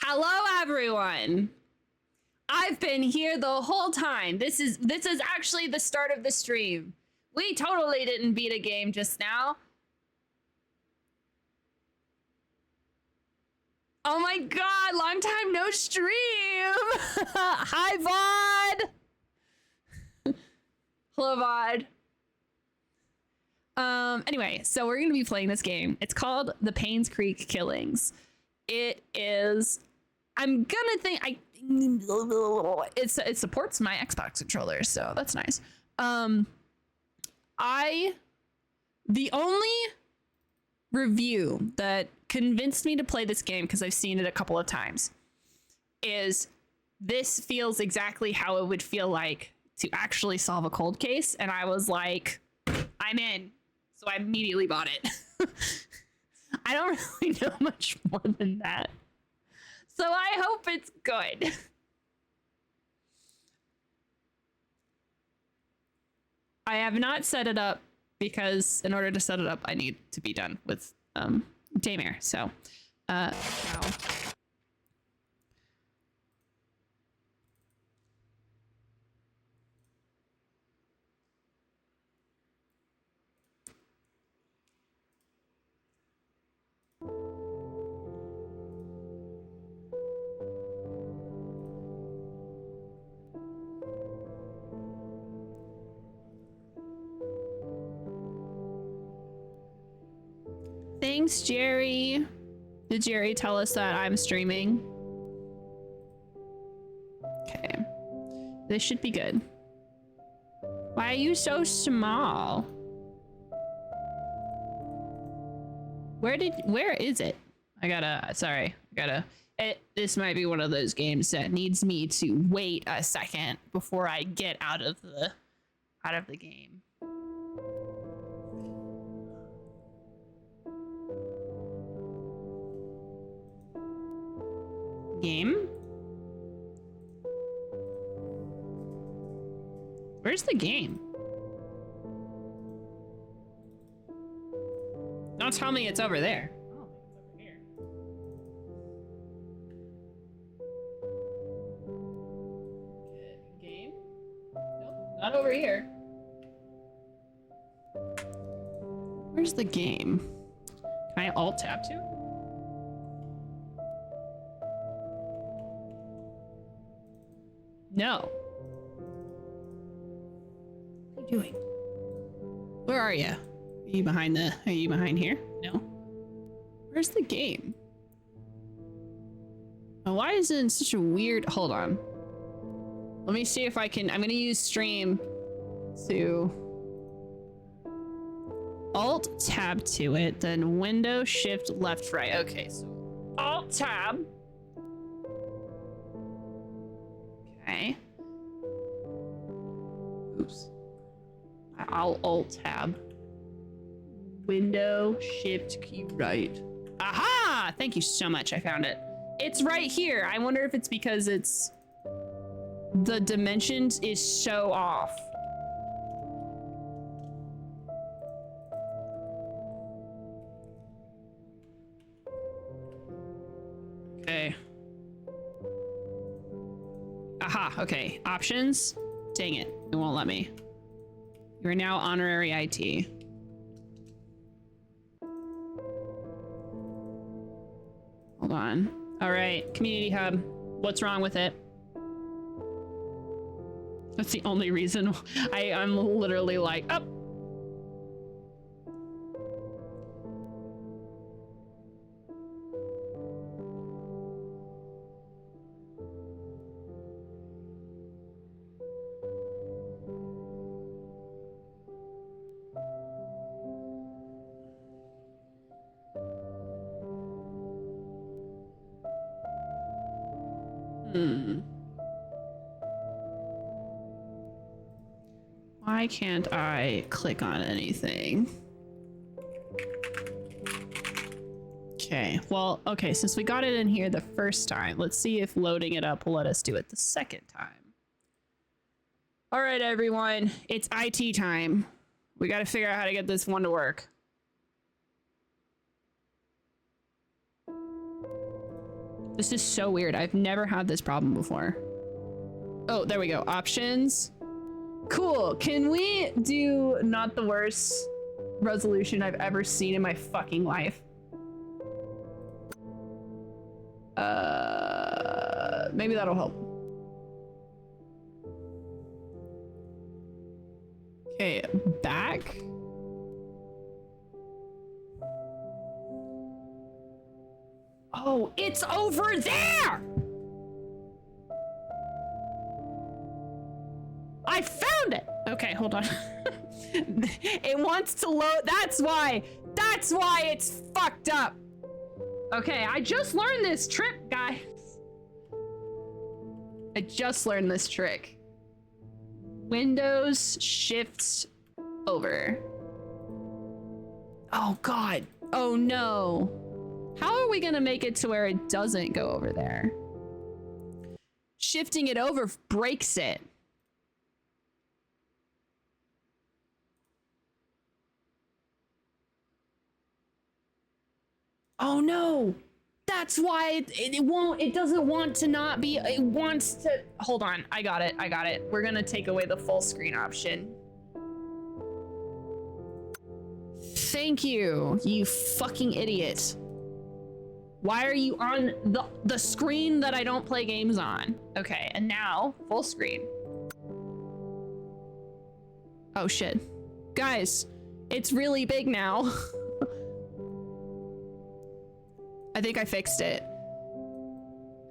Hello, everyone. I've been here the whole time. This is actually the start of the stream. We totally didn't beat a game just now. Oh my god, long time no stream. Hi, VoD. Hello, VoD. Anyway, so we're gonna be playing this game. It's called the Painscreek Killings. It is. I'm gonna think it supports my Xbox controller, so that's nice. The only review that convinced me to play this game, because I've seen it a couple of times, is this feels exactly how it would feel like to actually solve a cold case, and I was like, I'm in. So I immediately bought it. I don't really know much more than that. So I hope it's good. I have not set it up because in order to set it up, I need to be done with Daymare. So, now. Thanks, Jerry. Did Jerry tell us that I'm streaming? Okay. This should be good. Why are you so small? Where is it? This might be one of those games that needs me to wait a second before I get out of the game. Game? Where's the game? Don't tell me it's over there. Oh, it's over here. Game? Nope, not over here. Where's the game? Can I alt tab to? No. What are you doing? Where are you? Are you behind here? No. Where's the game? Oh, why is it in such a weird... Hold on. Let me see if I can... I'm gonna use stream to... Alt tab to it, then window shift left right. Okay, so alt tab. Okay. Oops. I'll alt tab. Window shift key right. Aha! Thank you so much. I found it. It's right here. I wonder if it's because it's the dimensions is so off. Okay. Aha, okay. Options. Dang it. It won't let me. You are now honorary IT. Hold on. All right. Community hub. What's wrong with it? That's the only reason I'm literally like, up. Why can't I click on anything? Okay, well, okay, since we got it in here the first time, let's see if loading it up will let us do it the second time. All right, everyone, it's IT time. We got to figure out how to get this one to work. This is so weird. I've never had this problem before. Oh, there we go. Options. Cool. Can we do not the worst resolution I've ever seen in my fucking life? Maybe that'll help. Okay, back. Oh, it's over there! I found it! Okay, hold on. It wants to load. That's why it's fucked up. Okay, I just learned this trick, guys. I just learned this trick. Windows shifts over. Oh God. Oh no. How are we gonna make it to where it doesn't go over there? Shifting it over breaks it. Oh no. That's why it doesn't want to not be, it wants to, hold on, I got it. We're gonna take away the full screen option. Thank you, you fucking idiot. Why are you on the screen that I don't play games on? Okay, and now, full screen. Oh shit. Guys, it's really big now. I think I fixed it.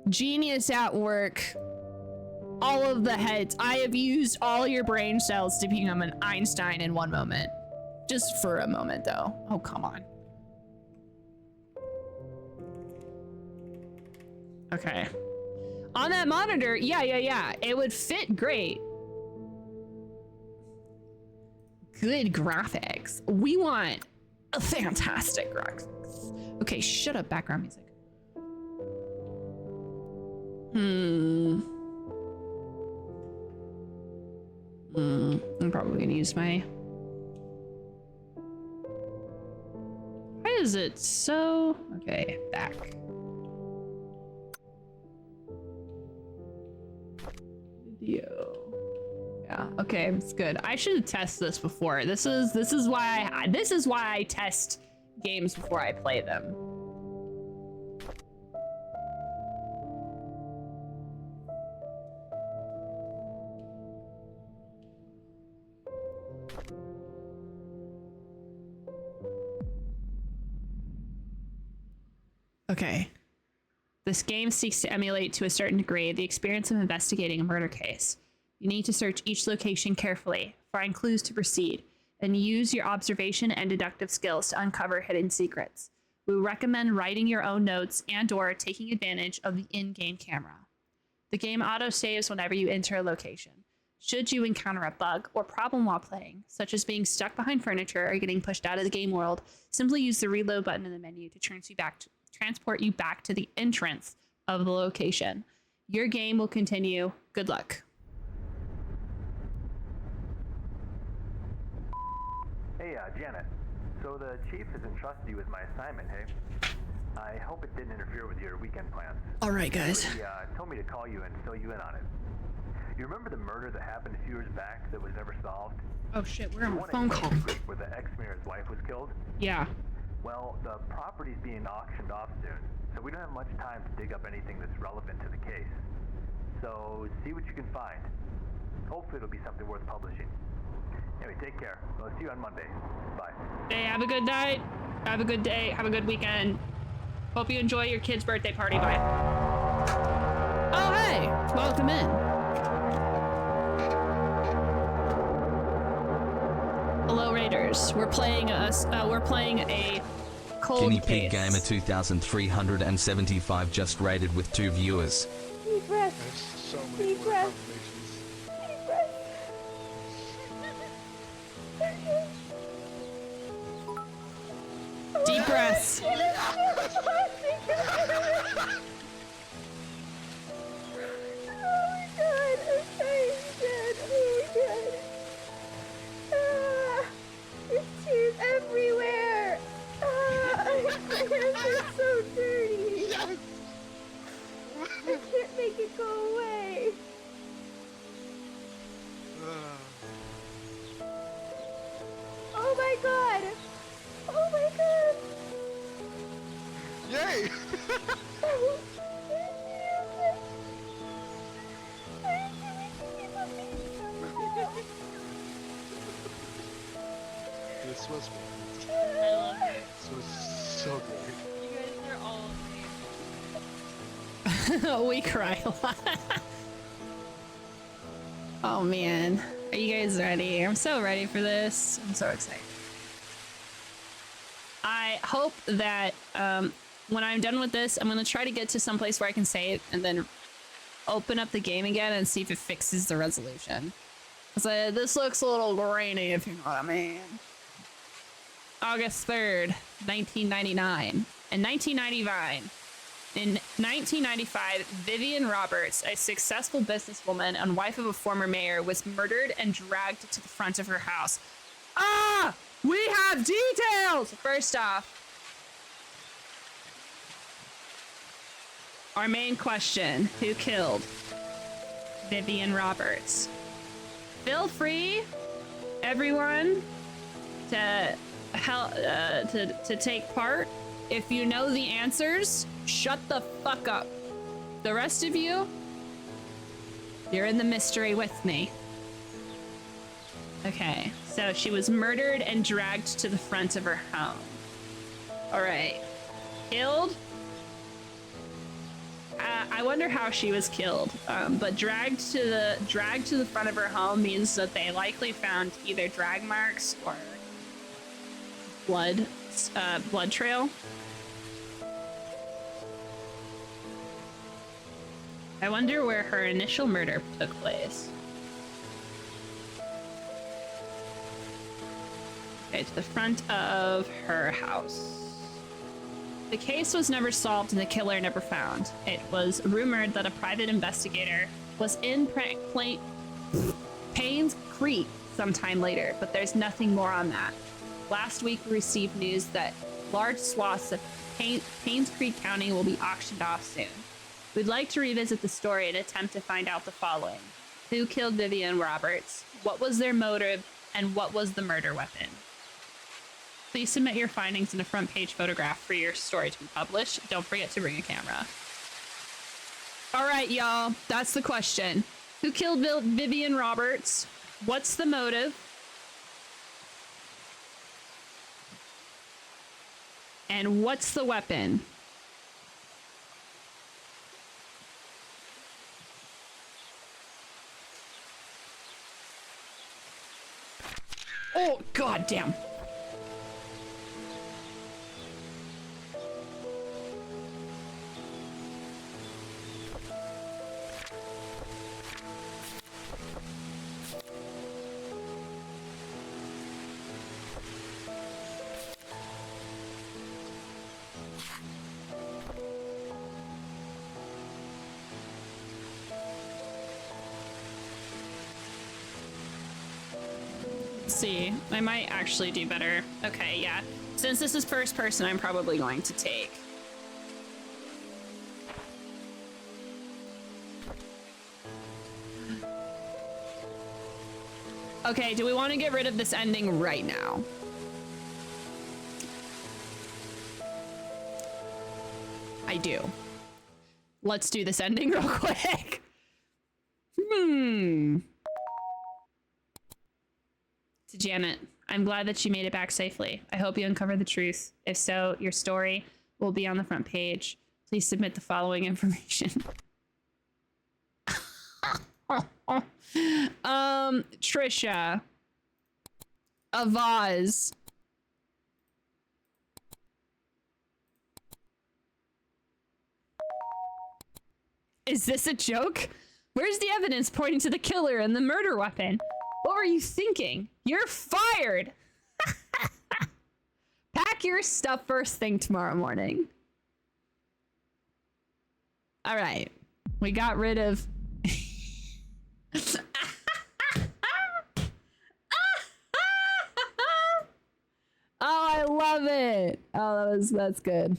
Genius at work. All of the heads. I have used all your brain cells to become an Einstein in one moment. Just for a moment though. Oh, come on. Okay. On that monitor, yeah. It would fit great. Good graphics. We want a fantastic graphics. Okay, shut up, background music. I'm probably gonna use my... Why is it so... Okay, back. Video. Yeah, okay, it's good. I should test this before. This is why I test games before I play them. Okay. This game seeks to emulate to a certain degree the experience of investigating a murder case. You need to search each location carefully, find clues to proceed, and use your observation and deductive skills to uncover hidden secrets. We recommend writing your own notes and/or taking advantage of the in-game camera. The game auto-saves whenever you enter a location. Should you encounter a bug or problem while playing, such as being stuck behind furniture or getting pushed out of the game world, simply use the reload button in the menu to transport you back to the entrance of the location. Your game will continue. Good luck. Hey, Janet. So the chief has entrusted you with my assignment, hey? I hope it didn't interfere with your weekend plans. All right, guys. He told me to call you and fill you in on it. You remember the murder that happened a few years back that was never solved? Oh shit, we're on a phone call. Painscreek, where the ex-mayor's wife was killed? Yeah. Well, the property's being auctioned off soon, so we don't have much time to dig up anything that's relevant to the case. So, see what you can find. Hopefully it'll be something worth publishing. Anyway, take care. I'll see you on Monday. Bye. Hey, have a good night. Have a good day. Have a good weekend. Hope you enjoy your kid's birthday party. Bye. Oh, hey. Welcome in. Hello, Raiders. We're playing a cold Guinea case. Pig Gamer 2375 just rated with 2 viewers. Deep breath. So many Deep breath. confirmations. Deep breaths. Oh my god, okay, he's dead. Oh my god. There's tears everywhere. My hands are so dirty. day. This was I love it. this was so great. You guys are all amazing. We cry a lot. Oh man. Are you guys ready? I'm so ready for this. I'm so excited. I hope that when I'm done with this, I'm going to try to get to some place where I can save and then open up the game again and see if it fixes the resolution. Because this looks a little grainy, if you know what I mean. August 3rd, 1999. In 1995, Vivian Roberts, a successful businesswoman and wife of a former mayor, was murdered and dragged to the front of her house. Ah! We have details! First off, our main question, who killed Vivian Roberts? Feel free, everyone, to help to take part. If you know the answers, shut the fuck up. The rest of you, you're in the mystery with me. Okay, so she was murdered and dragged to the front of her home. All right, killed. I wonder how she was killed. But dragged to the front of her home means that they likely found either drag marks or blood trail. I wonder where her initial murder took place. Okay, to the front of her house. The case was never solved and the killer never found. It was rumored that a private investigator was in Painscreek sometime later, but there's nothing more on that. Last week we received news that large swaths of Painscreek County will be auctioned off soon. We'd like to revisit the story and attempt to find out the following. Who killed Vivian Roberts? What was their motive? And what was the murder weapon? Please submit your findings in a front page photograph for your story to be published. Don't forget to bring a camera. All right, y'all. That's the question. Who killed Vivian Roberts? What's the motive? And what's the weapon? Oh, god damn. See, I might actually do better. Okay, yeah. Since this is first person, I'm probably going to take. Okay, do we want to get rid of this ending right now? I do. Let's do this ending real quick. To Janet, I'm glad that you made it back safely. I hope you uncover the truth. If so, your story will be on the front page. Please submit the following information. Trisha. A vase. Is this a joke? Where's the evidence pointing to the killer and the murder weapon? What were you thinking? You're fired! Pack your stuff first thing tomorrow morning. All right. We got rid of... Oh, I love it. Oh, that's good.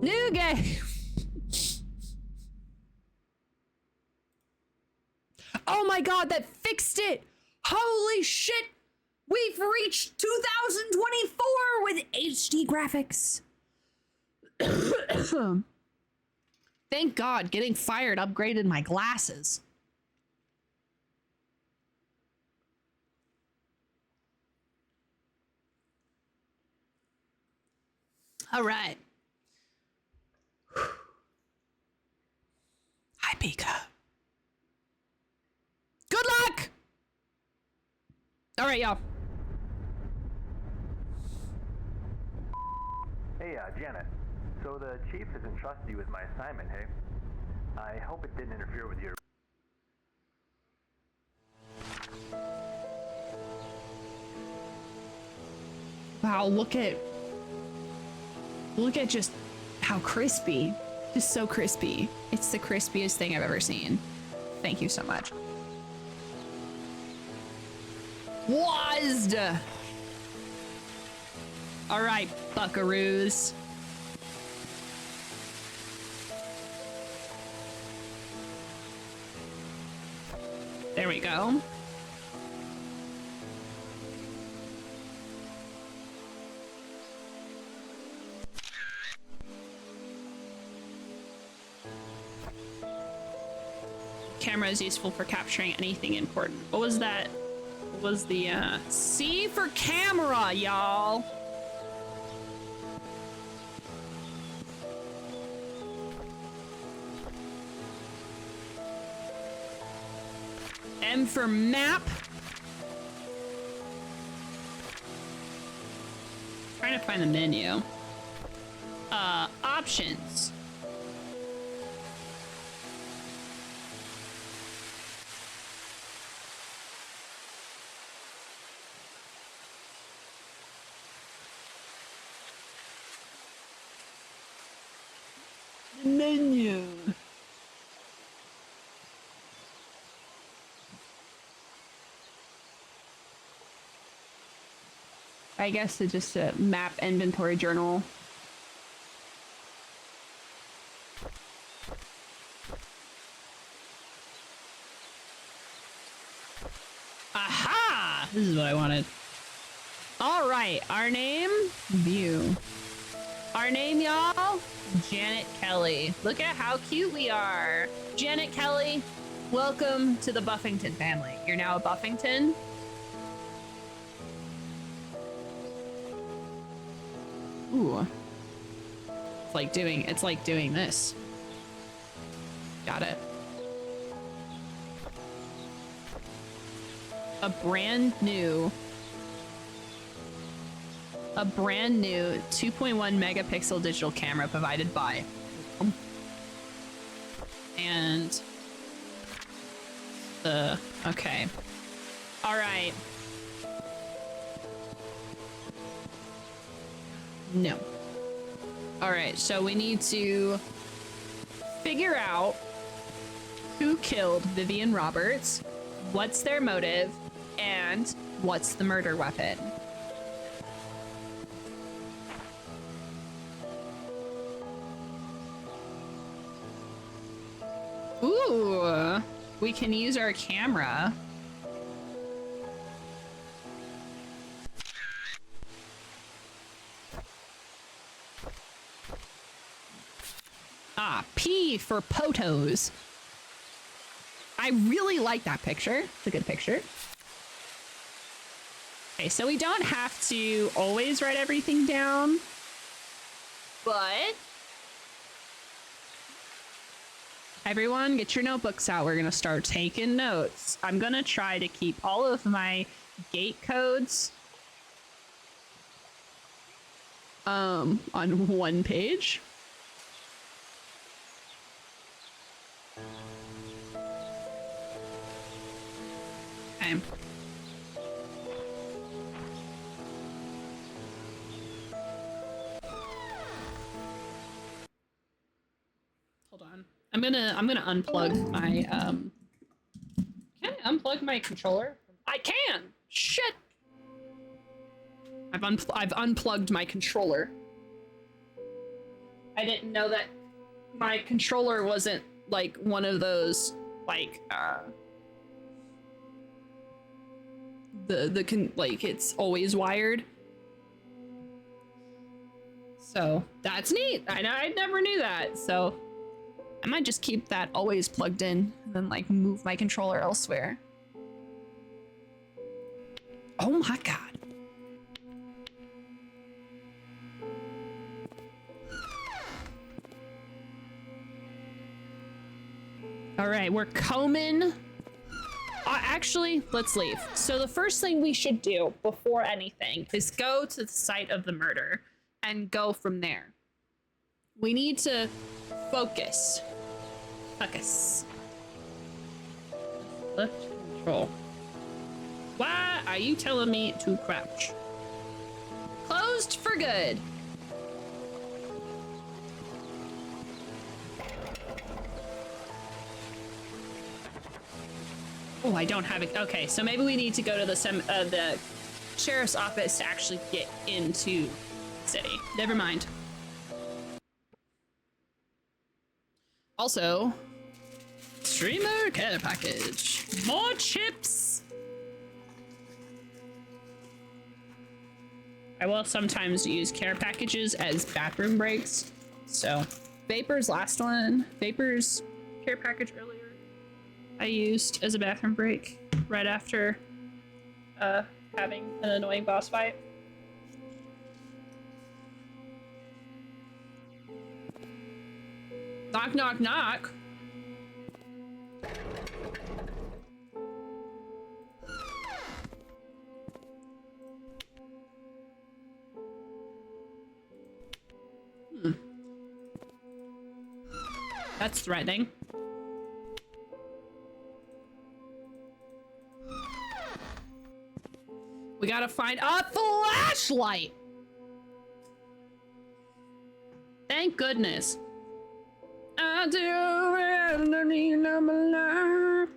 New game. Oh my god, that fixed it. Holy shit! We've reached 2024 with HD graphics. Thank God, getting fired upgraded my glasses. All right. Hi, Pika. Good luck! All right, y'all. Hey, Janet. So the chief has entrusted you with my assignment, hey? I hope it didn't interfere with your... Wow, look at just how crispy. Just so crispy. It's the crispiest thing I've ever seen. Thank you so much. Wazd! All right, buckaroos. There we go. Camera is useful for capturing anything important. What was that? What was the C for camera, y'all? M for map. Trying to find the menu. Options. Menu. I guess it's just a map inventory journal. Aha! This is what I wanted. All right, our name, view. Our name, y'all, Janet Kelly. Look at how cute we are. Janet Kelly, welcome to the Buffington family. You're now a Buffington. Ooh. It's like doing this. Got it. A brand new 2.1 megapixel digital camera provided by. And okay. All right. No. All right, so we need to figure out who killed Vivian Roberts, what's their motive, and what's the murder weapon. Ooh, we can use our camera. Ah, P for potos. I really like that picture. It's a good picture. Okay, so we don't have to always write everything down, but everyone get your notebooks out. We're gonna start taking notes. I'm gonna try to keep all of my gate codes on one page. Okay. Hold on. I'm gonna unplug my can I unplug my controller? I can! Shit! I've unplugged my controller. I didn't know that my controller wasn't like one of those like like it's always wired. So that's neat. I never knew that. So I might just keep that always plugged in and then like move my controller elsewhere. Oh my god. All right, we're combing. Actually, let's leave. So the first thing we should do before anything is go to the site of the murder and go from there. We need to focus. Focus. Left control. Why are you telling me to crouch? Closed for good. Oh, I don't have it. Okay, so maybe we need to go to the sheriff's office to actually get into the city. Never mind. Also, streamer care package. More chips. I will sometimes use care packages as bathroom breaks. So, Vapor's last one, Vapor's care package earlier, I used as a bathroom break right after having an annoying boss fight. Knock, knock, knock. That's threatening. We gotta find a flashlight. Thank goodness. I do need number life.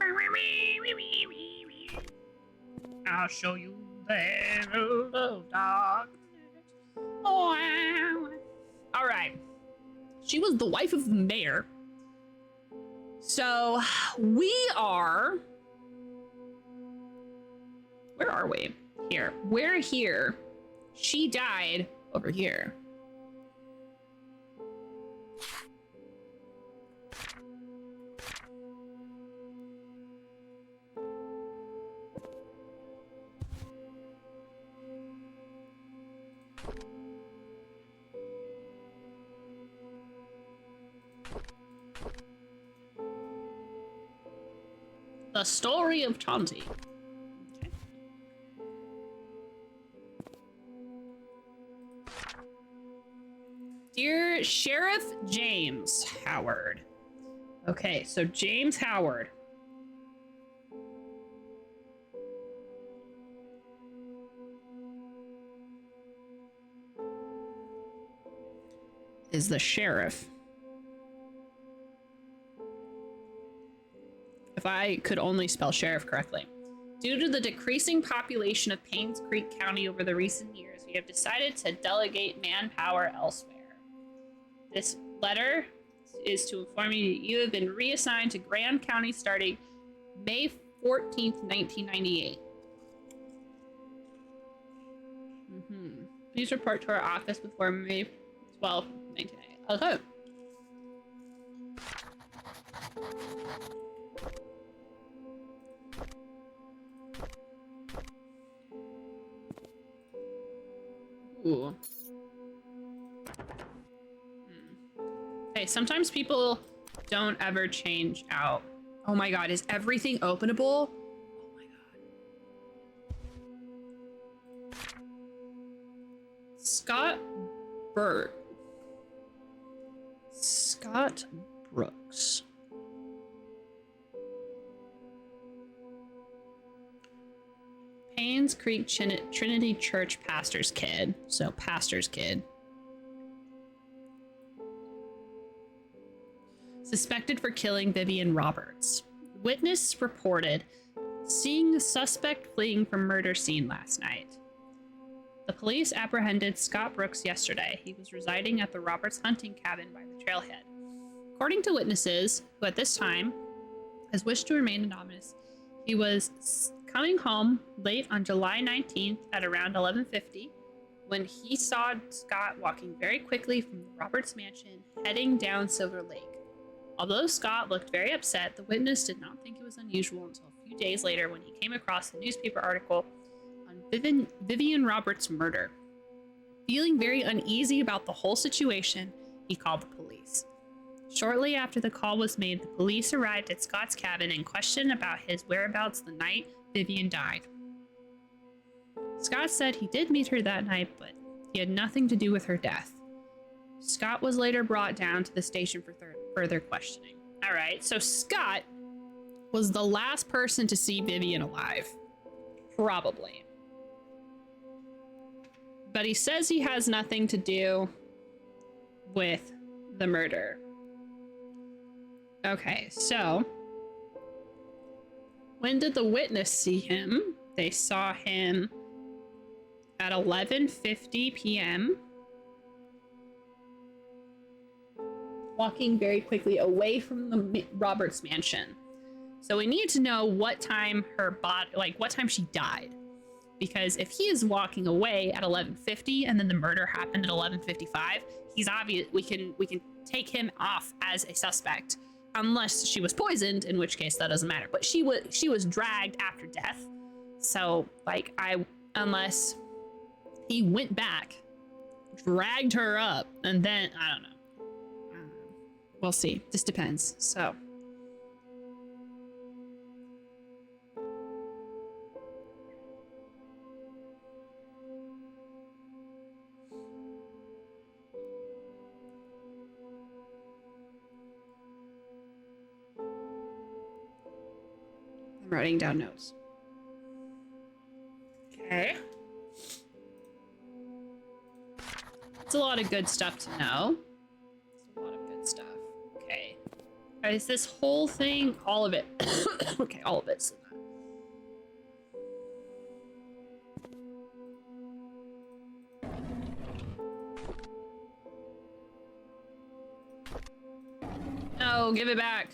I'll show you the road of darkness. Oh, all right. She was the wife of the mayor. So we are. Where are we? Here. We're here. She died over here. The story of Tonti. Okay. Dear Sheriff James Howard. Okay, so James Howard. Is the sheriff. If I could only spell sheriff correctly. Due to the decreasing population of Painscreek County over the recent years, we have decided to delegate manpower elsewhere. This letter is to inform you that you have been reassigned to Grand County starting May 14th, 1998. Please report to our office before May 12th, 1998. Okay. Ooh. Okay, sometimes people don't ever change out. Oh my god, is everything openable? Oh my god. Scott Brooks. Painscreek Trinity Church pastor's kid. So pastor's kid. Suspected for killing Vivian Roberts. Witness reported seeing the suspect fleeing from murder scene last night. The police apprehended Scott Brooks yesterday. He was residing at the Roberts hunting cabin by the trailhead. According to witnesses, who at this time has wished to remain anonymous, he was coming home late on July 19th at around 11:50 when he saw Scott walking very quickly from the Roberts mansion heading down Silver Lake. Although Scott looked very upset, the witness did not think it was unusual until a few days later when he came across a newspaper article on Vivian Roberts' murder. Feeling very uneasy about the whole situation, he called the police. Shortly after the call was made, the police arrived at Scott's cabin and questioned about his whereabouts the night Vivian died. Scott said he did meet her that night, but he had nothing to do with her death. Scott was later brought down to the station for further questioning. All right, so Scott was the last person to see Vivian alive. Probably. But he says he has nothing to do with the murder. Okay, so when did the witness see him? They saw him at 11:50 p.m. walking very quickly away from the Roberts mansion. So we need to know what time her body, like what time she died. Because if he is walking away at 11:50 and then the murder happened at 11:55, he's obvious. We can take him off as a suspect, unless she was poisoned, in which case that doesn't matter. But she was dragged after death, so like unless he went back, dragged her up, and then I don't know. We'll see. This depends. So. I'm writing down notes. Okay. It's a lot of good stuff to know. It's a lot of good stuff. Okay. Is this whole thing, all of it? Okay, all of it's in that. No, give it back.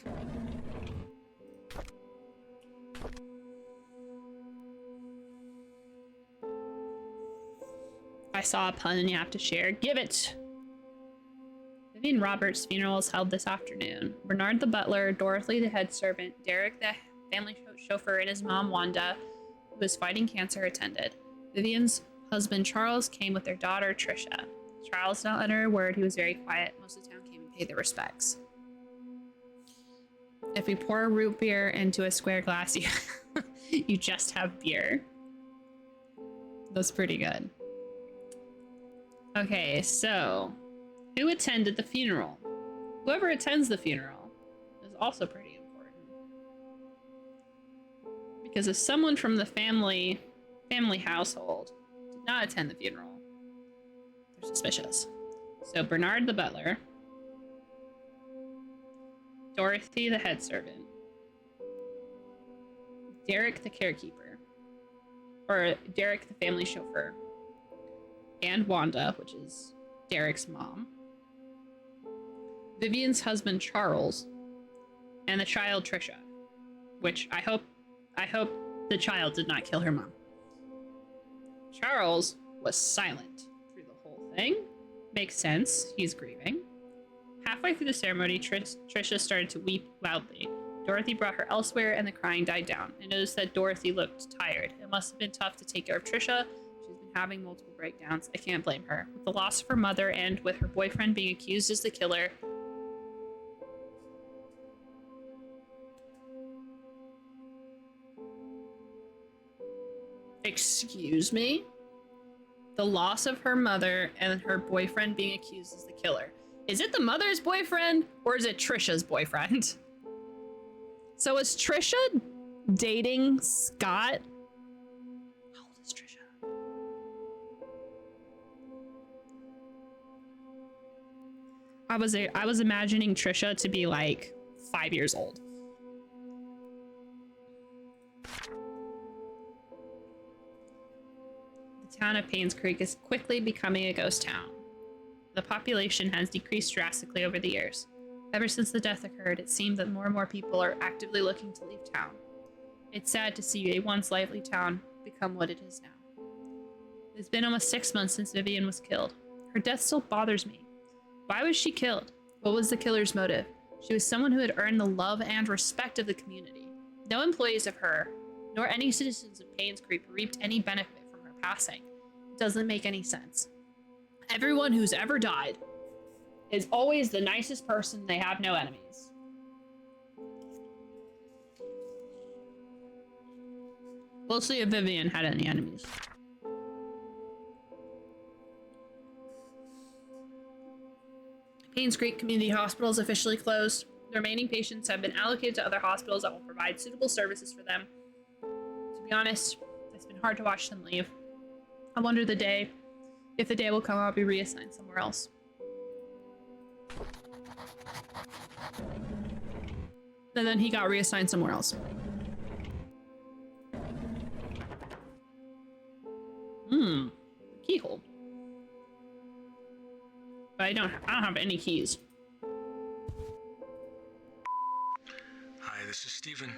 I saw a pun and you have to share. Give it! Vivian Roberts' funeral is held this afternoon. Bernard the butler, Dorothy the head servant, Derek the family chauffeur, and his mom Wanda, who was fighting cancer, attended. Vivian's husband Charles came with their daughter Trisha. Charles did not utter a word. He was very quiet. Most of the town came and paid their respects. If we pour root beer into a square glass, you just have beer. That's pretty good. Okay, so who attended the funeral? Whoever attends the funeral is also pretty important. Because if someone from the family household did not attend the funeral, they're suspicious. So Bernard the butler, Dorothy the head servant, Derek the carekeeper, or Derek the family chauffeur, and Wanda, which is Derek's mom, Vivian's husband Charles, and the child Trisha, which I hope the child did not kill her mom. Charles was silent through the whole thing. Makes sense, he's grieving. Halfway through the ceremony, Trisha started to weep loudly. Dorothy brought her elsewhere and the crying died down. I noticed that Dorothy looked tired. It must have been tough to take care of Trisha. She's been having multiple breakdowns. I can't blame her. With the loss of her mother and with her boyfriend being accused as the killer, excuse me? The loss of her mother and her boyfriend being accused as the killer. Is it the mother's boyfriend or is it Trisha's boyfriend? So is Trisha dating Scott? How old is Trisha? I was imagining Trisha to be like 5 years old. The town of Painscreek is quickly becoming a ghost town. The population has decreased drastically over the years. Ever since the death occurred, it seemed that more and more people are actively looking to leave town. It's sad to see a once lively town become what it is now. It's been almost 6 months since Vivian was killed. Her death still bothers me. Why was she killed? What was the killer's motive? She was someone who had earned the love and respect of the community. No employees of her, nor any citizens of Painscreek reaped any benefit from her passing. It doesn't make any sense. Everyone who's ever died is always the nicest person. They have no enemies. We'll see if Vivian had any enemies. Painscreek Community Hospital is officially closed. The remaining patients have been allocated to other hospitals that will provide suitable services for them. To be honest, it's been hard to watch them leave. I wonder if the day will come, I'll be reassigned somewhere else. And then he got reassigned somewhere else. Keyhole. But I don't have any keys. Hi, this is Steven.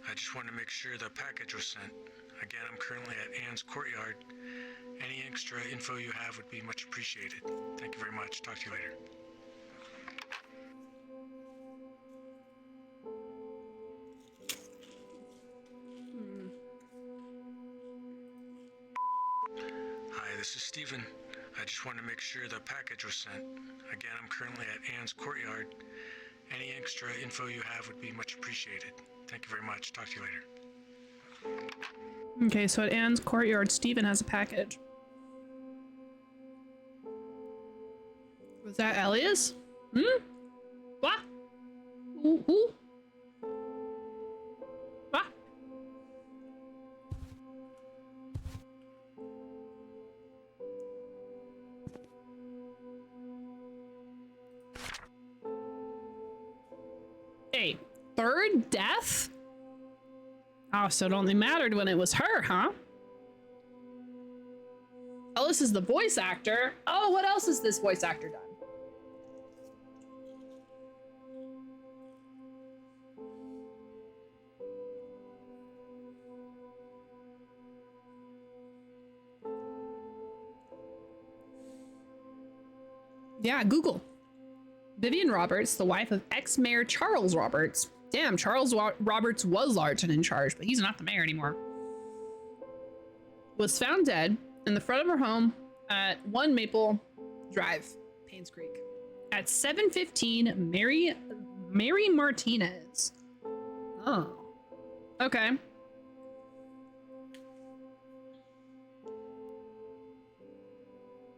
I just wanted to make sure the package was sent. Again, I'm currently at Anne's courtyard. Any extra info you have would be much appreciated. Thank you very much. Talk to you later. Hi, this is Steven. I just wanted to make sure the package was sent. Again, I'm currently at Anne's courtyard. Any extra info you have would be much appreciated. Thank you very much. Talk to you later. Okay, so at Anne's courtyard, Steven has a package. Was that Elias? What? Who? What? Hey, third death? Oh, so it only mattered when it was her, huh? Ellis is the voice actor. Oh, what else has this voice actor done? Yeah, Google. Vivian Roberts, the wife of ex-mayor Charles Roberts. Damn, Charles Roberts was large and in charge, but he's not the mayor anymore. Was found dead in the front of her home at 1 Maple Drive, Painscreek. At 7:15, Mary Martinez. Oh. Okay.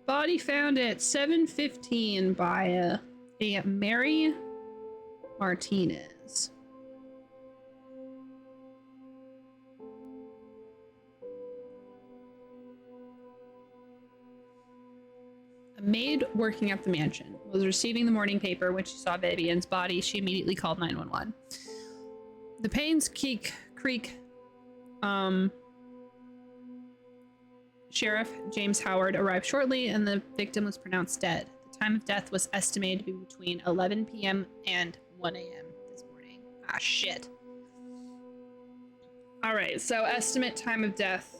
Body found at 7:15 by a Mary Martinez. A maid working at the mansion was receiving the morning paper when she saw Vivian's body. She immediately called 911. The Painscreek Sheriff James Howard arrived shortly, and the victim was pronounced dead. The time of death was estimated to be between 11 p.m. and 1 a.m. this morning. Ah, shit. All right, so estimate time of death.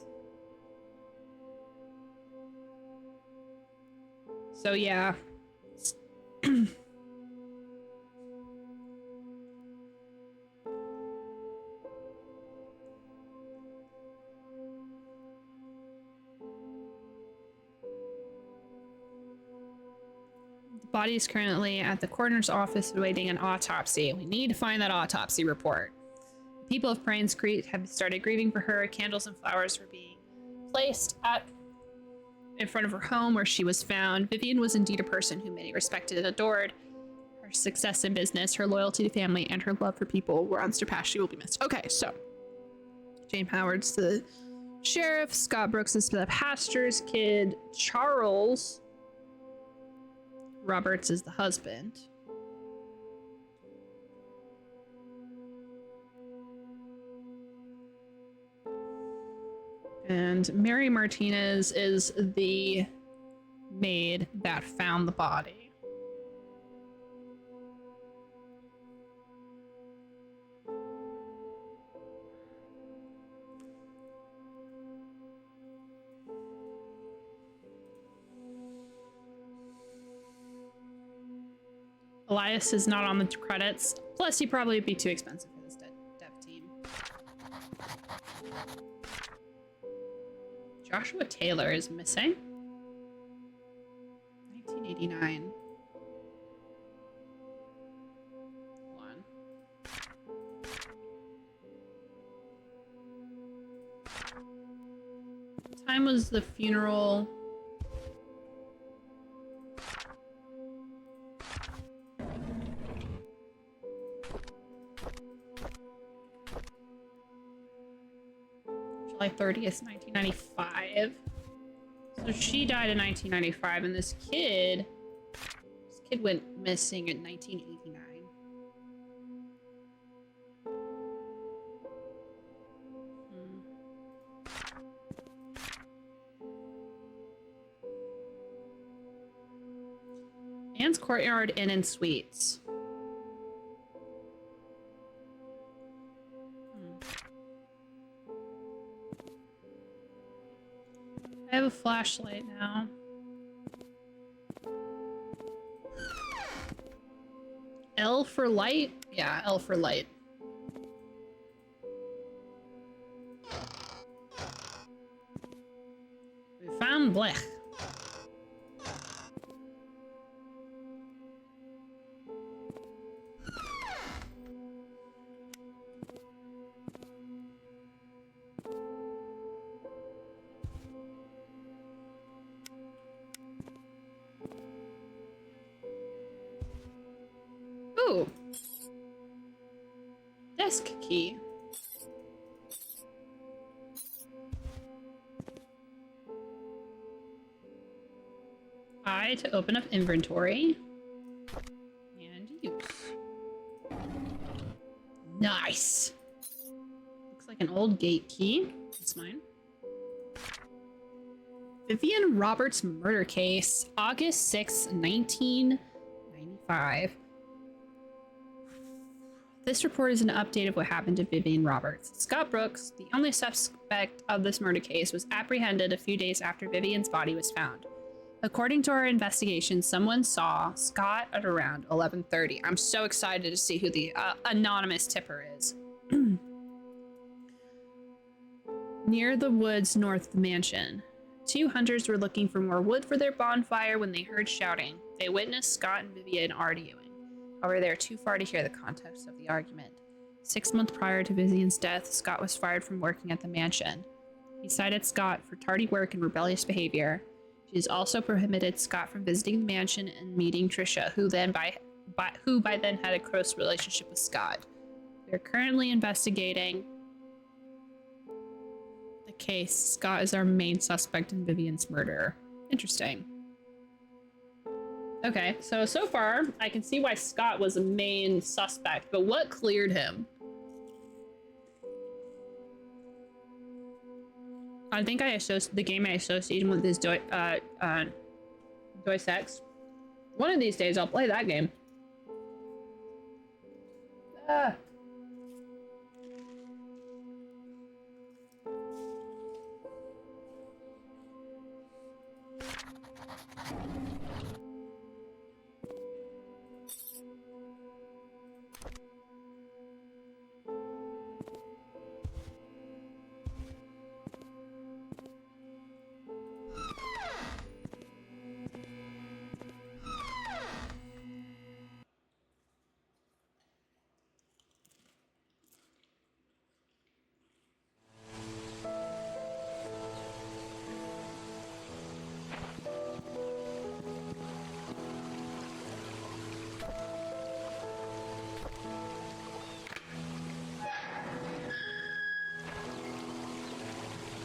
So yeah. The body is currently at the coroner's office awaiting an autopsy. We need to find that autopsy report. The people of Painscreek have started grieving for her. Candles and flowers were being placed in front of her home where she was found. Vivian was indeed a person whom many respected and adored. Her success in business, her loyalty to family, and her love for people were unsurpassed. She will be missed. Okay, so James Howard's the sheriff. Scott Brooks is the pastor's kid. Charles Roberts is the husband. And Mary Martinez is the maid that found the body. Elias is not on the credits. Plus, he'd probably be too expensive for this dev team. Joshua Taylor is missing. 1989. One. What time was the funeral? July 30th, 1995. So she died in 1995, and this kid went missing in 1989. Anne's Courtyard Inn and Suites. I have a flashlight now. L for light? Yeah, L for light. We found Blech. Ooh. Desk key. I to open up inventory. And use. Nice. Looks like an old gate key. That's mine. Vivian Roberts murder case. August 6, 1995. This report is an update of what happened to Vivian Roberts. Scott Brooks, the only suspect of this murder case, was apprehended a few days after Vivian's body was found. According to our investigation, someone saw Scott at around 11:30. I'm so excited to see who the anonymous tipper is. Near the woods north of the mansion. Two hunters were looking for more wood for their bonfire when they heard shouting. They witnessed Scott and Vivian arguing. However, they are too far to hear the context of the argument. 6 months prior to Vivian's death, Scott was fired from working at the mansion. He cited Scott for tardy work and rebellious behavior. She has also prohibited Scott from visiting the mansion and meeting Trisha, who by then had a close relationship with Scott. We are currently investigating the case. Scott is our main suspect in Vivian's murder. Interesting. Okay, so far, I can see why Scott was the main suspect, but what cleared him? I think the game I associated with is Deus Ex. One of these days, I'll play that game.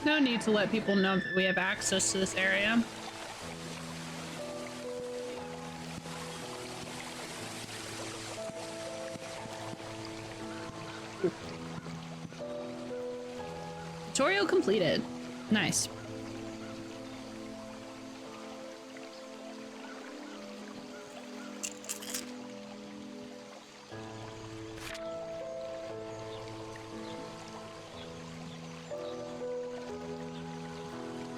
No need to let people know that we have access to this area. Tutorial completed. Nice.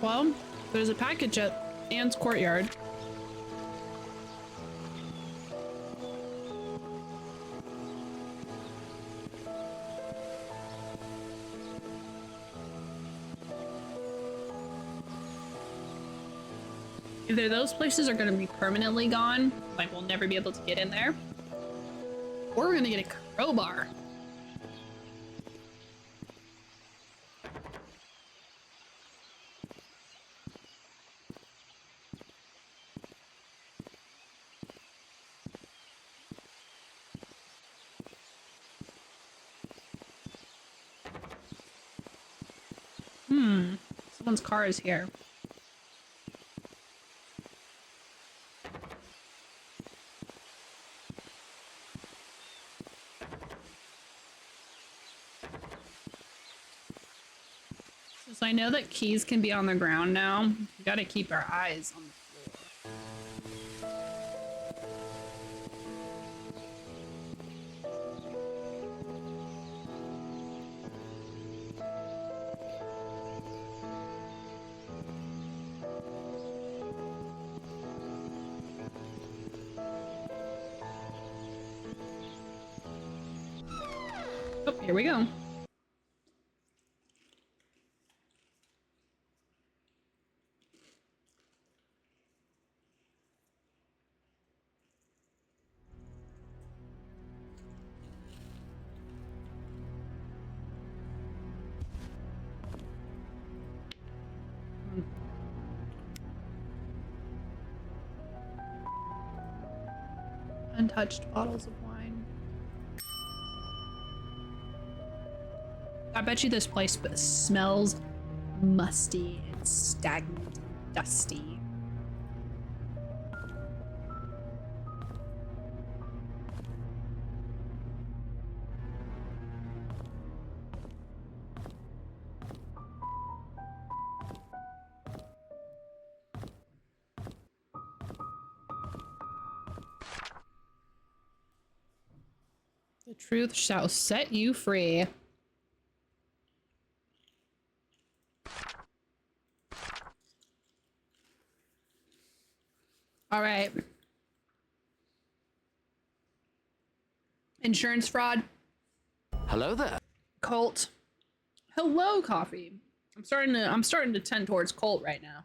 Well, there's a package at Anne's Courtyard. Either those places are gonna be permanently gone, like we'll never be able to get in there, or we're gonna get a crowbar. Someone's car is here. Since I know that keys can be on the ground now, we gotta keep our eyes on the floor. Oh, here we go. Untouched bottles of wine. I bet you this place smells musty and stagnant and dusty. The truth shall set you free. All right. Insurance fraud. Hello there. Cult. Hello, coffee. I'm starting to tend towards cult right now.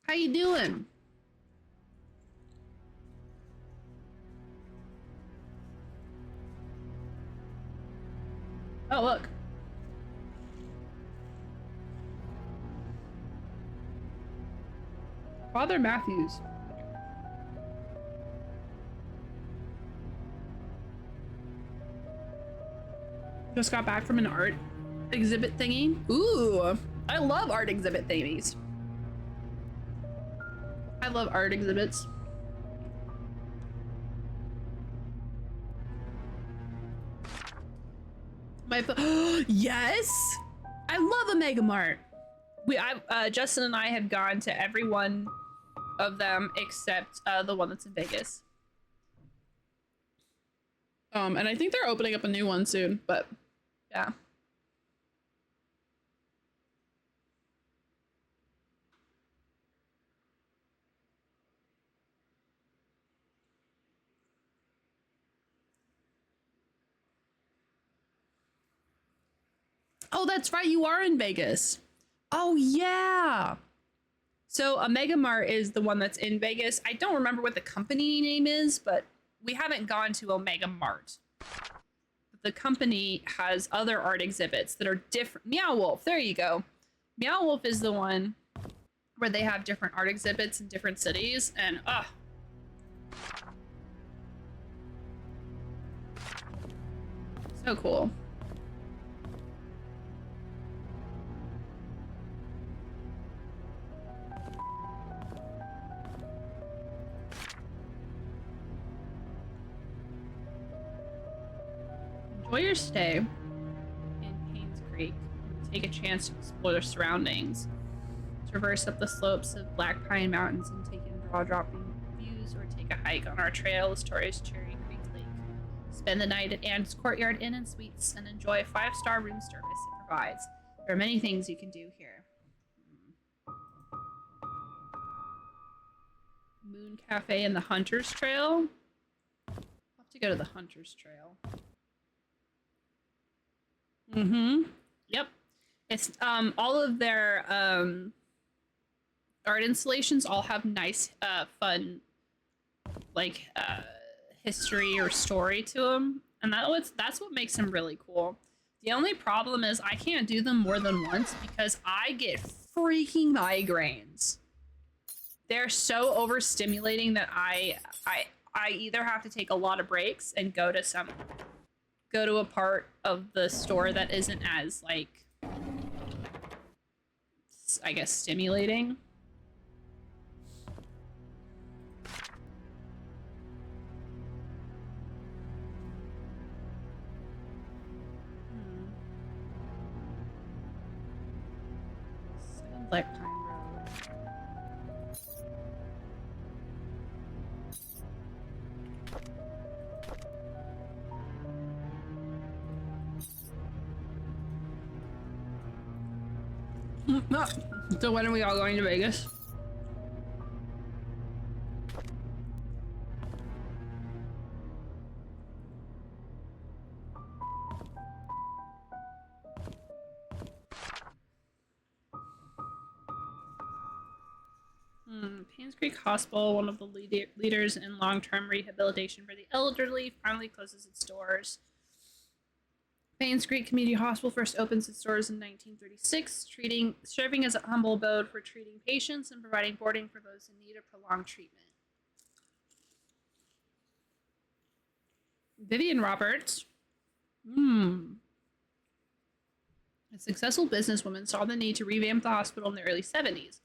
How you doing? Oh, look. Father Matthews. Just got back from an art exhibit thingy. Ooh, I love art exhibit thingies. I love art exhibits. Yes, I love a Mega Mart. Justin and I have gone to every one of them except the one that's in Vegas. And I think they're opening up a new one soon, but yeah. Oh, that's right. You are in Vegas. Oh, yeah. So a Mega Mart is the one that's in Vegas. I don't remember what the company name is, but we haven't gone to Omega Mart. The company has other art exhibits that are different. Meow Wolf. There you go. Meow Wolf is the one where they have different art exhibits in different cities. And, so cool. Enjoy your stay in Painscreek. Take a chance to explore the surroundings. Traverse up the slopes of Black Pine Mountains and take in jaw-dropping views, or take a hike on our trail as tourist Cherry Creek Lake. Spend the night at Ann's Courtyard Inn and Suites and enjoy a 5-star room service it provides. There are many things you can do here. Moon Cafe and the Hunter's Trail. I'll have to go to the Hunter's Trail. Yep. It's all of their art installations all have nice fun like history or story to them, and that's what makes them really cool. The only problem is I can't do them more than once because I get freaking migraines. They're so overstimulating that I either have to take a lot of breaks and go to a part of the store that isn't as like, I guess, stimulating. Black Pine Road. So when are we all going to Vegas? Painscreek Hospital, one of the leaders in long-term rehabilitation for the elderly, finally closes its doors. Painscreek Community Hospital first opens its doors in 1936, serving as a humble abode for treating patients and providing boarding for those in need of prolonged treatment. Vivian Roberts. A successful businesswoman saw the need to revamp the hospital in the early 70s.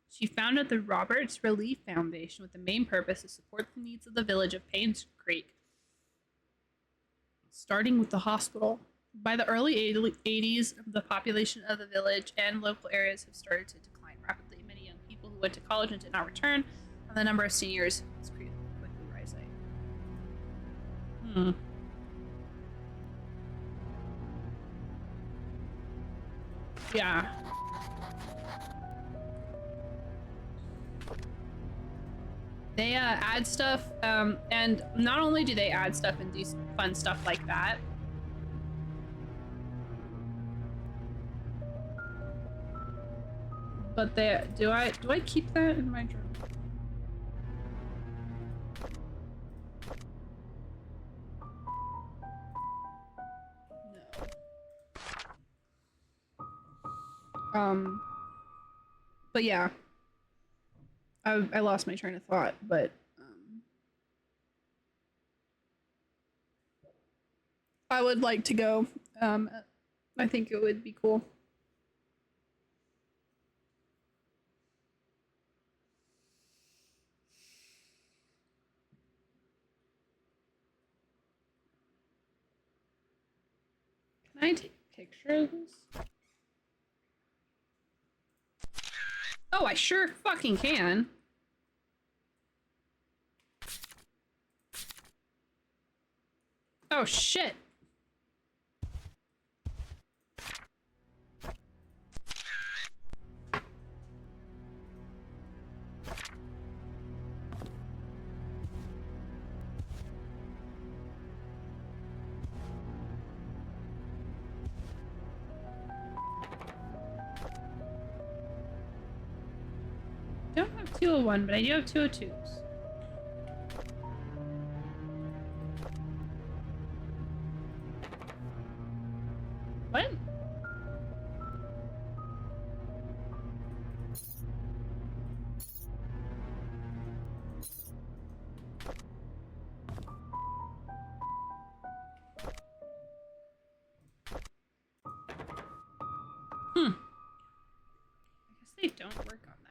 She founded the Roberts Relief Foundation with the main purpose to support the needs of the village of Painscreek, starting with the hospital. By the early 80s, the population of the village and local areas have started to decline rapidly. Many young people who went to college and did not return, and the number of seniors is quickly rising. Yeah. They add stuff, and not only do they add stuff and do fun stuff like that, but they do I keep that in my journal? No. But yeah. I lost my train of thought, but I would like to go. I think it would be cool. Can I take a picture of this? Oh, I sure fucking can. Oh, shit. I don't have 201, but I do have 202s. What? I guess they don't work on that.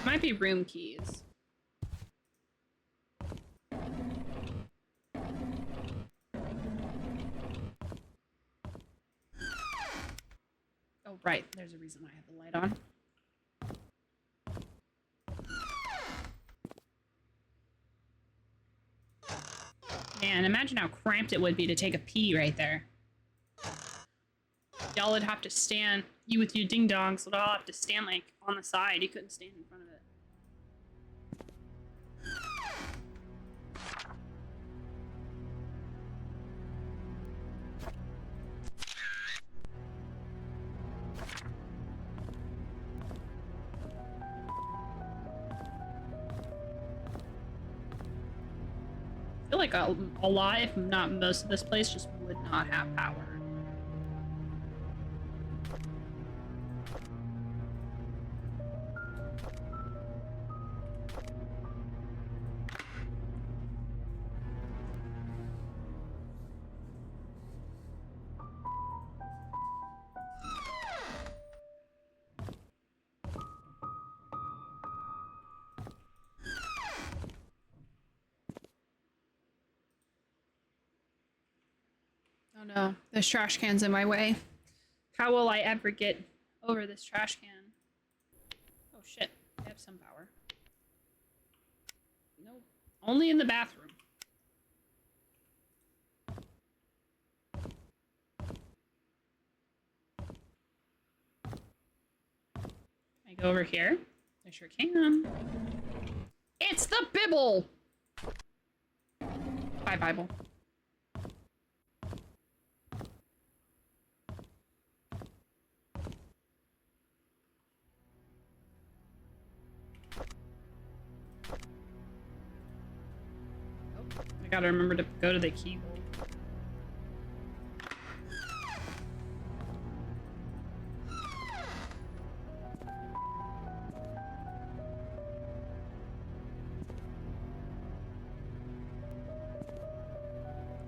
Might be room keys. Oh, right. There's a reason I have the light on. Man, imagine how cramped it would be to take a pee right there. Y'all would have to stand, you with your ding-dongs would all have to stand, like, on the side. You couldn't stand in front of it. I feel like a lot, if not most of this place, just would not have power. Oh no, this trash can's in my way. How will I ever get over this trash can? Oh shit, I have some power. Nope, only in the bathroom. Can I go over here? I sure can. It's the Bibble! Bye, Bible. I gotta remember to go to the keyhole.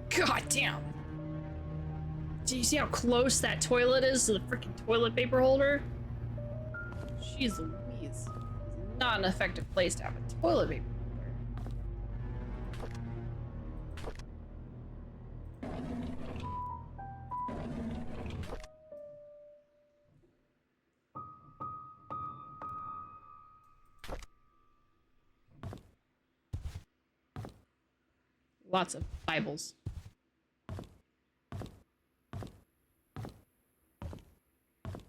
God damn! Do you see how close that toilet is to the freaking toilet paper holder? Jeez Louise. Not an effective place to have a toilet paper holder. Lots of Bibles.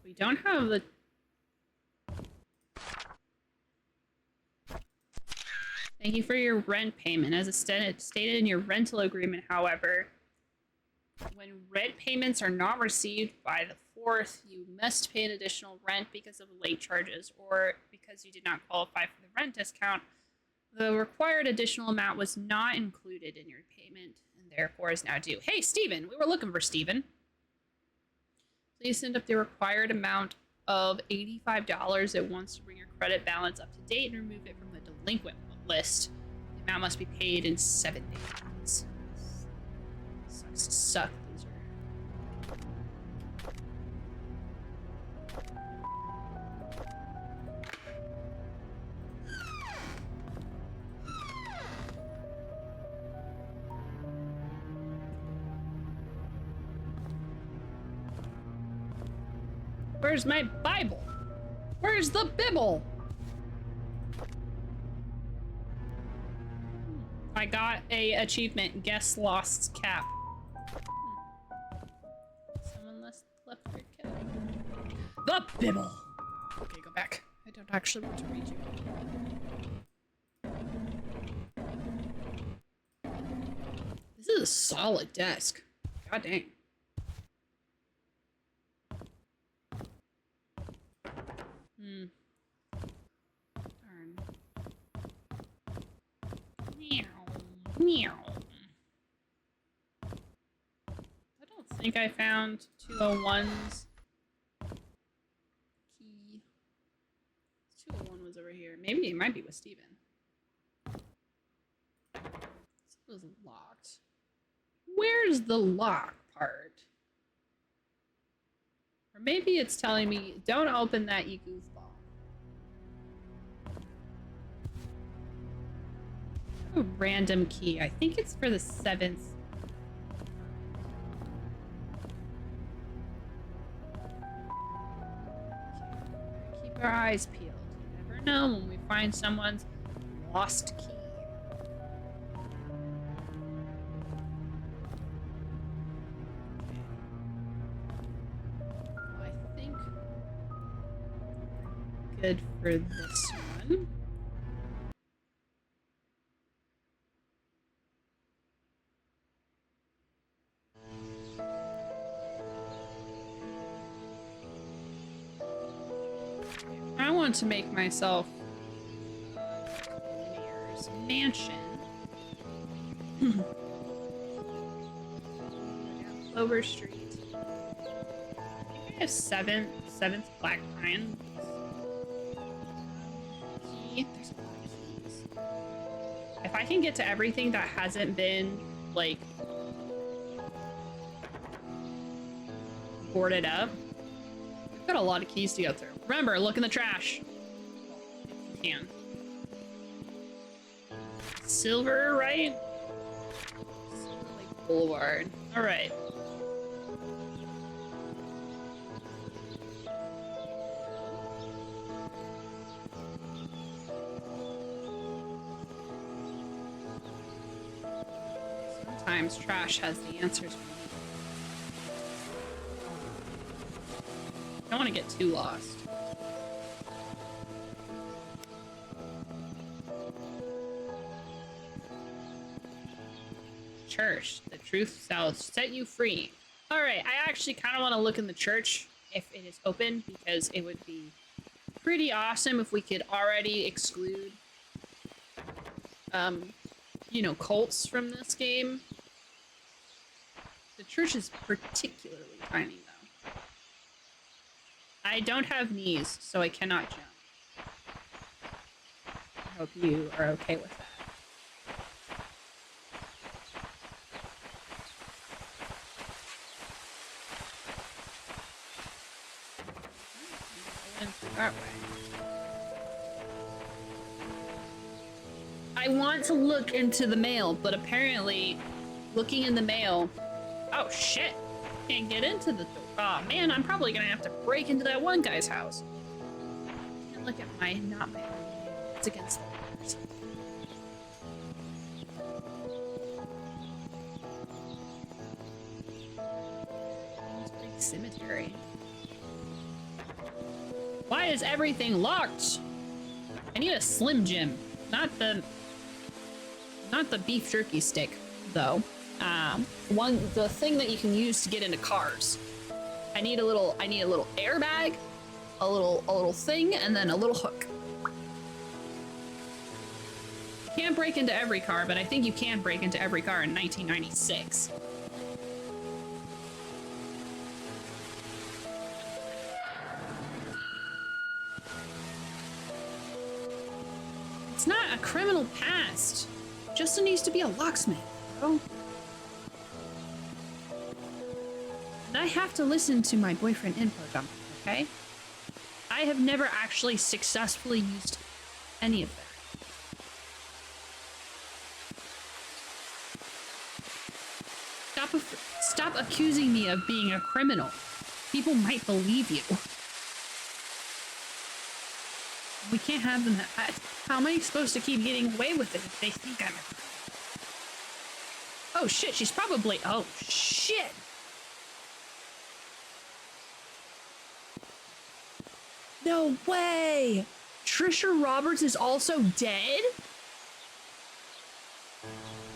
We don't have the... Thank you for your rent payment. As stated in your rental agreement, however, when rent payments are not received by the 4th, you must pay an additional rent because of late charges or because you did not qualify for the rent discount. The required additional amount was not included in your payment and therefore is now due. Hey, Steven! We were looking for Steven. Please send up the required amount of $85 at once to bring your credit balance up to date and remove it from the delinquent list. The amount must be paid in 7 days. Sucks to suck, loser. Where's my Bible? Where's the Bibble? I got a achievement. Guess lost cap. Someone left their cap. The Bibble. Okay, go back. I don't actually want to read you. This is a solid desk. God dang. Darn. Meow. Meow. I don't think I found 201's key. 201 was over here. Maybe it might be with Steven. This was locked. Where's the lock part? Or maybe it's telling me, don't open that, you goofball. A random key. I think it's for the 7th. Keep our eyes peeled. You never know when we find someone's lost key. good for this one. I want to make myself mayor's mansion. Clover Street. I think I have seventh Black Pine. Key. There's a lot of keys. If I can get to everything that hasn't been like boarded up, I've got a lot of keys to go through. Remember, look in the trash. If you can. Silver, right? Silver Lake Boulevard. All right. Sometimes trash has the answers. Don't want to get too lost. Church. The truth shall set you free. All right, I actually kind of want to look in the church if it is open, because it would be pretty awesome if we could already exclude, you know, cults from this game. The church is particularly tiny, though. I don't have knees, so I cannot jump. I hope you are okay with that. That way. I want to look into the mail, but apparently looking in the mail... Oh shit! Can't get into the door. Oh man, I'm probably gonna have to break into that one guy's house. Can't look at my... not my own. It's against the laws. Painscreek Cemetery. Why is everything locked? I need a Slim Jim, not the beef jerky stick, though. The thing that you can use to get into cars. I need a little airbag, a little thing, and then a little hook. You can't break into every car, but I think you can break into every car in 1996. It's not a criminal past. Justin needs to be a locksmith, bro. And I have to listen to my boyfriend info dump, okay? I have never actually successfully used any of that. Stop accusing me of being a criminal. People might believe you. We can't have them. How am I supposed to keep getting away with it if they think I'm a... Oh shit, she's probably... Oh shit! No way! Trisha Roberts is also dead?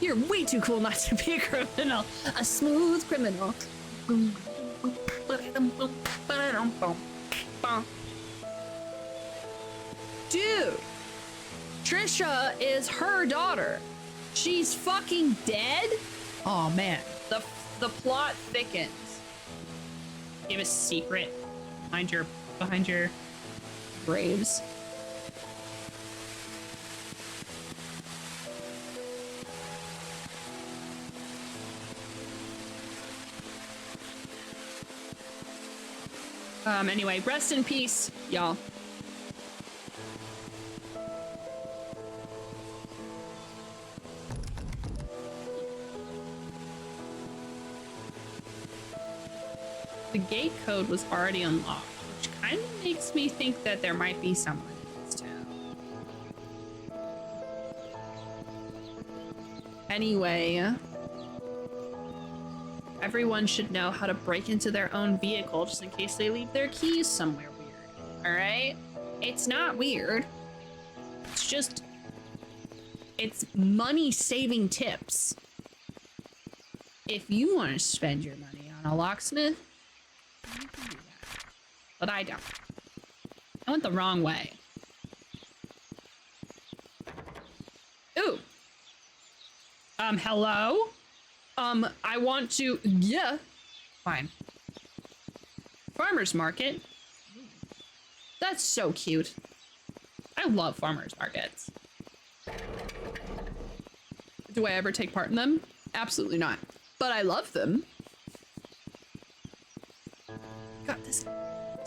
You're way too cool not to be a criminal. A smooth criminal. Dude! Trisha is her daughter. She's fucking dead? Oh man, the plot thickens. You have a secret behind your graves. Anyway, rest in peace, y'all. The gate code was already unlocked, which kind of makes me think that there might be someone in this town. Anyway, everyone should know how to break into their own vehicle just in case they leave their keys somewhere weird. All right? It's not weird. It's just, it's money saving tips. If you want to spend your money on a locksmith, you can do that. But I don't. I went the wrong way. Ooh. Hello? I want to, yeah. Fine. Farmer's market? That's so cute. I love farmer's markets. Do I ever take part in them? Absolutely not. But I love them. God, this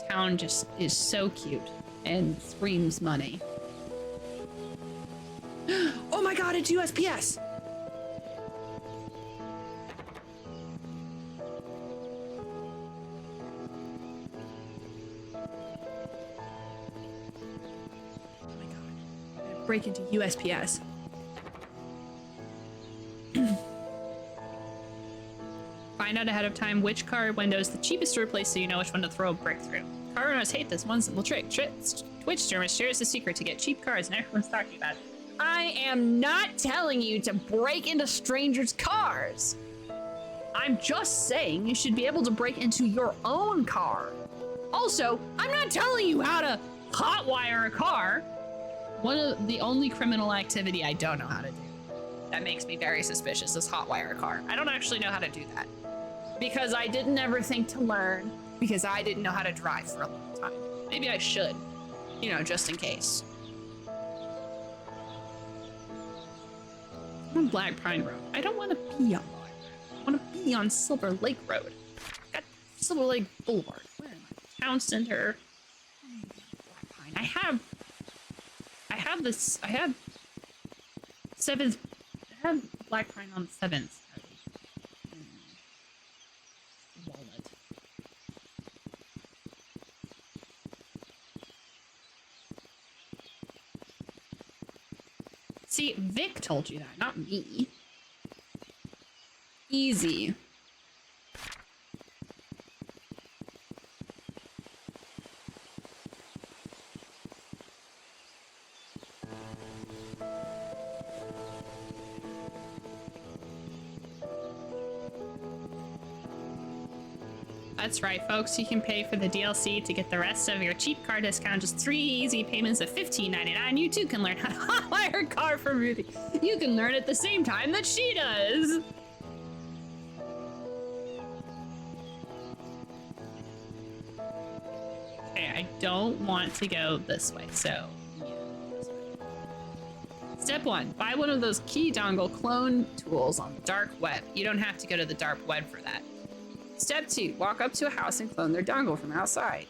town just is so cute and screams money. Oh my god, it's USPS! Oh my god. I'm gonna break into USPS. Find out ahead of time which car window is the cheapest to replace so you know which one to throw a brick through. Car owners hate this one simple trick. Twitch streamers shares the secret to get cheap cars and everyone's talking about it. I am not telling you to break into strangers' cars. I'm just saying you should be able to break into your own car. Also, I'm not telling you how to hotwire a car. One of the only criminal activity I don't know how to do. That makes me very suspicious is hotwire a car. I don't actually know how to do that. Because I didn't ever think to learn, because I didn't know how to drive for a long time. Maybe I should, you know, just in case. I'm on Black Pine Road. I don't want to be on Black Pine. I want to be on Silver Lake Road. Got Silver Lake Boulevard. Where am I? Town Center. Black Pine. I have Black Pine on 7th. Walnut. See, Vic told you that, not me. Easy. That's right, folks. You can pay for the DLC to get the rest of your cheap car discount. Just 3 easy payments of $15.99. You too can learn how to hotwire a car from Ruthie. You can learn at the same time that she does. Okay, I don't want to go this way, so yeah, this way. Step 1, buy one of those key dongle clone tools on the dark web. You don't have to go to the dark web for that. Step 2, walk up to a house and clone their dongle from outside.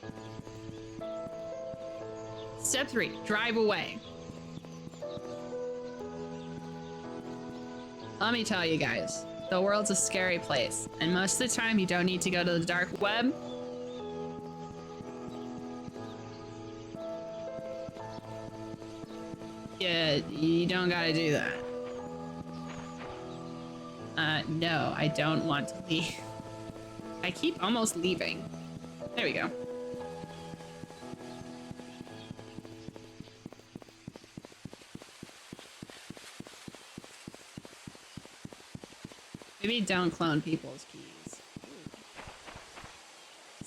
Step 3, drive away. Let me tell you guys, the world's a scary place, and most of the time you don't need to go to the dark web. Yeah, you don't gotta do that. No, I don't want to leave. I keep almost leaving. There we go. Maybe don't clone people's keys. Ooh.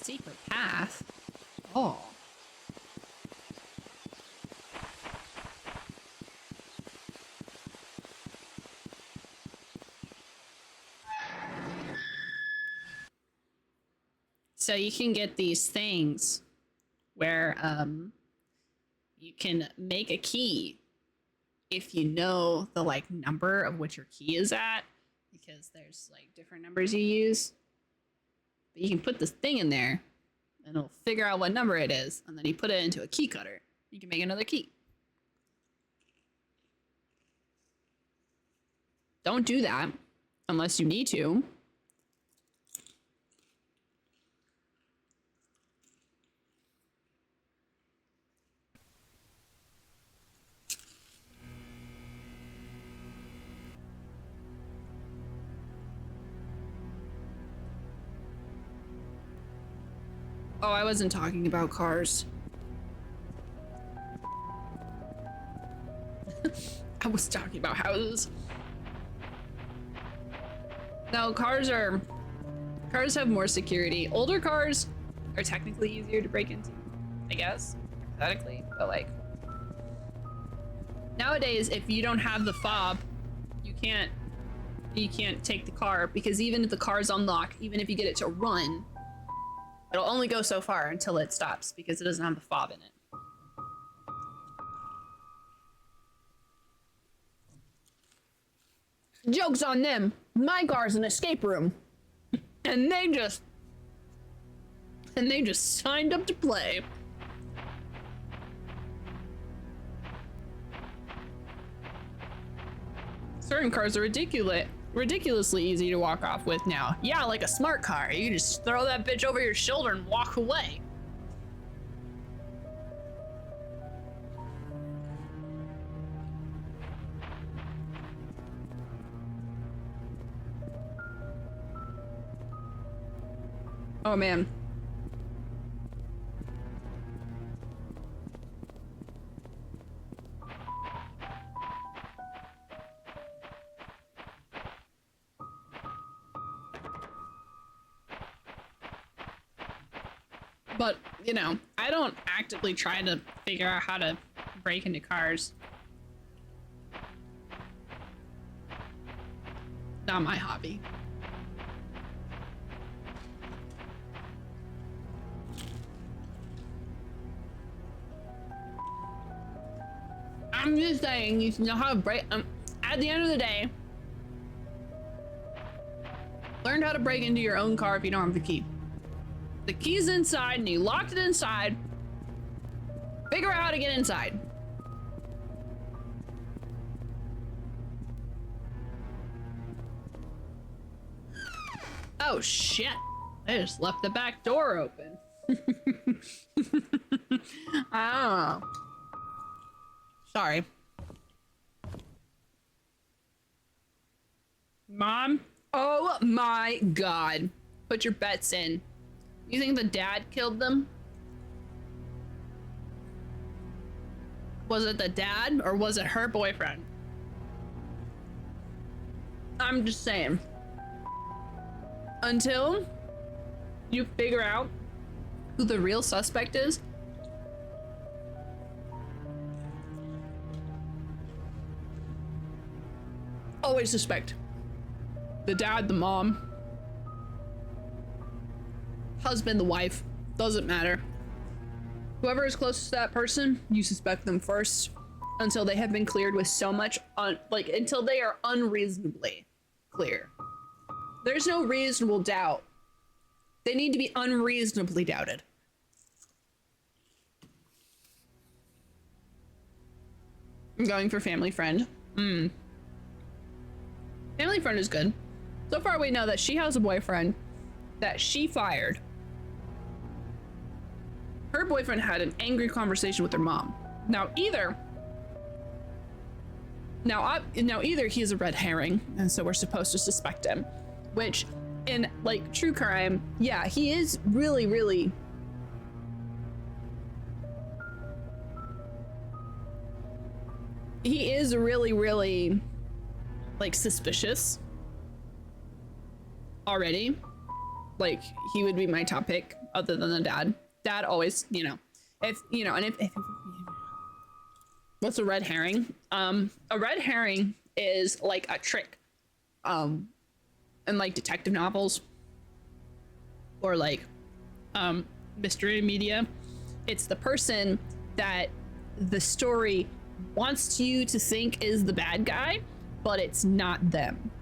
Secret path? Oh. So you can get these things where you can make a key if you know the like number of what your key is at, because there's like different numbers you use. But you can put this thing in there and it'll figure out what number it is, and then you put it into a key cutter. You can make another key. Don't do that unless you need to. Oh, I wasn't talking about cars. I was talking about houses. No, cars have more security. Older cars are technically easier to break into, I guess, hypothetically, but like nowadays, if you don't have the fob, you can't take the car, because even if the car's unlocked, even if you get it to run, it'll only go so far until it stops because it doesn't have the fob in it. Joke's on them. My car's an escape room. And they just signed up to play. Certain cars are ridiculously easy to walk off with now. Yeah, like a smart car. You just throw that bitch over your shoulder and walk away. Oh man. But, you know, I don't actively try to figure out how to break into cars. Not my hobby. I'm just saying, you know how to break. At the end of the day, learn how to break into your own car if you don't have the key. The key's inside and you locked it inside. Figure out how to get inside. Oh shit. I just left the back door open. I don't know. Sorry. Mom? Oh my god. Put your bets in. You think the dad killed them? Was it the dad or was it her boyfriend? I'm just saying. Until you figure out who the real suspect is, always suspect the dad, the mom, husband, the wife, doesn't matter. Whoever is closest to that person, you suspect them first until they have been cleared with so much until they are unreasonably clear. There's no reasonable doubt. They need to be unreasonably doubted. I'm going for family friend. Family friend is good. So far we know that she has a boyfriend that she fired. Her boyfriend had an angry conversation with her mom. Now either he's a red herring, and so we're supposed to suspect him, which in like true crime, yeah, he is really like suspicious already. Like he would be my top pick other than the dad. Dad always, if what's a red herring? A red herring is like a trick in like detective novels or like mystery media. It's the person that the story wants you to think is the bad guy, but it's not them.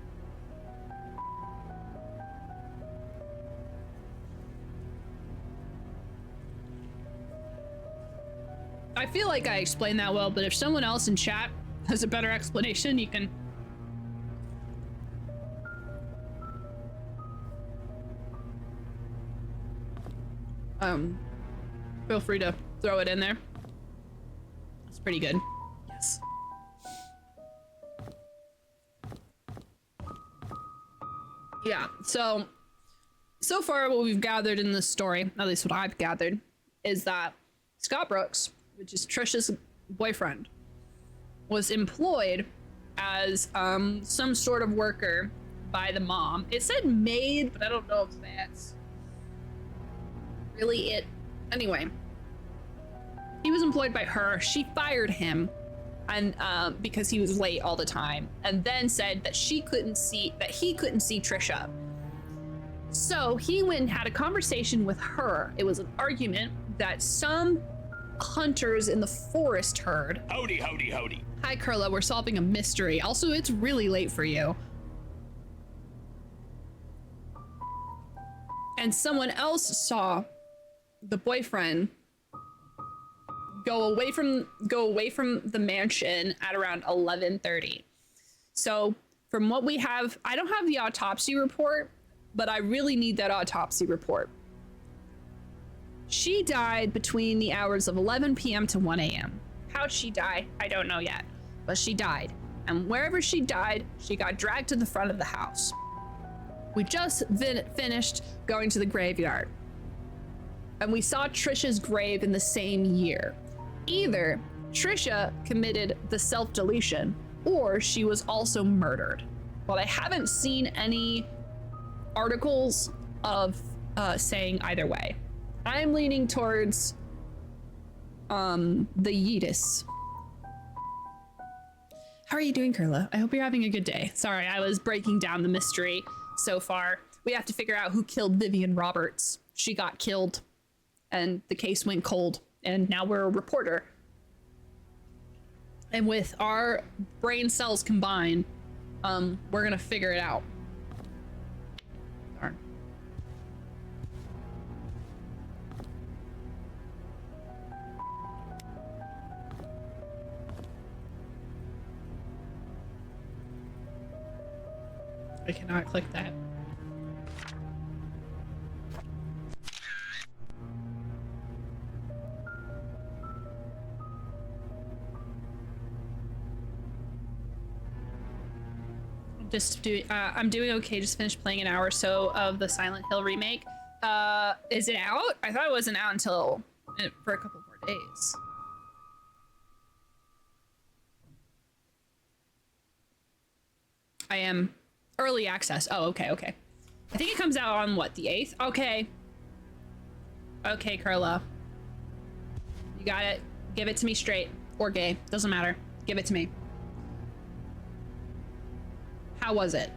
I feel like I explained that well, but if someone else in chat has a better explanation, you can feel free to throw it in there. That's pretty good. Yes. Yeah, so far what we've gathered in this story, at least what I've gathered, is that Scott Brooks, which is Trisha's boyfriend, was employed as some sort of worker by the mom. It said maid, but I don't know if that's really it. Anyway, he was employed by her. She fired him, and because he was late all the time, and then said that he couldn't see Trisha. So he went and had a conversation with her. It was an argument that some hunters in the forest heard. Howdy, howdy, howdy. Hi, Carla. We're solving a mystery. Also, it's really late for you. And someone else saw the boyfriend go away from the mansion at around 11:30. So from what we have, I don't have the autopsy report, but I really need that autopsy report. She died between the hours of 11 p.m. to 1 a.m. How'd she die? I don't know yet, but she died. And wherever she died, she got dragged to the front of the house. We just finished going to the graveyard, and we saw Trisha's grave in the same year. Either Trisha committed the self-deletion, or she was also murdered. Well, I haven't seen any articles of saying either way. I'm leaning towards the Yeetus. How are you doing, Carla? I hope you're having a good day. Sorry, I was breaking down the mystery so far. We have to figure out who killed Vivian Roberts. She got killed, and the case went cold, and now we're a reporter. And with our brain cells combined, we're gonna figure it out. Darn. I cannot click that. I'm doing okay. Just finished playing an hour or so of the Silent Hill remake. Is it out? I thought it wasn't out until for a couple more days. I am early access. Oh, okay. I think it comes out on what, the 8th? Okay, Carla. You got it. Give it to me straight or gay. Doesn't matter. Give it to me. How was it?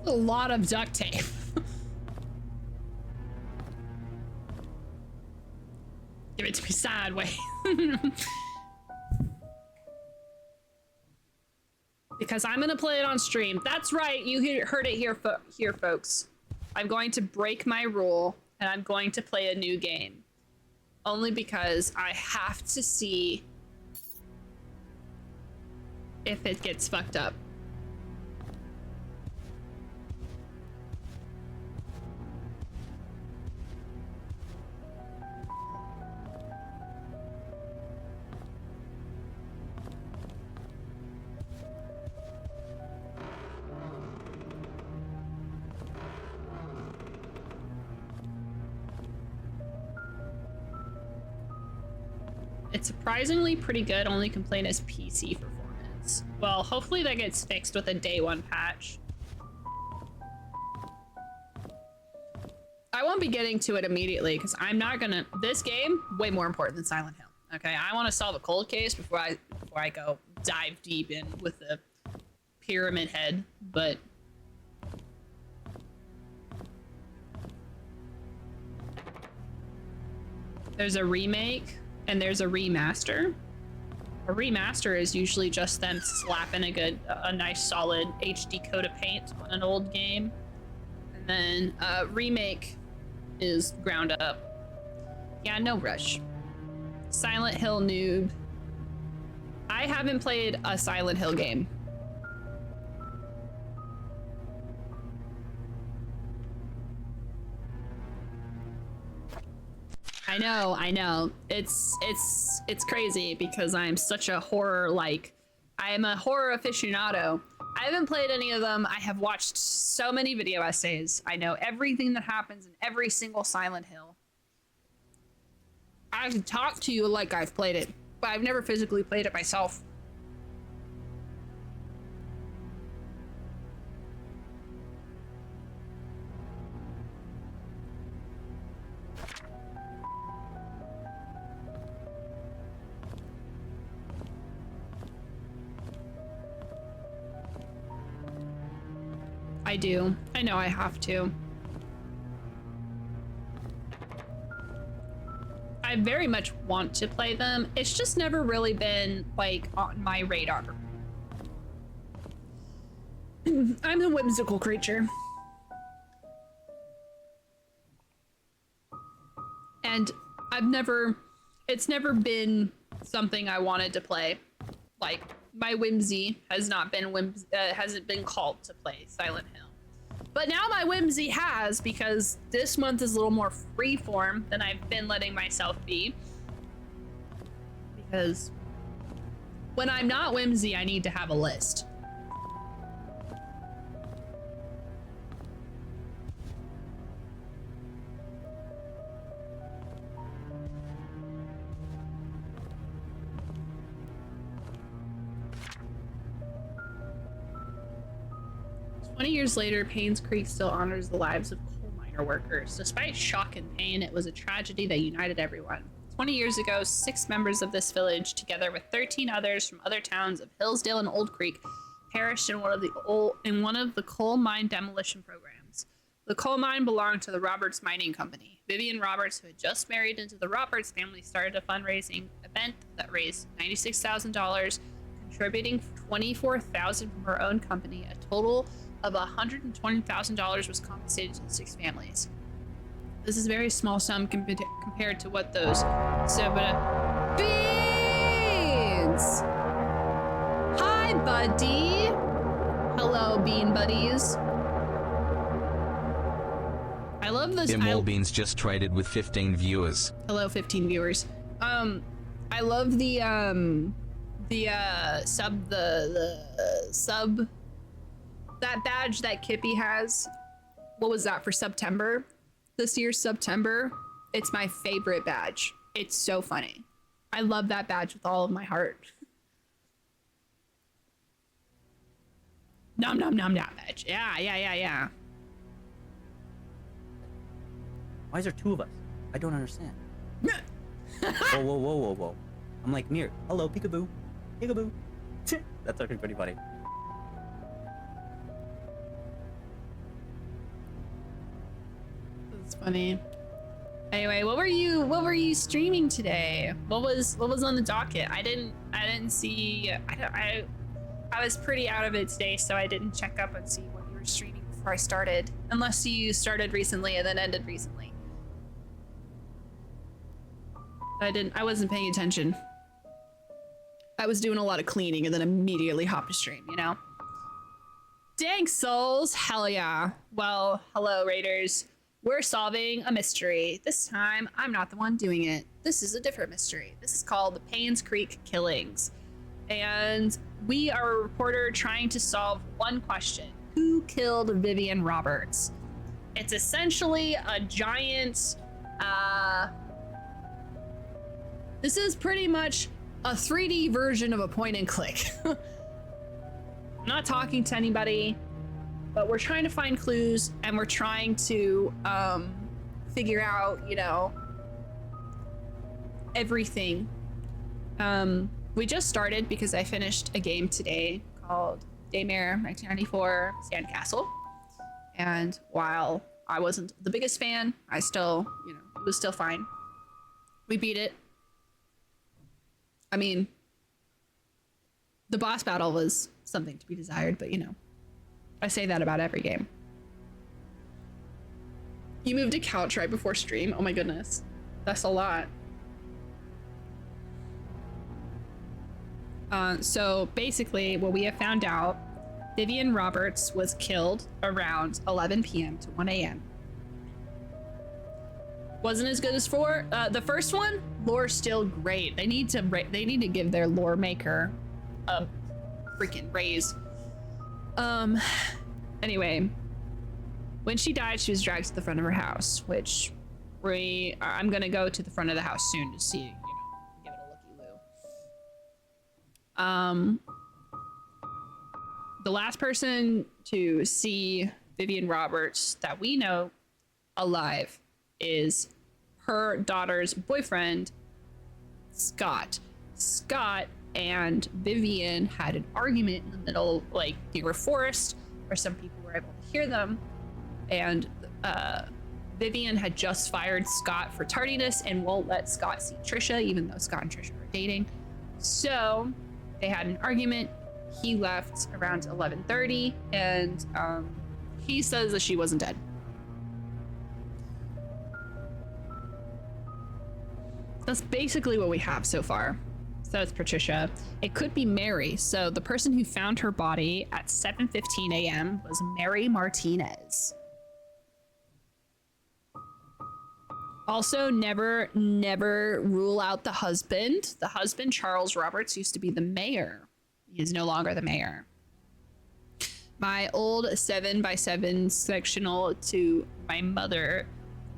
A lot of duct tape. Give it to me sideways. Because I'm gonna play it on stream. That's right, you heard it here, folks. I'm going to break my rule, and I'm going to play a new game. Only because I have to see if it gets fucked up. It's surprisingly pretty good, only complaint is PC performance. Well, hopefully that gets fixed with a day one patch. I won't be getting to it immediately because I'm not gonna, this game, way more important than Silent Hill. Okay, I want to solve a cold case before I go dive deep in with the pyramid head, but there's a remake and there's a remaster. A remaster is usually just them slapping a nice solid HD coat of paint on an old game. And then a remake is ground up. Yeah, no rush. Silent Hill noob. I haven't played a Silent Hill game. I I know. It's crazy because I'm such a horror, like, I am a horror aficionado. I haven't played any of them. I have watched so many video essays. I know everything that happens in every single Silent Hill. I can talk to you like I've played it, but I've never physically played it myself. I do. I know I have to. I very much want to play them. It's just never really been, like, on my radar. I'm a whimsical creature. And it's never been something I wanted to play. Like, my whimsy has not been hasn't been called to play Silent Hill. But now my whimsy has, because this month is a little more freeform than I've been letting myself be. Because when I'm not whimsy, I need to have a list. Years later, Painscreek still honors the lives of coal miner workers. Despite shock and pain, it was a tragedy that united everyone. 20 years ago, 6 members of this village, together with 13 others from other towns of Hillsdale and Old Creek, perished in one of the coal mine demolition programs. The coal mine belonged to the Roberts Mining Company. Vivian Roberts, who had just married into the Roberts family, started a fundraising event that raised $96,000, contributing $24,000 from her own company. A total of $120,000 was compensated to the 6 families. This is a very small sum compared to what those beans. Hi, buddy. Hello, bean buddies. I love this. Beans just traded with 15 viewers. Hello, 15 viewers. I love the sub. That badge that Kippy has, what was that for September? This year's September? It's my favorite badge. It's so funny. I love that badge with all of my heart. Nom nom nom nom badge. Yeah. Why is there 2 of us? I don't understand. Whoa. I'm like, Mir. Hello, peekaboo. Peekaboo. That's actually pretty funny. It's funny. Anyway, what were you streaming today? What was on the docket? I didn't see. I was pretty out of it today, so I didn't check up and see what you were streaming before I started. Unless you started recently and then ended recently. I wasn't paying attention. I was doing a lot of cleaning and then immediately hopped to stream, you know? Dang souls, hell yeah. Well, hello Raiders. We're solving a mystery. This time, I'm not the one doing it. This is a different mystery. This is called the Painscreek Killings. And we are a reporter trying to solve one question. Who killed Vivian Roberts? It's essentially a giant, this is pretty much a 3D version of a point and click. I'm not talking to anybody. But we're trying to find clues and we're trying to figure out, you know, everything. We just started because I finished a game today called Daymare 1994 Sandcastle. And while I wasn't the biggest fan, I still, you know, it was still fine. We beat it. I mean, the boss battle was something to be desired, but you know. I say that about every game. You moved to couch right before stream? Oh my goodness. That's a lot. So basically what we have found out, Vivian Roberts was killed around 11 p.m. to 1 a.m. Wasn't as good as the first one. Lore's still great. They need to give their lore maker a freaking raise. Anyway, when she died, she was dragged to the front of her house, which I'm gonna go to the front of the house soon to see, give it a looky-loo. The last person to see Vivian Roberts that we know alive is her daughter's boyfriend, Scott. Scott and Vivian had an argument in the middle, like near a forest, where some people were able to hear them, and Vivian had just fired Scott for tardiness and won't let Scott see Trisha, even though Scott and Trisha are dating. So they had an argument. He left around 11:30, and he says that she wasn't dead. That's basically what we have so far. So it's Patricia. It could be Mary. So the person who found her body at 7:15 a.m. was Mary Martinez. Also, never rule out the husband. The husband, Charles Roberts, used to be the mayor. He is no longer the mayor. My old 7x7 sectional to my mother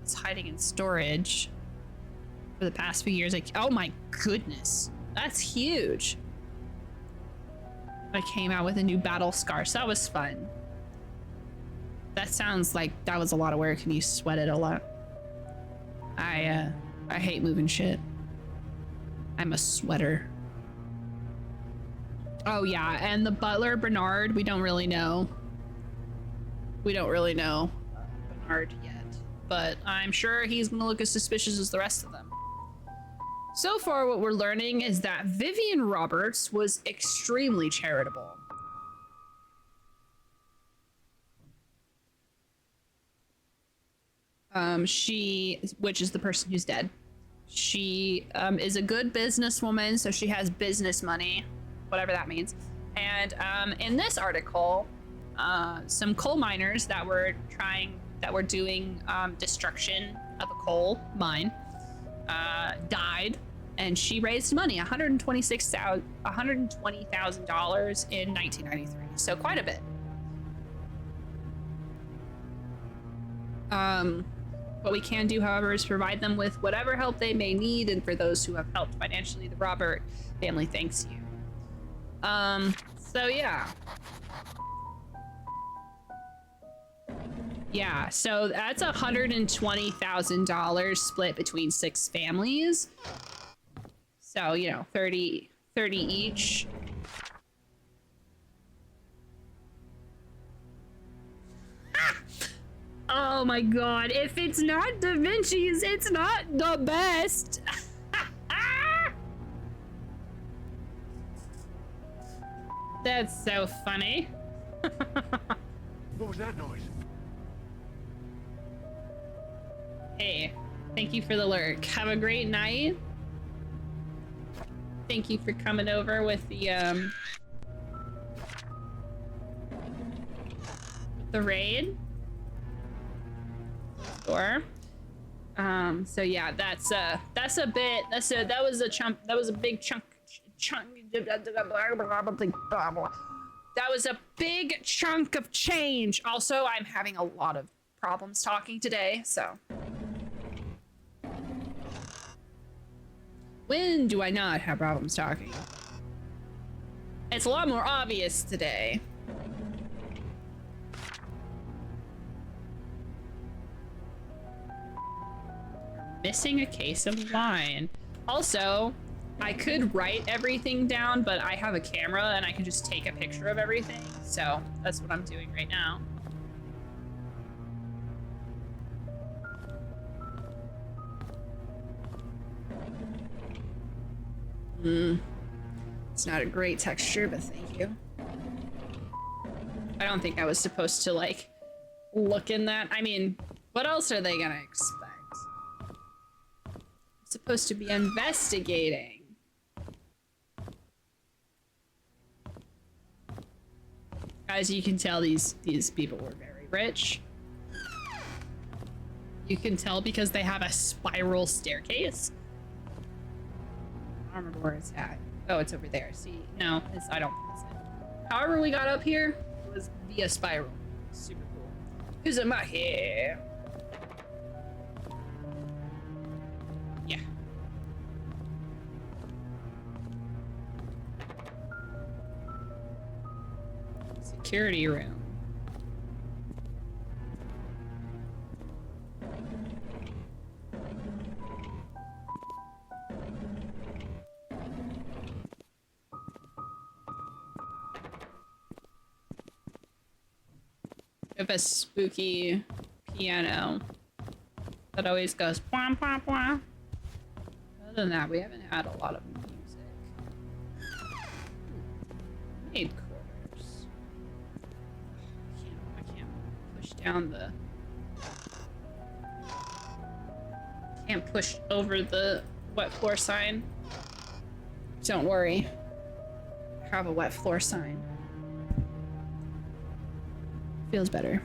is hiding in storage for the past few years. Like, oh my goodness, that's huge. I came out with a new battle scar, so that was fun. That sounds like that was a lot of work and you sweated a lot. I hate moving shit. I'm a sweater. Oh yeah, and the butler, Bernard, we don't really know. We don't really know Bernard yet, but I'm sure he's gonna look as suspicious as the rest of them. So far, what we're learning is that Vivian Roberts was extremely charitable. Which is the person who's dead. She is a good businesswoman, so she has business money, whatever that means. And in this article, some coal miners that were doing destruction of a coal mine died, and she raised money, $120,000 in 1993. So quite a bit. What we can do, however, is provide them with whatever help they may need, and for those who have helped financially, the Robert family thanks you. So yeah. Yeah, so that's $120,000 split between 6 families. So, 30 each. Oh my god, if it's not Da Vinci's, it's not the best. That's so funny. What was that noise? Hey, thank you for the lurk. Have a great night. Thank you for coming over with the raid. Door. So yeah, that was a big chunk. That was a big chunk of change. Also, I'm having a lot of problems talking today, so. When do I not have problems talking? It's a lot more obvious today. Missing a case of wine. Also, I could write everything down, but I have a camera and I can just take a picture of everything. So that's what I'm doing right now. It's not a great texture, but thank you. I don't think I was supposed to like look in that. I mean, what else are they gonna expect? I'm supposed to be investigating. As you can tell, these people were very rich. You can tell because they have a spiral staircase. I don't remember where it's at. Oh, it's over there. See, no, I don't think it's it. However we got up here was via spiral. Super cool. Who's in my hair? Yeah. Security room. We have a spooky piano that always goes blah, blah, blah. Other than that, we haven't had a lot of music. Maid quarters. I can't push down the... Can't push over the wet floor sign. Don't worry. I have a wet floor sign. Feels better.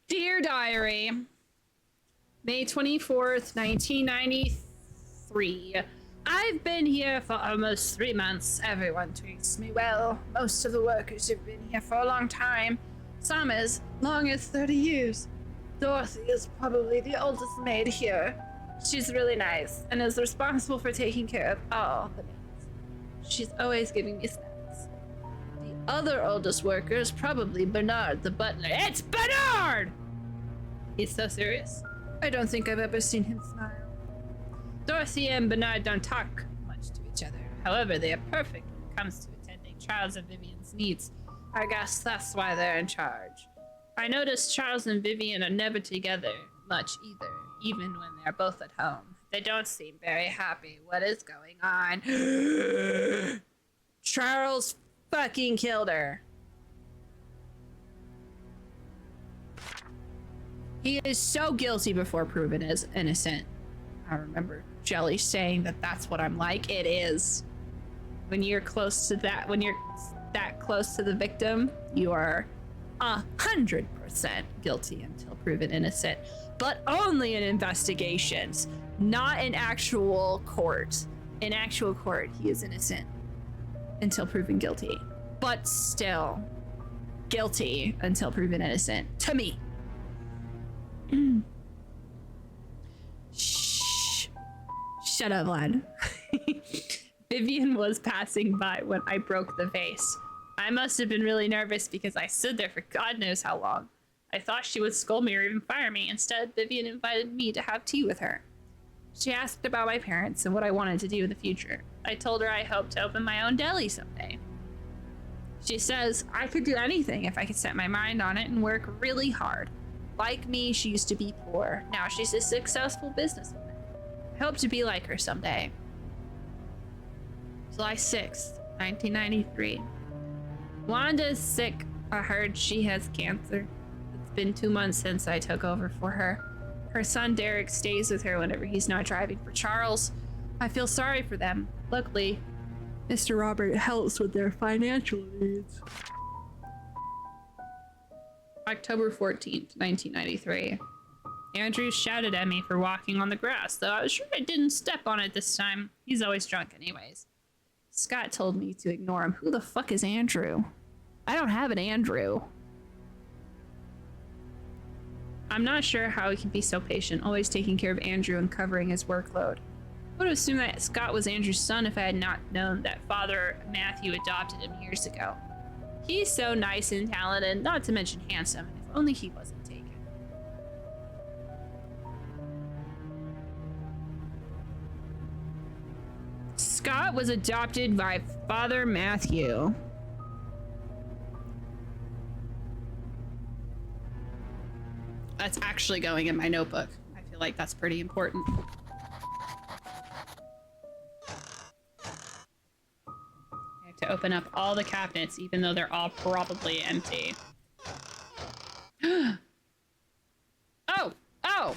Dear Diary, May 24th, 1993. I've been here for almost 3 months. Everyone treats me well. Most of the workers have been here for a long time. Some as long as 30 years. Dorothy is probably the oldest maid here. She's really nice and is responsible for taking care of all the maids. She's always giving me snacks. The other oldest worker is probably Bernard the butler. It's Bernard! He's so serious. I don't think I've ever seen him smile. Dorothy and Bernard don't talk much to each other. However, they are perfect when it comes to attending Charles and Vivian's needs. I guess that's why they're in charge. I noticed Charles and Vivian are never together much either, even when they're both at home. They don't seem very happy. What is going on? Charles fucking killed her. He is so guilty before proven as innocent. I remember Jelly saying that that's what I'm like. It is. When you're close to that, when you're that close to the victim, you are 100% guilty until proven innocent. But only in investigations, not in actual court. In actual court, he is innocent until proven guilty. But still, guilty until proven innocent. To me. Shh. Shut up, lad. Vivian was passing by when I broke the vase. I must have been really nervous because I stood there for God knows how long. I thought she would scold me or even fire me. Instead, Vivian invited me to have tea with her. She asked about my parents and what I wanted to do in the future. I told her I hoped to open my own deli someday. She says I could do anything if I could set my mind on it and work really hard. Like me, she used to be poor. Now she's a successful businesswoman. I hope to be like her someday. July 6th, 1993. Wanda's sick. I heard she has cancer. It's been 2 months since I took over for her. Her son Derek stays with her whenever he's not driving for Charles. I feel sorry for them. Luckily, Mr. Robert helps with their financial needs. October 14th, 1993. Andrew shouted at me for walking on the grass, though I was sure I didn't step on it this time. He's always drunk anyways. Scott told me to ignore him. Who the fuck is Andrew? I don't have an Andrew. I'm not sure how he can be so patient, always taking care of Andrew and covering his workload. I would have assumed that Scott was Andrew's son if I had not known that Father Matthew adopted him years ago. He's so nice and talented, not to mention handsome. If only he wasn't taken. Scott was adopted by Father Matthew. That's actually going in my notebook. I feel like that's pretty important. I to open up all the cabinets, even though they're all probably empty. Oh! Oh!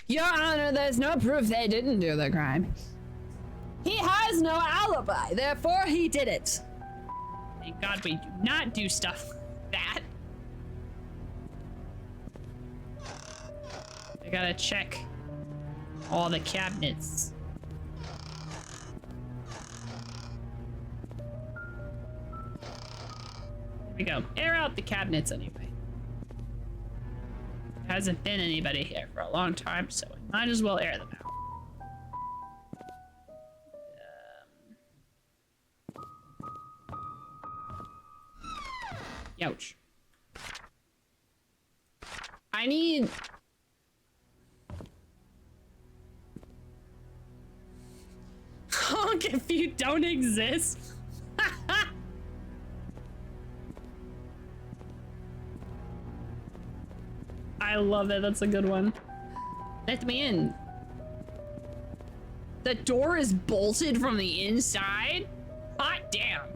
Your Honor, there's no proof they didn't do the crime. He has no alibi, therefore he did it. Thank God we do not do stuff like that. I gotta check all the cabinets. There we go. Air out the cabinets anyway. There hasn't been anybody here for a long time, so we might as well air them out. Ouch. I need... Honk if you don't exist. I love it. That's a good one. Let me in. The door is bolted from the inside? Hot damn.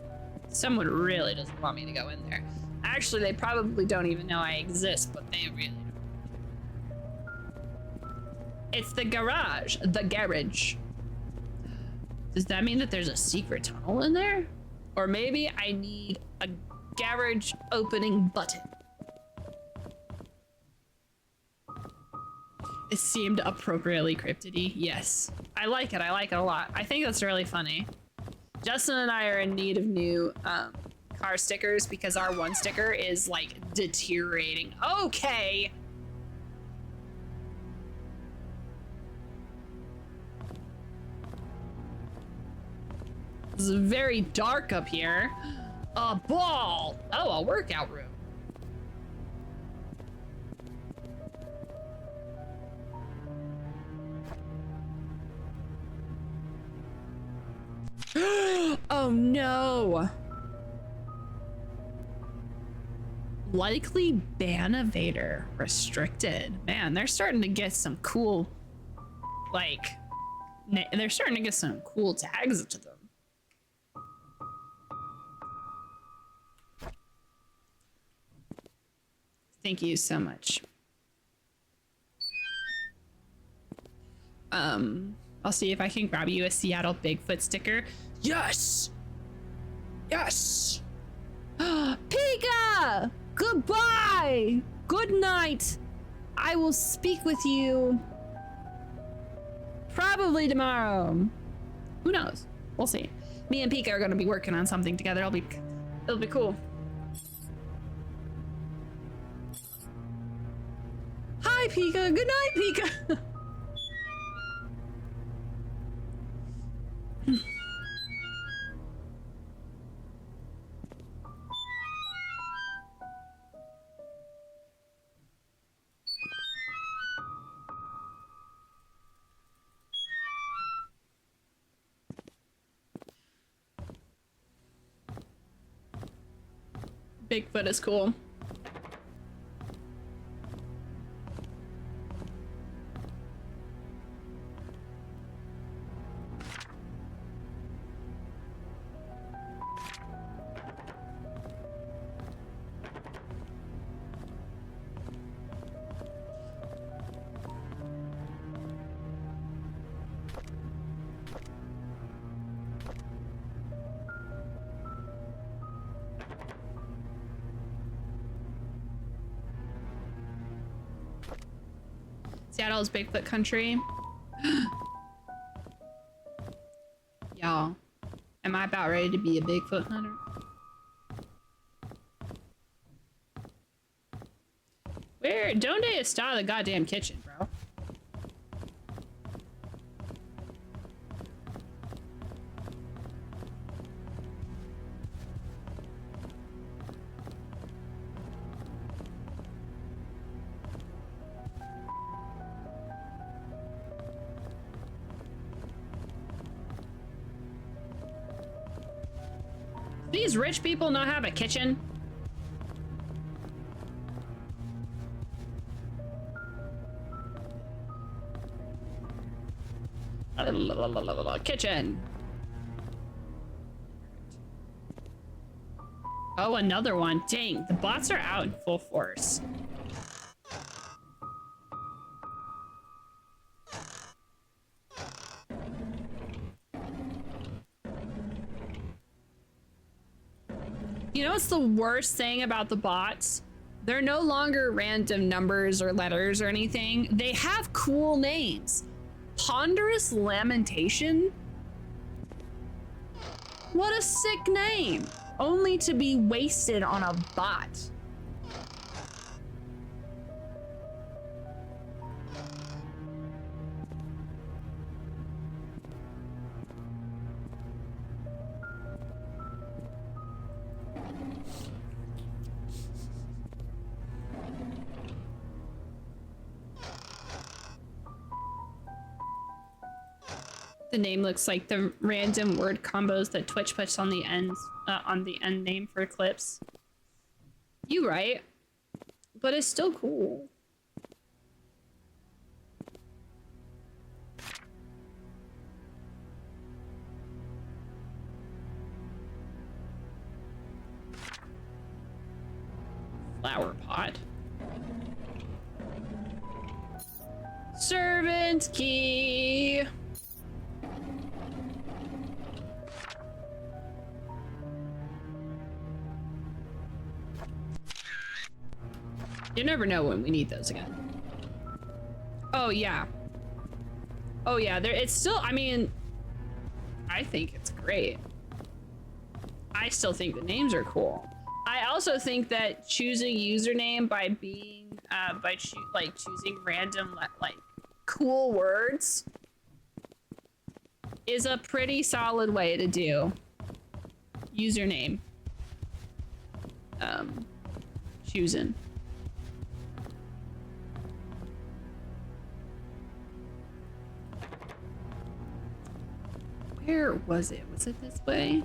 Someone really doesn't want me to go in there. Actually, they probably don't even know I exist, but they really don't. It's the garage. The garage. Does that mean that there's a secret tunnel in there? Or maybe I need a garage opening button. It seemed appropriately cryptidy. Yes. I like it. I like it a lot. I think that's really funny. Justin and I are in need of new car stickers because our one sticker is like deteriorating. Okay. This is very dark up here. A ball. Oh, a workout room. Oh no. Likely ban evader restricted. Man, they're starting to get some cool, like, they're starting to get some cool tags to them. Thank you so much. I'll see if I can grab you a Seattle Bigfoot sticker. Yes! Yes! Pika! Goodbye! Good night! I will speak with you probably tomorrow. Who knows? We'll see. Me and Pika are gonna be working on something together. It'll be cool. Hi, Pika. Good night, Pika. Bigfoot is cool. Seattle is Bigfoot country. Y'all, am I about ready to be a Bigfoot hunter? Where? Donde está the goddamn kitchen, bro? These rich people not have a kitchen? Kitchen. Oh, another one. Dang, the bots are out in full force. You know what's the worst thing about the bots? They're no longer random numbers or letters or anything. They have cool names. Ponderous Lamentation? What a sick name. Only to be wasted on a bot. The name looks like the random word combos that Twitch puts on the ends, on the end name for clips. You right, but it's still cool. Flower pot. Servant key. You never know when we need those again. Oh yeah. Oh yeah, it's still, I mean, I think it's great. I still think the names are cool. I also think that choosing username by being, choosing random, like, cool words is a pretty solid way to do username. Choosing. Where was it? Was it this way?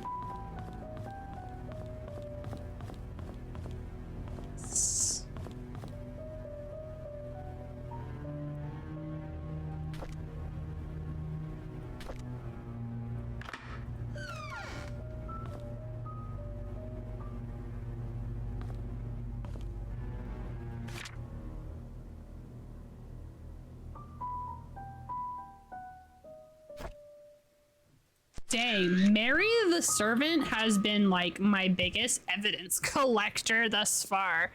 Dang, Mary the Servant has been like my biggest evidence collector thus far.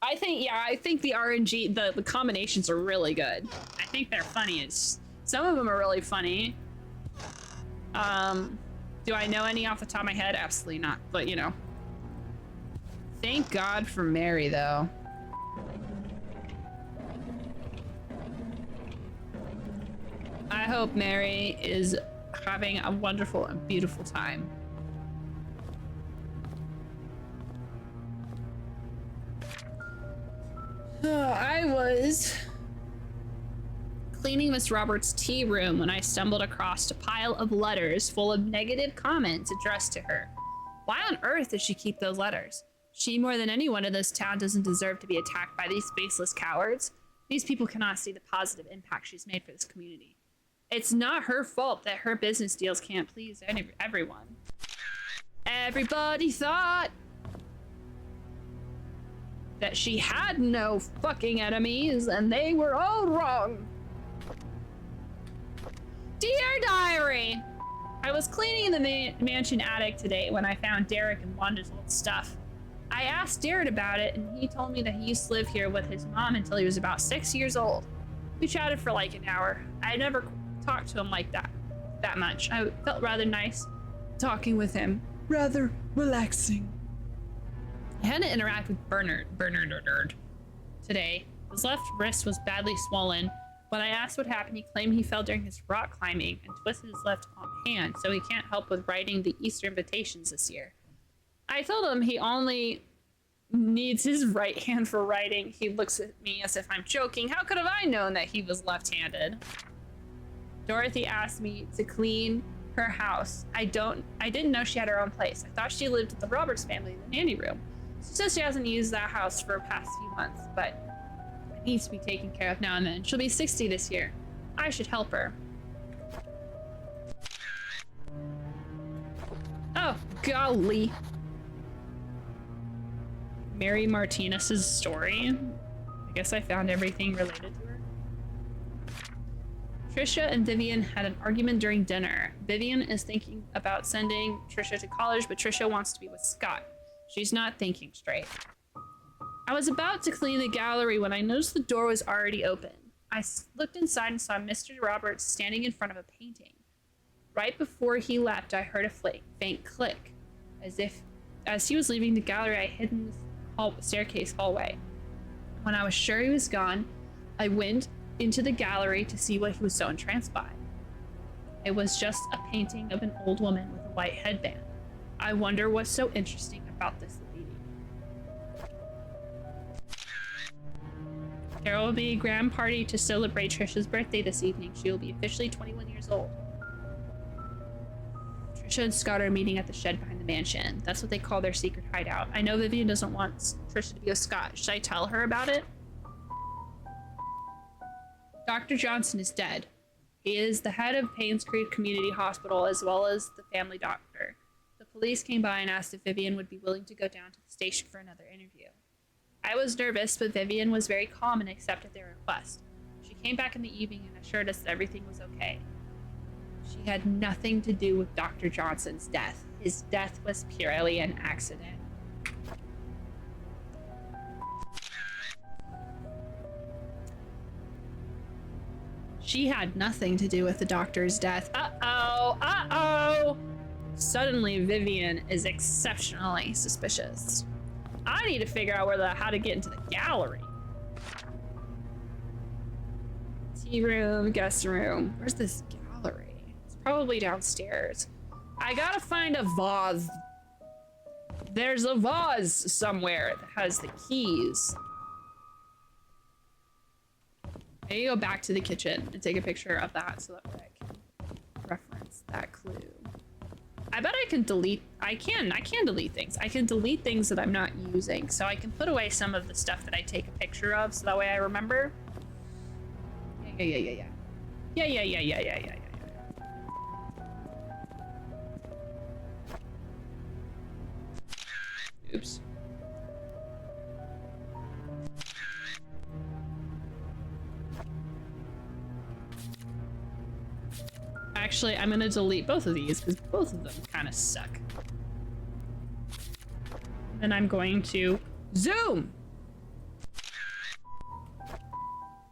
I think the RNG, the combinations are really good. I think they're funny. Some of them are really funny. Do I know any off the top of my head? Absolutely not, but you know. Thank God for Mary though. I hope Mary is having a wonderful and beautiful time. I was cleaning Miss Roberts' tea room when I stumbled across a pile of letters full of negative comments addressed to her. Why on earth does she keep those letters? She, more than anyone in this town, doesn't deserve to be attacked by these faceless cowards. These people cannot see the positive impact she's made for this community. It's not her fault that her business deals can't please everyone. Everybody thought that she had no fucking enemies, and they were all wrong. Dear Diary, I was cleaning the mansion attic today when I found Derek and Wanda's old stuff. I asked Derek about it, and he told me that he used to live here with his mom until he was about 6 years old. We chatted for like an hour. I never talked to him like that much. I felt rather nice talking with him. Rather relaxing. I had to interact with Bernard today. His left wrist was badly swollen. When I asked what happened, he claimed he fell during his rock climbing and twisted his left hand, so he can't help with writing the Easter invitations this year. I told him he only needs his right hand for writing. He looks at me as if I'm joking. How could have I known that he was left-handed? Dorothy asked me to clean her house. I didn't know she had her own place. I thought she lived with the Roberts family in the nanny room. She says she hasn't used that house for the past few months, but it needs to be taken care of now and then. She'll be 60 this year. I should help her. Oh, golly. Mary Martinez's story. I guess I found everything related to her. Trisha and Vivian had an argument during dinner. Vivian is thinking about sending Trisha to college, but Trisha wants to be with Scott. She's not thinking straight. I was about to clean the gallery when I noticed the door was already open. I looked inside and saw Mr. Roberts standing in front of a painting. Right before he left, I heard a faint click. As he was leaving the gallery, I hid in the staircase hallway. When I was sure he was gone, I went into the gallery to see what he was so entranced by. It was just a painting of an old woman with a white headband. I wonder what's so interesting about this lady. There will be a grand party to celebrate Trisha's birthday this evening. She will be officially 21 years old. Trisha and Scott are meeting at the shed behind the mansion. That's what they call their secret hideout. I know Vivian doesn't want Trisha to be with Scott. Should I tell her about it? Dr. Johnson is dead. He is the head of Painscreek Community Hospital as well as the family doctor. The police came by and asked if Vivian would be willing to go down to the station for another interview. I was nervous, but Vivian was very calm and accepted their request. She came back in the evening and assured us that everything was okay. She had nothing to do with Dr. Johnson's death. His death was purely an accident. She had nothing to do with the doctor's death. Uh-oh, uh-oh! Suddenly, Vivian is exceptionally suspicious. I need to figure out how to get into the gallery. Tea room, guest room. Where's this gallery? It's probably downstairs. I gotta find a vase. There's a vase somewhere that has the keys. I need to go back to the kitchen and take a picture of that so that way I can reference that clue. I bet I can delete, I can delete things. I can delete things that I'm not using, so I can put away some of the stuff that I take a picture of so that way I remember. Yeah. Oops. Actually, I'm gonna delete both of these because both of them kind of suck. Then I'm going to zoom.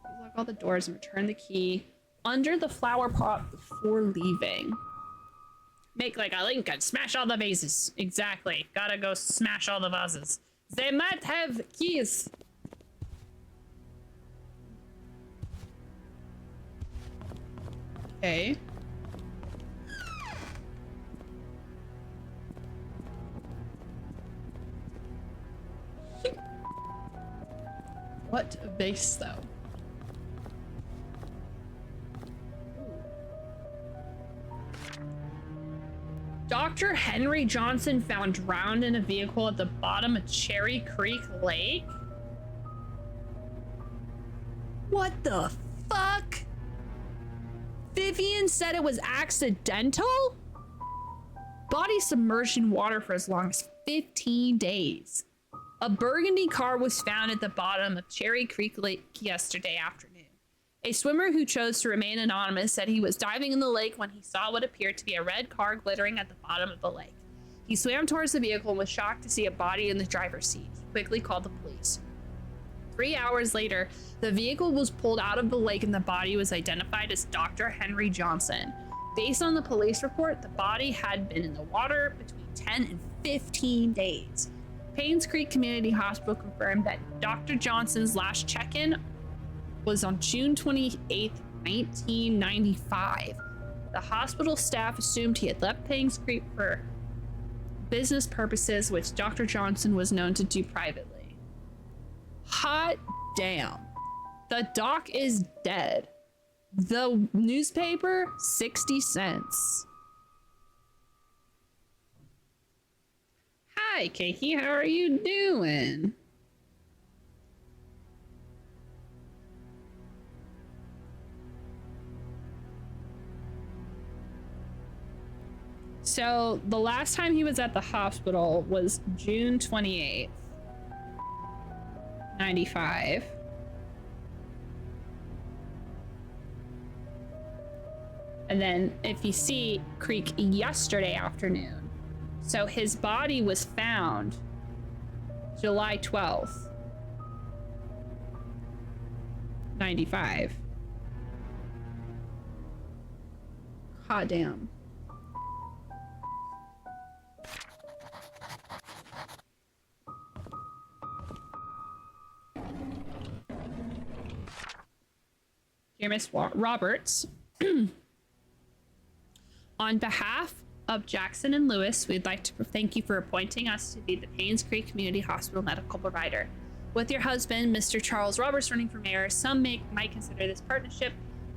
Lock all the doors and return the key under the flower pot before leaving. Make like a link and smash all the vases. Exactly. Gotta go smash all the vases. They might have keys. Okay. What a base, though. Dr. Henry Johnson found drowned in a vehicle at the bottom of Cherry Creek Lake? What the fuck? Vivian said it was accidental? Body submerged in water for as long as 15 days. A burgundy car was found at the bottom of Cherry Creek Lake yesterday afternoon. A swimmer who chose to remain anonymous said he was diving in the lake when he saw what appeared to be a red car glittering at the bottom of the lake. He swam towards the vehicle and was shocked to see a body in the driver's seat. He quickly called the police. 3 hours later, the vehicle was pulled out of the lake and the body was identified as Dr. Henry Johnson. Based on the police report, the body had been in the water between 10 and 15 days. Painscreek Community Hospital confirmed that Dr. Johnson's last check-in was on June 28, 1995. The hospital staff assumed he had left Painscreek for business purposes, which Dr. Johnson was known to do privately. Hot damn. The doc is dead. The newspaper, 60 cents. Hi, Keiki, how are you doing? So the last time he was at the hospital was June 28th, 95. And then if you see Creek yesterday afternoon, so his body was found July 12th, 95. Hot damn. Dear Miss Roberts, on behalf of Jackson and Lewis, we'd like to thank you for appointing us to be the Painscreek Community Hospital medical provider. With your husband, Mr. Charles Roberts, running for mayor, some might consider this partnership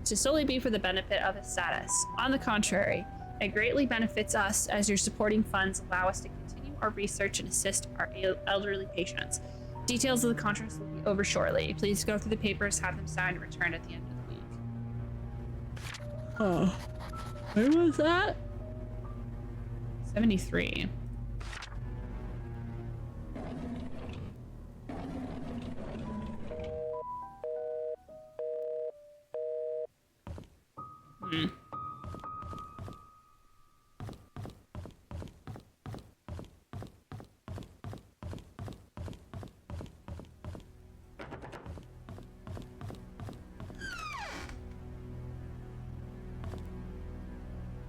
to solely be for the benefit of his status. On the contrary, it greatly benefits us as your supporting funds allow us to continue our research and assist our elderly patients. Details of the contracts will be over shortly. Please go through the papers, have them signed, and return at the end of the week. Oh, where was that? 73.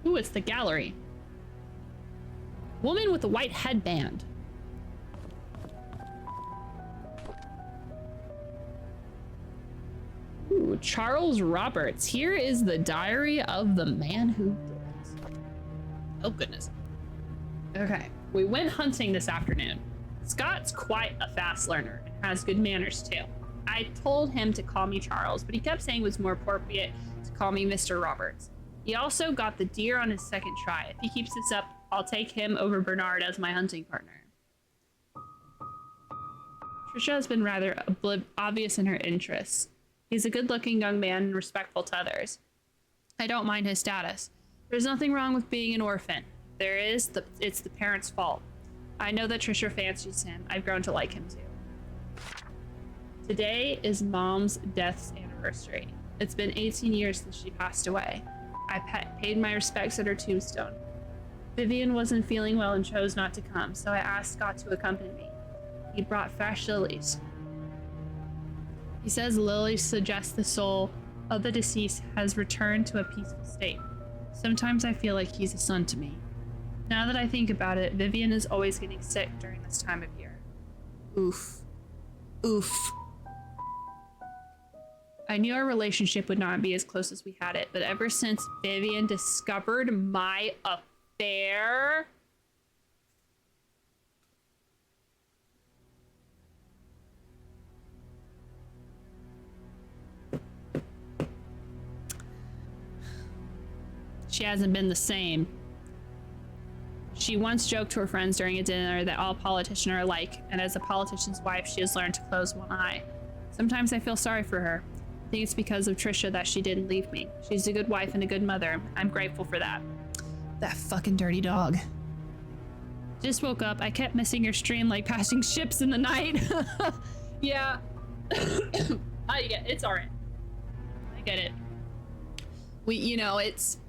Ooh, it's the gallery. Woman with a white headband. Ooh, Charles Roberts. Here is the diary of the man who did it. Oh, goodness. Okay, we went hunting this afternoon. Scott's quite a fast learner and has good manners too. I told him to call me Charles, but he kept saying it was more appropriate to call me Mr. Roberts. He also got the deer on his second try. If he keeps this up, I'll take him over Bernard as my hunting partner. Trisha has been rather obvious in her interests. He's a good-looking young man and respectful to others. I don't mind his status. There's nothing wrong with being an orphan. There is, it's the parents' fault. I know that Trisha fancies him. I've grown to like him too. Today is Mom's death's anniversary. It's been 18 years since she passed away. I paid my respects at her tombstone. Vivian wasn't feeling well and chose not to come, so I asked Scott to accompany me. He brought fresh lilies. He says lilies suggest the soul of the deceased has returned to a peaceful state. Sometimes I feel like he's a son to me. Now that I think about it, Vivian is always getting sick during this time of year. Oof. Oof. I knew our relationship would not be as close as we had it, but ever since Vivian discovered my affair... she hasn't been the same. She once joked to her friends during a dinner that all politicians are alike, and as a politician's wife, she has learned to close one eye. Sometimes I feel sorry for her. I think it's because of Trisha that she didn't leave me. She's a good wife and a good mother. I'm grateful for that. That fucking dirty dog. Just woke up. I kept missing your stream like passing ships in the night. Yeah. I get it. It's alright. I get it. It's...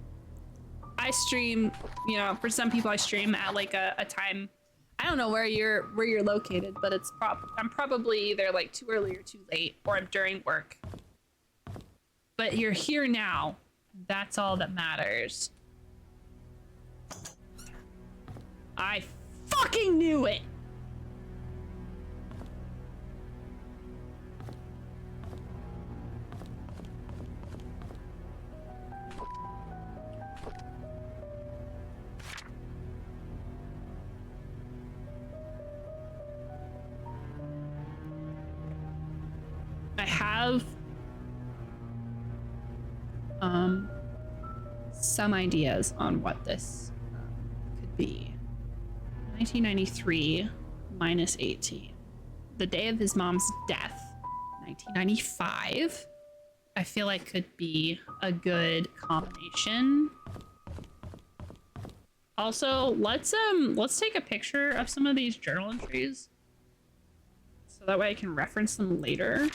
I stream, for some people I stream at like a time, I don't know where you're located, but it's I'm probably either like too early or too late, or I'm during work. But you're here now. That's all that matters. I fucking knew it! I have some ideas on what this could be. 1993 minus 18. The day of his mom's death, 1995. I feel like could be a good combination. Also, let's take a picture of some of these journal entries so that way I can reference them later.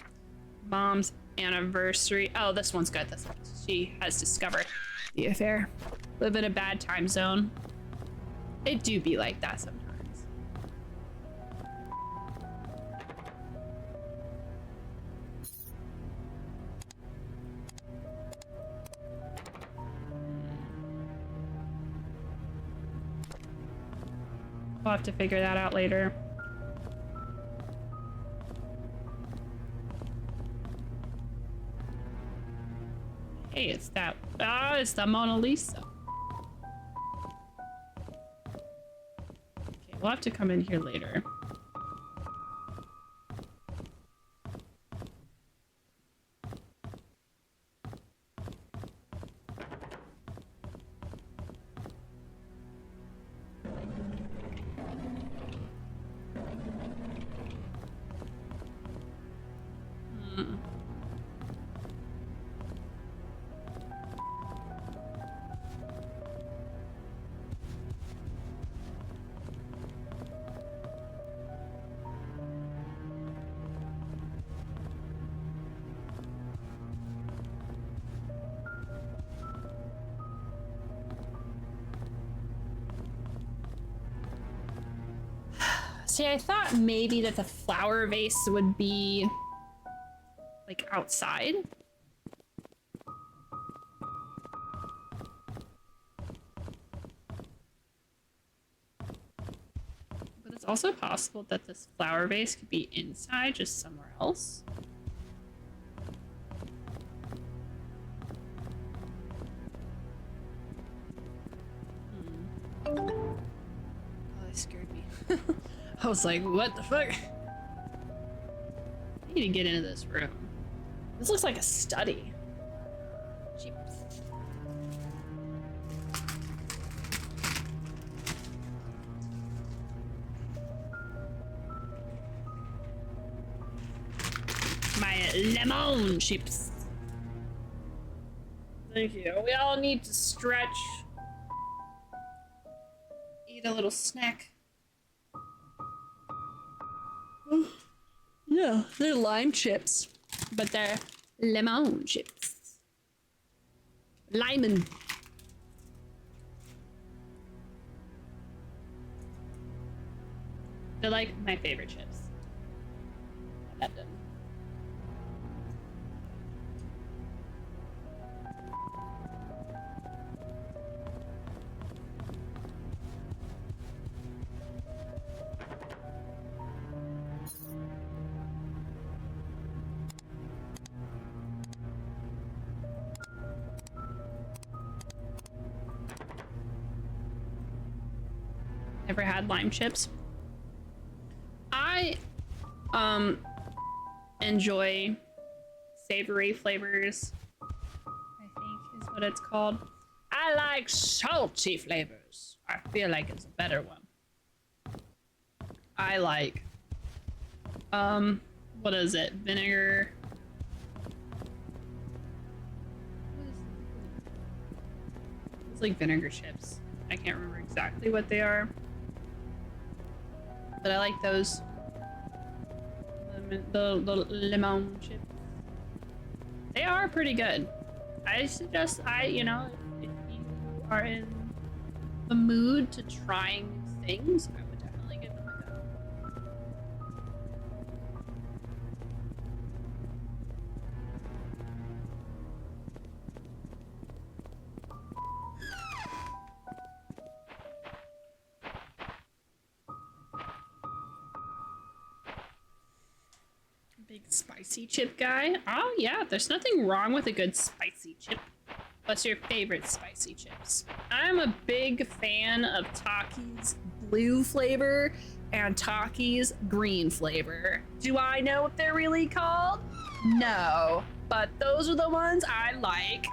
Mom's anniversary. Oh, this one's good. This one. She has discovered the affair. Live in a bad time zone. It do be like that sometimes. We'll have to figure that out later. Hey, it's that. Ah, it's the Mona Lisa. Okay, we'll have to come in here later. See, I thought maybe that the flower vase would be like outside. But it's also possible that this flower vase could be inside, just somewhere else. Oh, that scared me. I was like, what the fuck? I need to get into this room. This looks like a study. Jeez. My lemon chips. Thank you. We all need to stretch. Eat a little snack. Yeah, they're lime chips, but they're lemon chips. Lemon. They're like my favorite chips. I love them. Ever had lime chips? I enjoy savory flavors, I think is what it's called. I like salty flavors. I feel like it's a better one. I like what is it? Vinegar. It's like vinegar chips. I can't remember exactly what they are. But I like those. The lemon chips. They are pretty good. I suggest, you know, if you are in the mood to trying new things, I would definitely give them a go. Big spicy chip guy. Oh yeah, there's nothing wrong with a good spicy chip. What's your favorite spicy chips? I'm a big fan of Takis blue flavor and Takis green flavor. Do I know what they're really called? No, but those are the ones I like.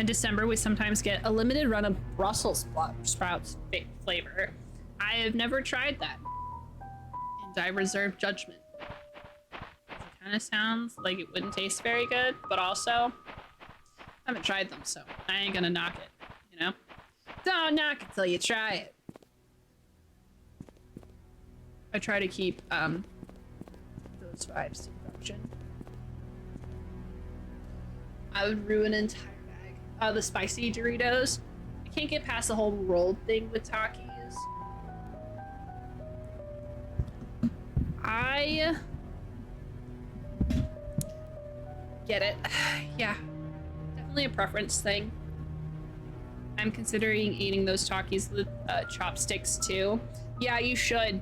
In December, we sometimes get a limited run of Brussels sprouts flavor. I have never tried that, and I reserve judgment. It kind of sounds like it wouldn't taste very good, but also, I haven't tried them, so I ain't gonna knock it, you know? Don't knock it till you try it. I try to keep, those vibes to production. I would ruin an entire bag. The spicy Doritos. I can't get past the whole rolled thing with Takis. I get it. Yeah, definitely a preference thing. I'm considering eating those Takis with chopsticks too. Yeah, you should.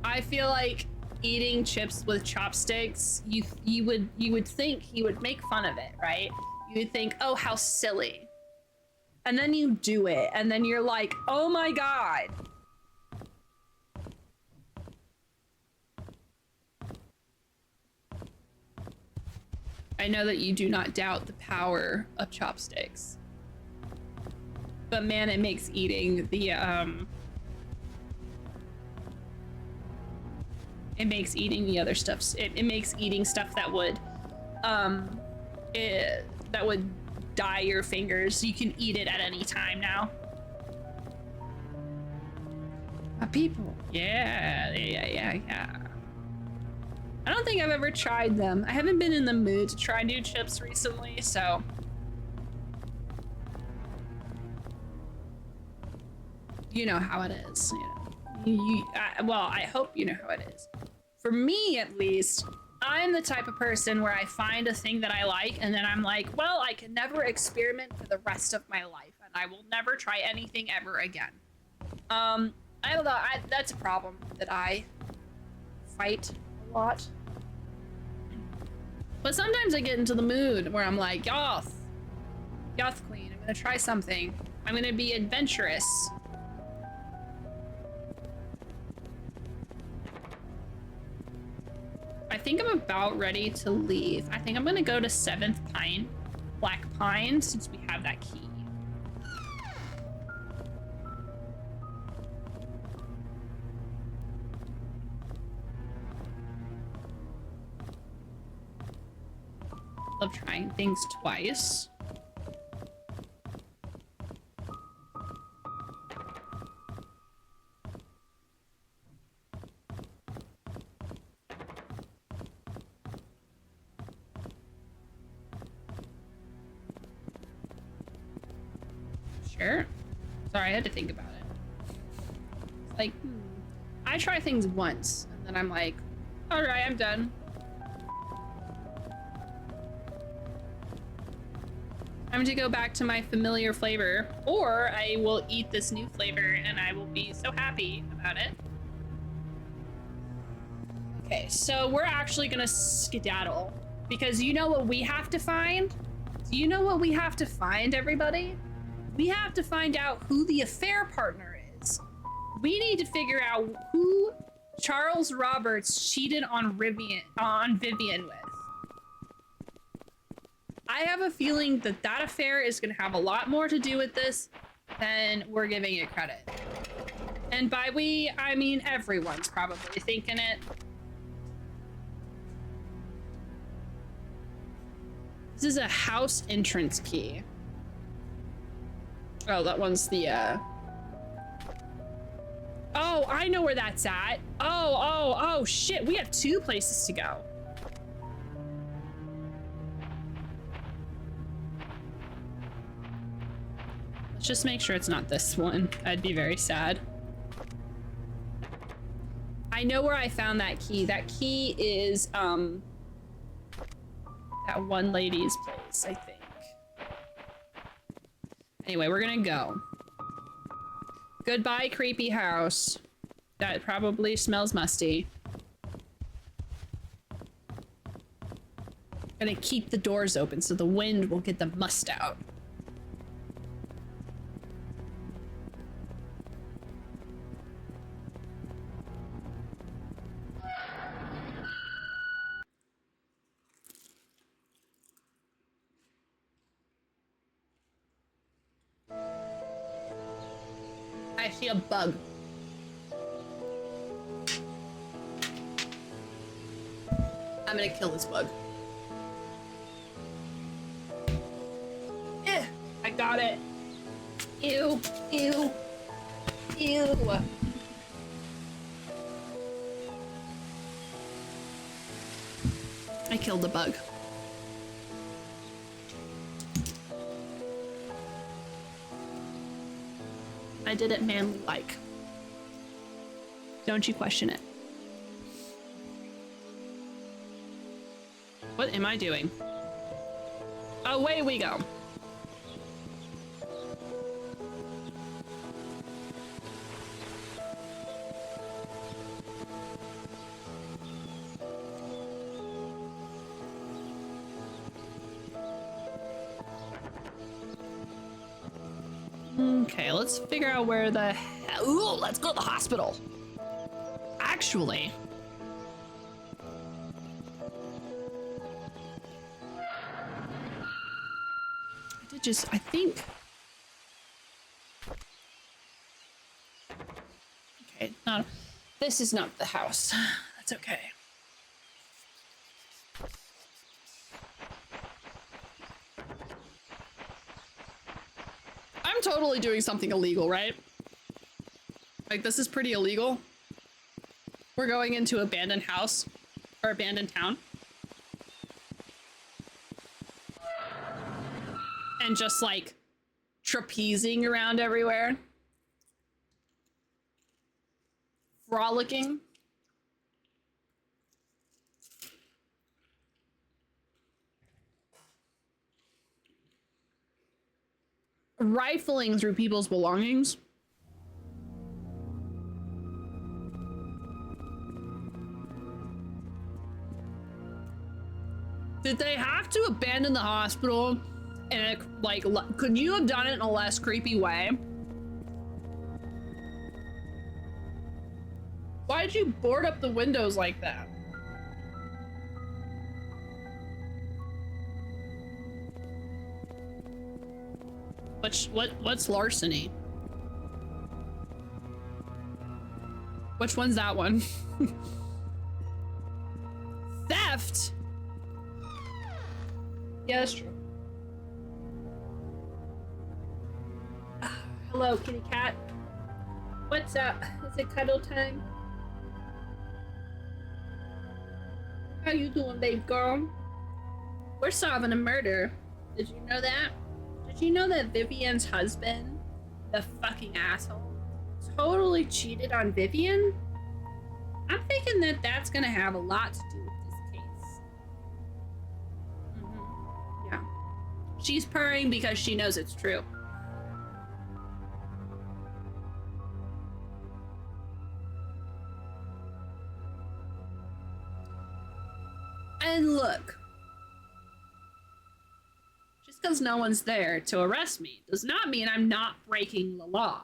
I feel like eating chips with chopsticks, you would think he would make fun of it, right? You would think, oh, how silly. And then you do it, and then you're like, oh my god. I know that you do not doubt the power of chopsticks. But man, it makes eating the, it makes eating the other stuff, it makes eating stuff that would, that would dye your fingers. You can eat it at any time now. People. Yeah. I don't think I've ever tried them. I haven't been in the mood to try new chips recently, so. You know how it is, you know. Well, I hope you know how it is. For me, at least, I'm the type of person where I find a thing that I like, and then I'm like, well, I can never experiment for the rest of my life, and I will never try anything ever again. I don't know, that's a problem that I fight a lot. But sometimes I get into the mood where I'm like, Yoth Queen, I'm gonna try something. I'm gonna be adventurous. I think I'm about ready to leave. I think I'm gonna go to 7th Pine, Black Pine, since we have that key. Love trying things twice. Sure. Sorry, I had to think about it. It's like, I try things once, and then I'm like, all right, I'm done. I'm to go back to my familiar flavor, or I will eat this new flavor and I will be so happy about it. Okay, so we're actually gonna skedaddle, because you know what we have to find? Do you know what we have to find, everybody? We have to find out who the affair partner is. We need to figure out who Charles Roberts cheated on Vivian with. I have a feeling that that affair is going to have a lot more to do with this than we're giving it credit. And by we, I mean everyone's probably thinking it. This is a house entrance key. Oh, that one's the, Oh, I know where that's at. Oh, shit. We have 2 places to go. Let's just make sure it's not this one. I'd be very sad. I know where I found that key. That key is, that one lady's place, I think. Anyway, we're gonna go. Goodbye, creepy house. That probably smells musty. Gonna keep the doors open so the wind will get the must out. See a bug. I'm gonna kill this bug. Eh, I got it. Ew, ew, ew. I killed the bug. I did it manly like. Don't you question it. What am I doing? Away we go. Okay, let's figure out where the hell. Ooh, let's go to the hospital. Actually. I think. Okay, not. This is not the house. That's okay. I'm totally doing something illegal, right? Like, this is pretty illegal. We're going into abandoned house or abandoned town. And just like trapezing around everywhere. Frolicking. Rifling through people's belongings. Did they have to abandon the hospital? And like, could you have done it in a less creepy way? Why'd you board up the windows like that? What's larceny? Which one's that one? Theft? Yeah, that's true. Hello, kitty cat. What's up? Is it cuddle time? How you doing, babe girl? We're solving a murder. Did you know that? Did you know that Vivian's husband, the fucking asshole, totally cheated on Vivian? I'm thinking that that's gonna have a lot to do with this case. Yeah. She's purring because she knows it's true. And look, just because no one's there to arrest me does not mean I'm not breaking the law.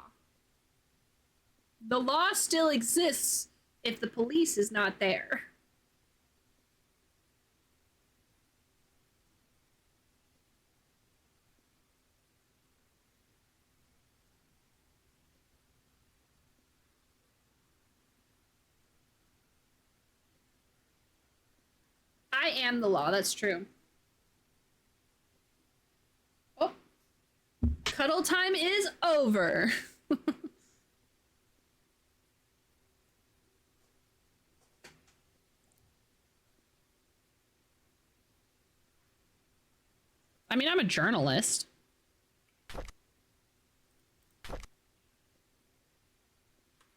The law still exists if the police is not there. I am the law, that's true. Oh. Cuddle time is over. I mean, I'm a journalist.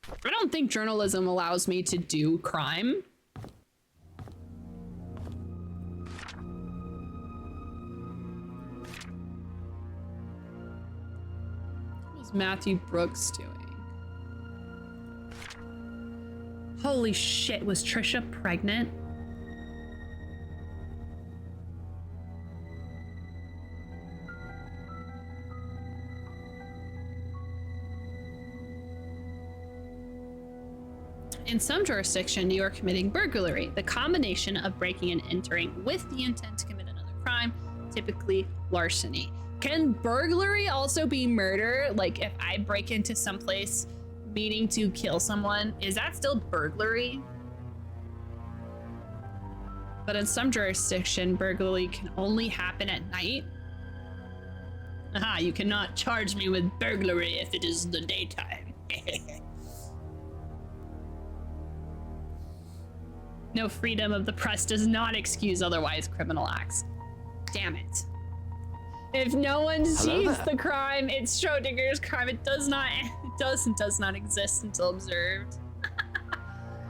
I don't think journalism allows me to do crime. Matthew Brooks doing? Holy shit, was Trisha pregnant? In some jurisdictions, you are committing burglary, the combination of breaking and entering with the intent to commit another crime, typically larceny. Can burglary also be murder? Like if I break into some place meaning to kill someone, is that still burglary? But in some jurisdiction, burglary can only happen at night. Aha, you cannot charge me with burglary if it is the daytime. No freedom of the press does not excuse otherwise criminal acts. Damn it. If no one sees the crime, it's Schrodinger's crime. It does not exist until observed.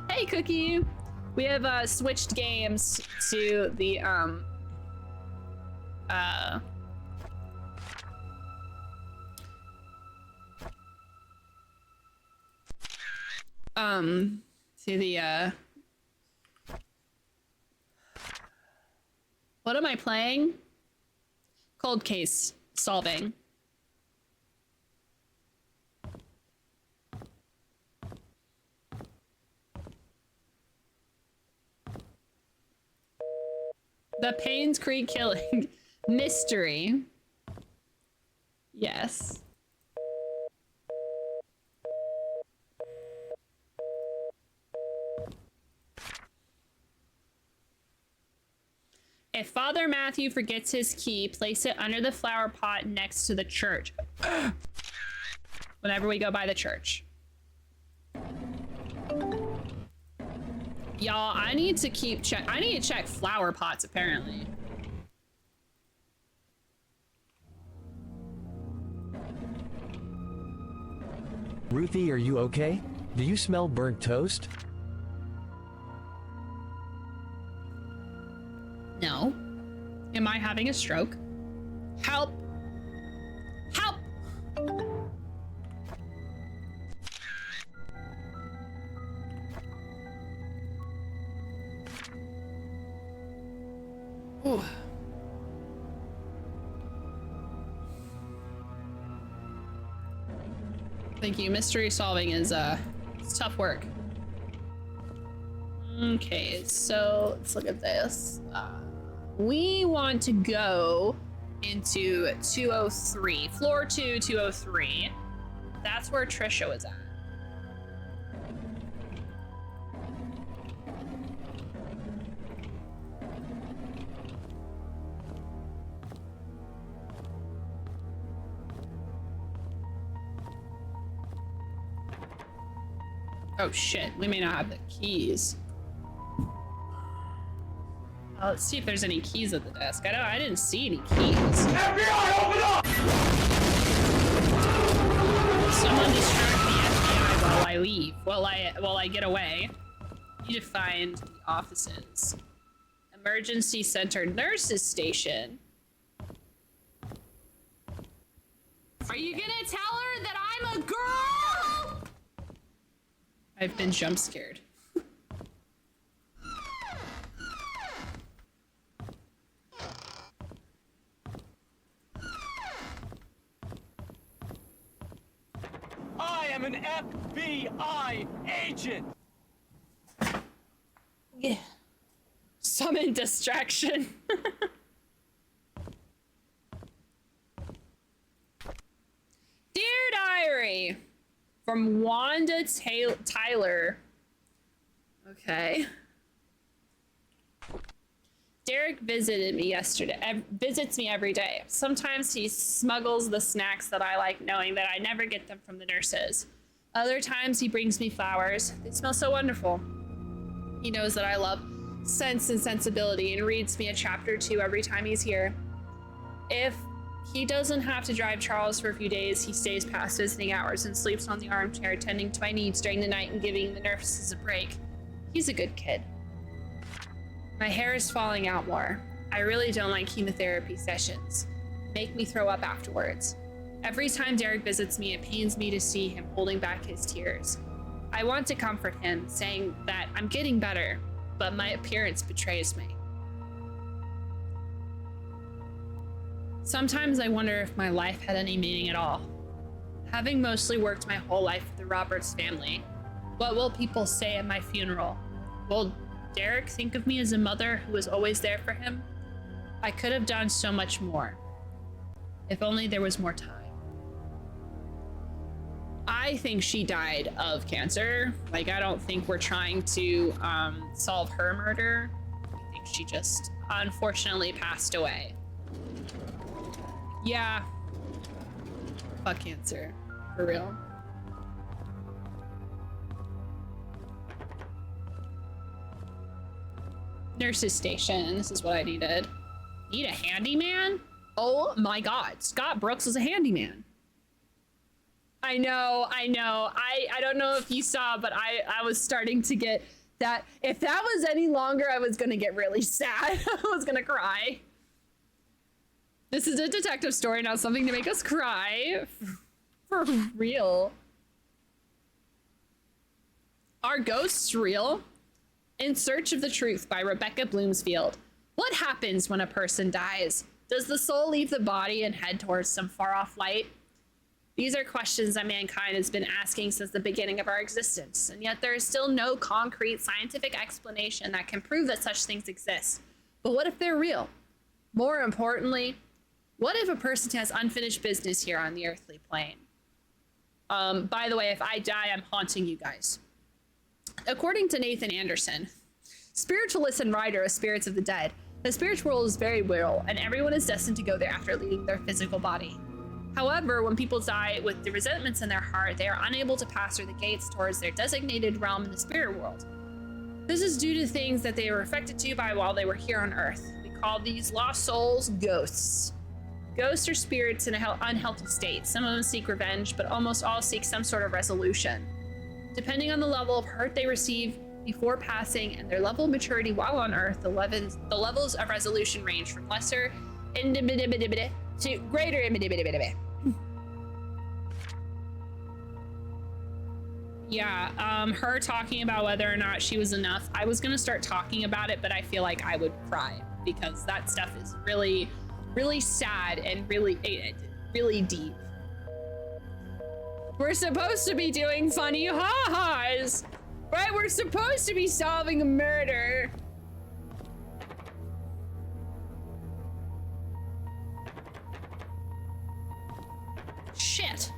Hey, Cookie. We have switched games to the what am I playing? Cold case solving. The Painscreek killing mystery. Yes. If Father Matthew forgets his key, place it under the flower pot next to the church. Whenever we go by the church. Y'all, I need to check flower pots, apparently. Ruthie, are you okay? Do you smell burnt toast? No. Am I having a stroke? Help! Help! Ooh. Thank you. Mystery solving is it's tough work. Okay, so let's look at this. We want to go into 203, floor 2, 203. That's where Trisha was at. Oh shit, we may not have the keys. Let's see if there's any keys at the desk. I didn't see any keys. FBI, open up! Someone distract the FBI while I leave. While I get away. Need to find the offices. Emergency Center Nurses Station. Are you gonna tell her that I'm a girl? I've been jump scared. I am an FBI agent! Yeah. Summon distraction. Dear Diary from Wanda Tyler. Okay. Derek visited me yesterday. Visits me every day. Sometimes he smuggles the snacks that I like, knowing that I never get them from the nurses. Other times he brings me flowers. They smell so wonderful. He knows that I love Sense and Sensibility and reads me a chapter or two every time he's here. If he doesn't have to drive Charles for a few days, he stays past visiting hours and sleeps on the armchair, tending to my needs during the night and giving the nurses a break. He's a good kid. My hair is falling out more. I really don't like chemotherapy sessions. Make me throw up afterwards. Every time Derek visits me, it pains me to see him holding back his tears. I want to comfort him, saying that I'm getting better, but my appearance betrays me. Sometimes I wonder if my life had any meaning at all. Having mostly worked my whole life with the Roberts family, what will people say at my funeral? Will Derek think of me as a mother who was always there for him? I could have done so much more. If only there was more time. I think she died of cancer. Like, I don't think we're trying to solve her murder. I think she just unfortunately passed away. Yeah. Fuck cancer. For real. Nurse's station. This is what I needed. Need a handyman? Oh my god. Scott Brooks was a handyman. I know. I don't know if you saw, but I was starting to get that. If that was any longer, I was gonna get really sad. I was gonna cry. This is a detective story, not something to make us cry. For real. Are ghosts real? In Search of the Truth by Rebecca Bloomsfield. What happens when a person dies? Does the soul leave the body and head towards some far-off light? These are questions that mankind has been asking since the beginning of our existence, and yet there is still no concrete scientific explanation that can prove that such things exist. But what if they're real? More importantly, what if a person has unfinished business here on the earthly plane? By the way, if I die, I'm haunting you guys. According to Nathan Anderson, spiritualist and writer of Spirits of the Dead, the spiritual world is very real, and everyone is destined to go there after leaving their physical body. However, when people die with the resentments in their heart, they are unable to pass through the gates towards their designated realm in the spirit world. This is due to things that they were affected to by while they were here on Earth. We call these lost souls ghosts. Ghosts are spirits in an unhealthy state. Some of them seek revenge, but almost all seek some sort of resolution. Depending on the level of hurt they receive before passing and their level of maturity while on Earth, the levels of resolution range from lesser to greater. Yeah, her talking about whether or not she was enough. I was gonna start talking about it, but I feel like I would cry because that stuff is really, really sad and really deep. We're supposed to be doing funny ha-has, right? We're supposed to be solving a murder. Shit.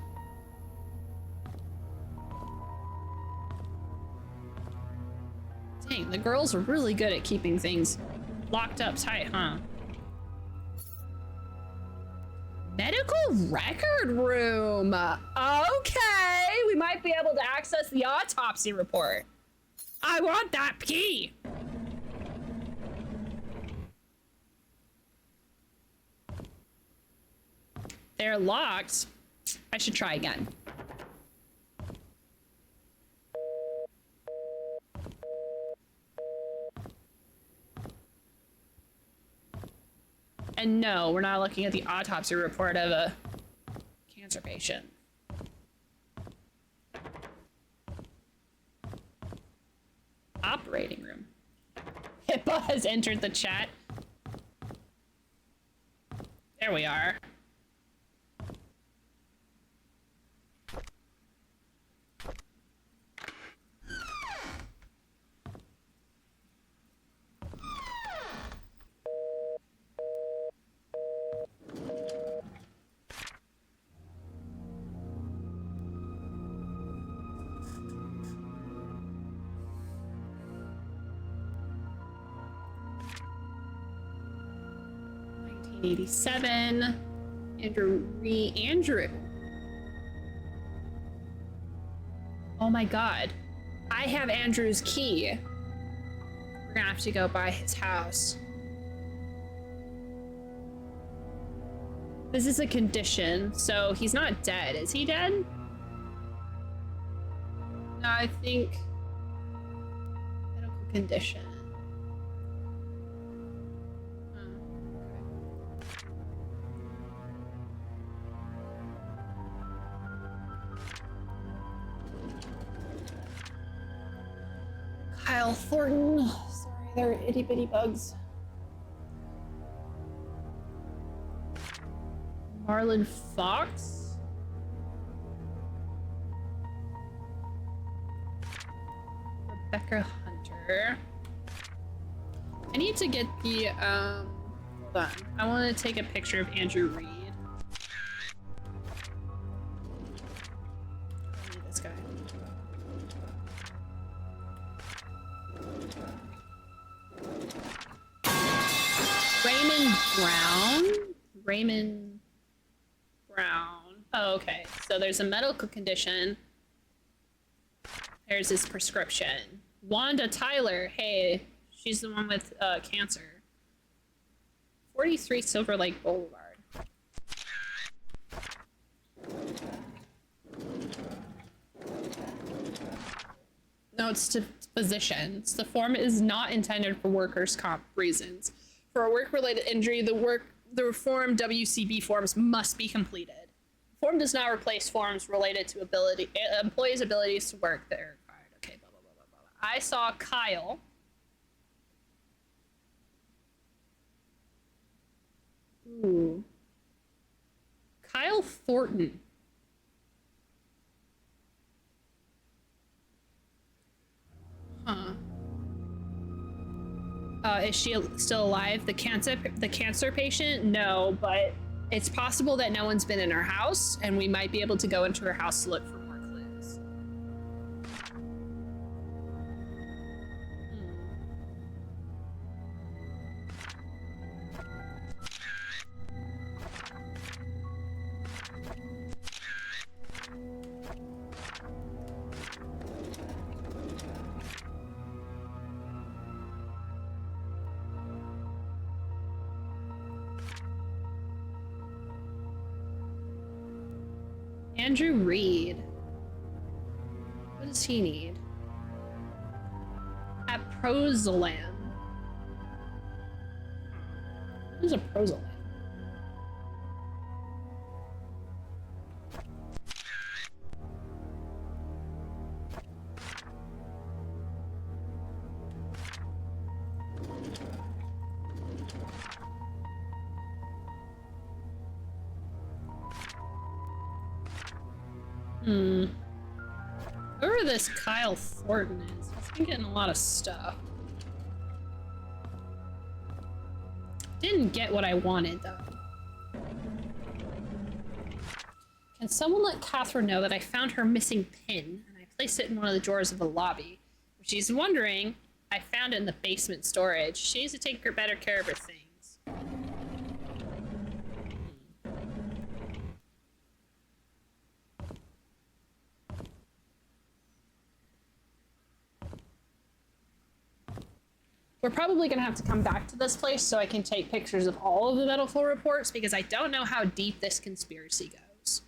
Dang, the girls are really good at keeping things locked up tight, huh? Medical record room. Okay, we might be able to access the autopsy report. I want that key. They're locked. I should try again. And no, we're not looking at the autopsy report of a cancer patient. Operating room. HIPAA has entered the chat. There we are. '87. Andrew. Oh my god. I have Andrew's key. We're gonna have to go by his house. This is a condition, so he's not dead. Is he dead? No, I think medical condition. Kyle Thornton. Sorry, they're itty bitty bugs. Marlon Fox. Rebecca Hunter. I need to get the hold on. I want to take a picture of Andrew Reed. Brown? Raymond Brown. Oh, okay. So there's a medical condition. There's his prescription. Wanda Tyler. Hey, she's the one with cancer. 43 Silver Lake Boulevard. No, it's to physicians. The form is not intended for workers' comp reasons. For a work-related injury, the reform WCB forms must be completed. The form does not replace forms related to employees' abilities to work that are required. Okay, blah, blah, blah, blah, blah. I saw Kyle. Ooh. Kyle Thornton. Huh. Is she still alive? The cancer patient? No, but it's possible that no one's been in her house, and we might be able to go into her house to look for more clues. Andrew Reed. What does he need? Aprozolam. What is aprozolam? Whoever this Kyle Thornton is, he's been getting a lot of stuff. Didn't get what I wanted, though. Can someone let Catherine know that I found her missing pin, and I placed it in one of the drawers of the lobby? If she's wondering, I found it in the basement storage. She needs to take better care of her things. We're probably gonna have to come back to this place so I can take pictures of all of the medical reports, because I don't know how deep this conspiracy goes.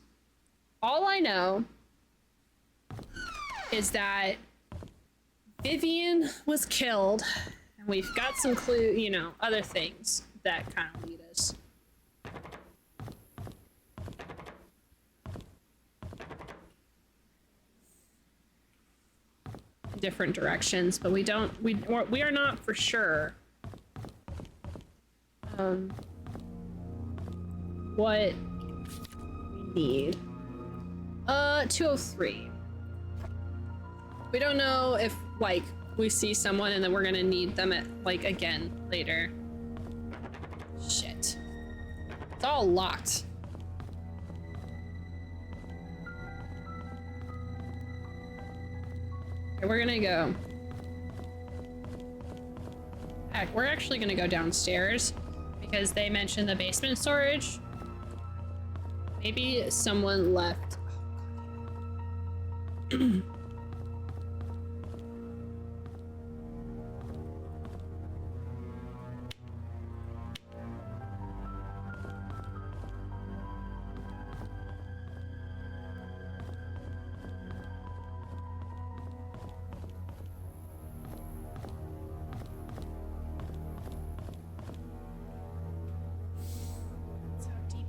All I know is that Vivian was killed, and we've got some other things that kind of lead us. Different directions, but we are not for sure what we need. 203. We don't know if we see someone and then we're gonna need them at again later. Shit, it's all locked. We're gonna go. Heck, we're actually gonna go downstairs because they mentioned the basement storage. Maybe someone left.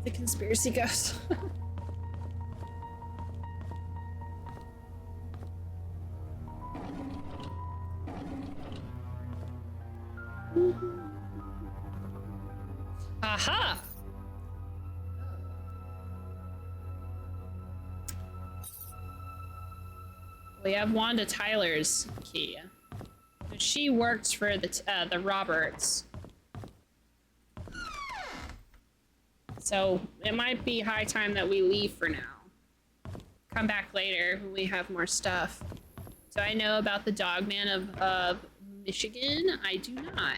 The conspiracy goes. Aha! We have Wanda Tyler's key. She works for the Roberts. So it might be high time that we leave for now. Come back later when we have more stuff. Do I know about the Dogman of Michigan? I do not.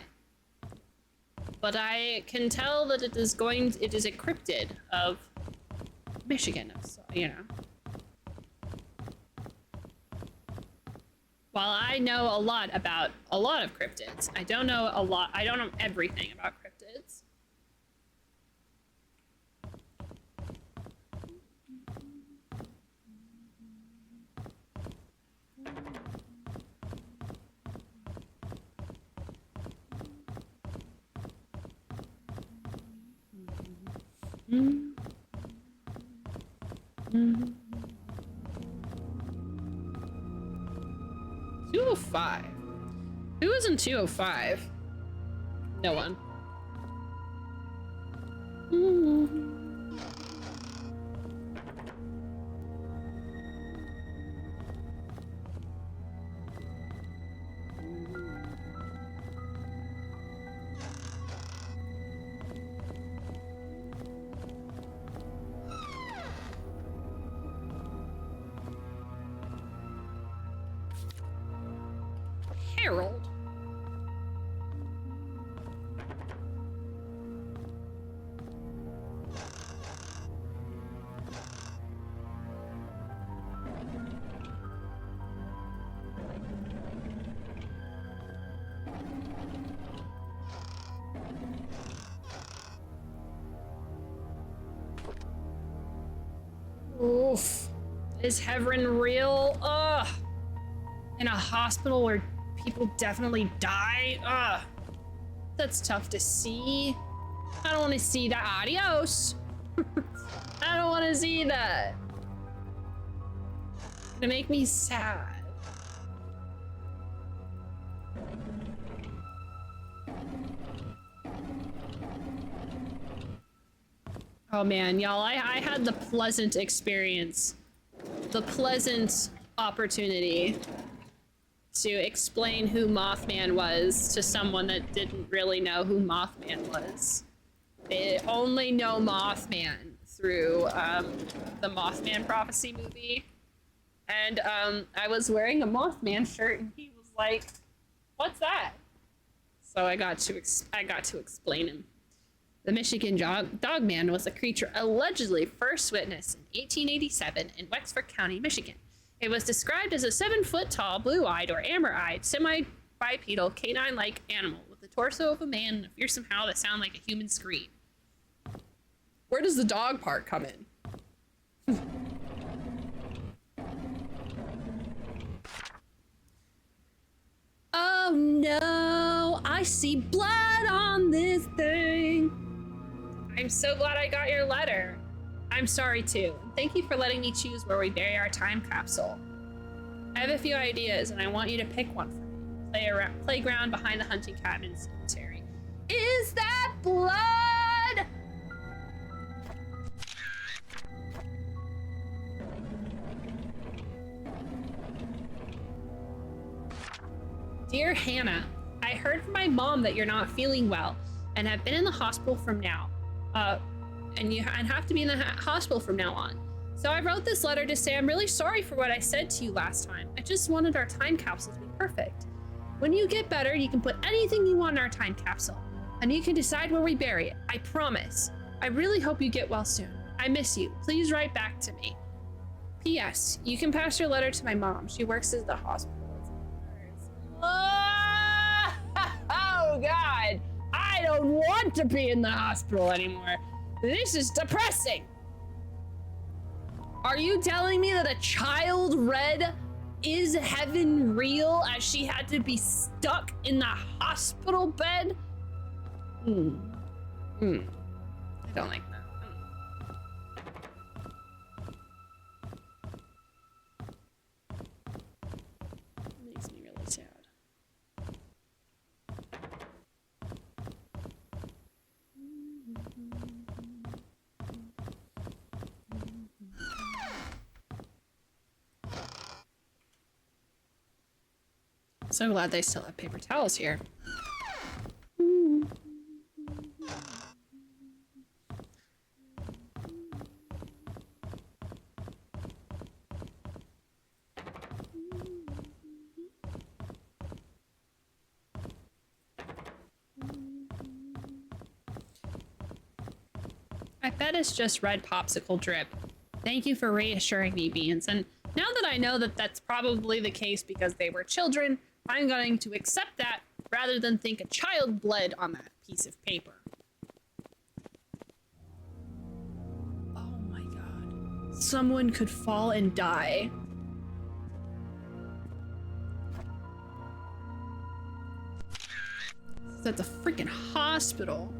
But I can tell that it is a cryptid of Michigan, so, you know. While I know a lot about a lot of cryptids, I don't know everything about cryptids. Mm. Mm. 205. Who was in 205? No one. Harold. Oof. Is Heverin real? Ugh. In a hospital where people definitely die? Ugh. That's tough to see. I don't want to see that. Adios. I don't want to see that. It's gonna make me sad. Oh man, y'all, I had the pleasant experience, the pleasant opportunity to explain who Mothman was to someone that didn't really know who Mothman was. They only know Mothman through the Mothman Prophecy movie. And I was wearing a Mothman shirt and he was like, "What's that?" So I got to explain him. The Michigan Dogman was a creature allegedly first witnessed in 1887 in Wexford County, Michigan. It was described as a 7-foot-tall, blue-eyed or amber-eyed, semi-bipedal, canine-like animal with the torso of a man and a fearsome howl that sounded like a human scream. Where does the dog part come in? Oh no, I see blood on this thing. I'm so glad I got your letter. I'm sorry too. Thank you for letting me choose where we bury our time capsule. I have a few ideas and I want you to pick one for me. Playground behind the hunting cabin cemetery. Is that blood? Dear Hannah, I heard from my mom that you're not feeling well and have been in the hospital from now. And have to be in the hospital from now on. So I wrote this letter to say I'm really sorry for what I said to you last time. I just wanted our time capsule to be perfect. When you get better, you can put anything you want in our time capsule, and you can decide where we bury it. I promise. I really hope you get well soon. I miss you. Please write back to me. P.S. You can pass your letter to my mom. She works at the hospital. Oh God, I don't want to be in the hospital anymore. This is depressing. Are you telling me that a child read "Is Heaven Real" as she had to be stuck in the hospital bed? I don't like that. Makes me really sad. So glad they still have paper towels here. I bet it's just red popsicle drip. Thank you for reassuring me, Beans. And now that I know that that's probably the case because they were children, I'm going to accept that rather than think a child bled on that piece of paper. Oh my god. Someone could fall and die. This is at the freaking hospital.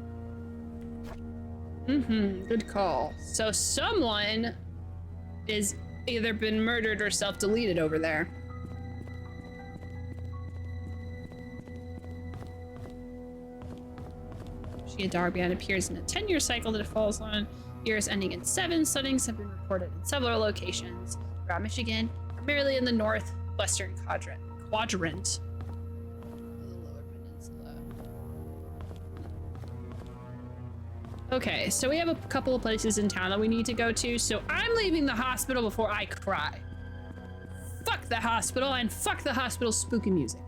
Good call. So someone is either been murdered or self-deleted over there. She Darbian appears in a 10-year cycle that it falls on. Years ending in 7. Sightings have been reported in several locations around Michigan, primarily in the northwestern quadrant. Okay, so we have a couple of places in town that we need to go to, so I'm leaving the hospital before I cry. Fuck the hospital, and fuck the hospital's spooky music.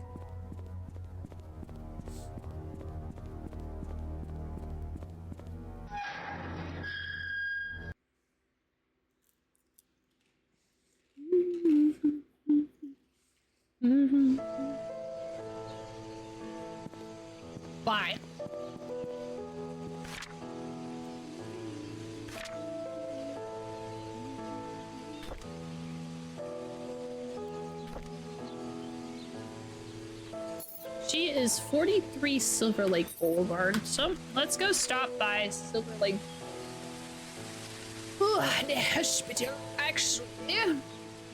Bye. She is 43 Silver Lake Boulevard, so let's go stop by Silver Lake. Ooh, the hospital. Actually,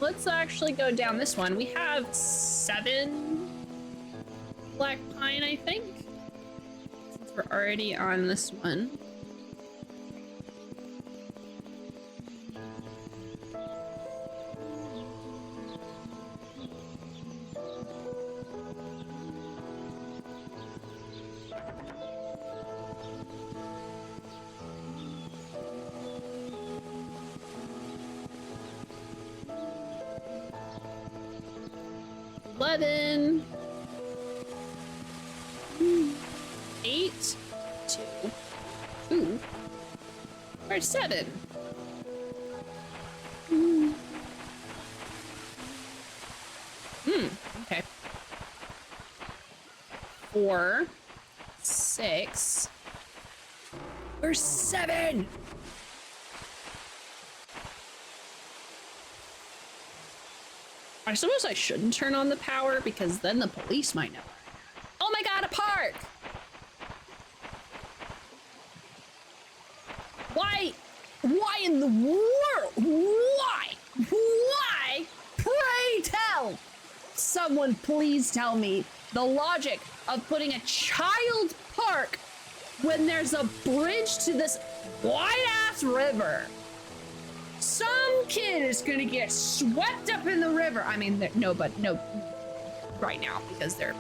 let's actually go down this one. We have 7 Black Pine, I think, since we're already on this one. Eight, 2, or 7. Okay. 4, 6, or 7. I suppose I shouldn't turn on the power because then the police might know. Oh my god, a park! Why in the world? Why? Pray tell! Someone please tell me the logic of putting a child park when there's a bridge to this wide-ass river. Some kid is gonna get swept up in the river. I mean, no, right now, because they're,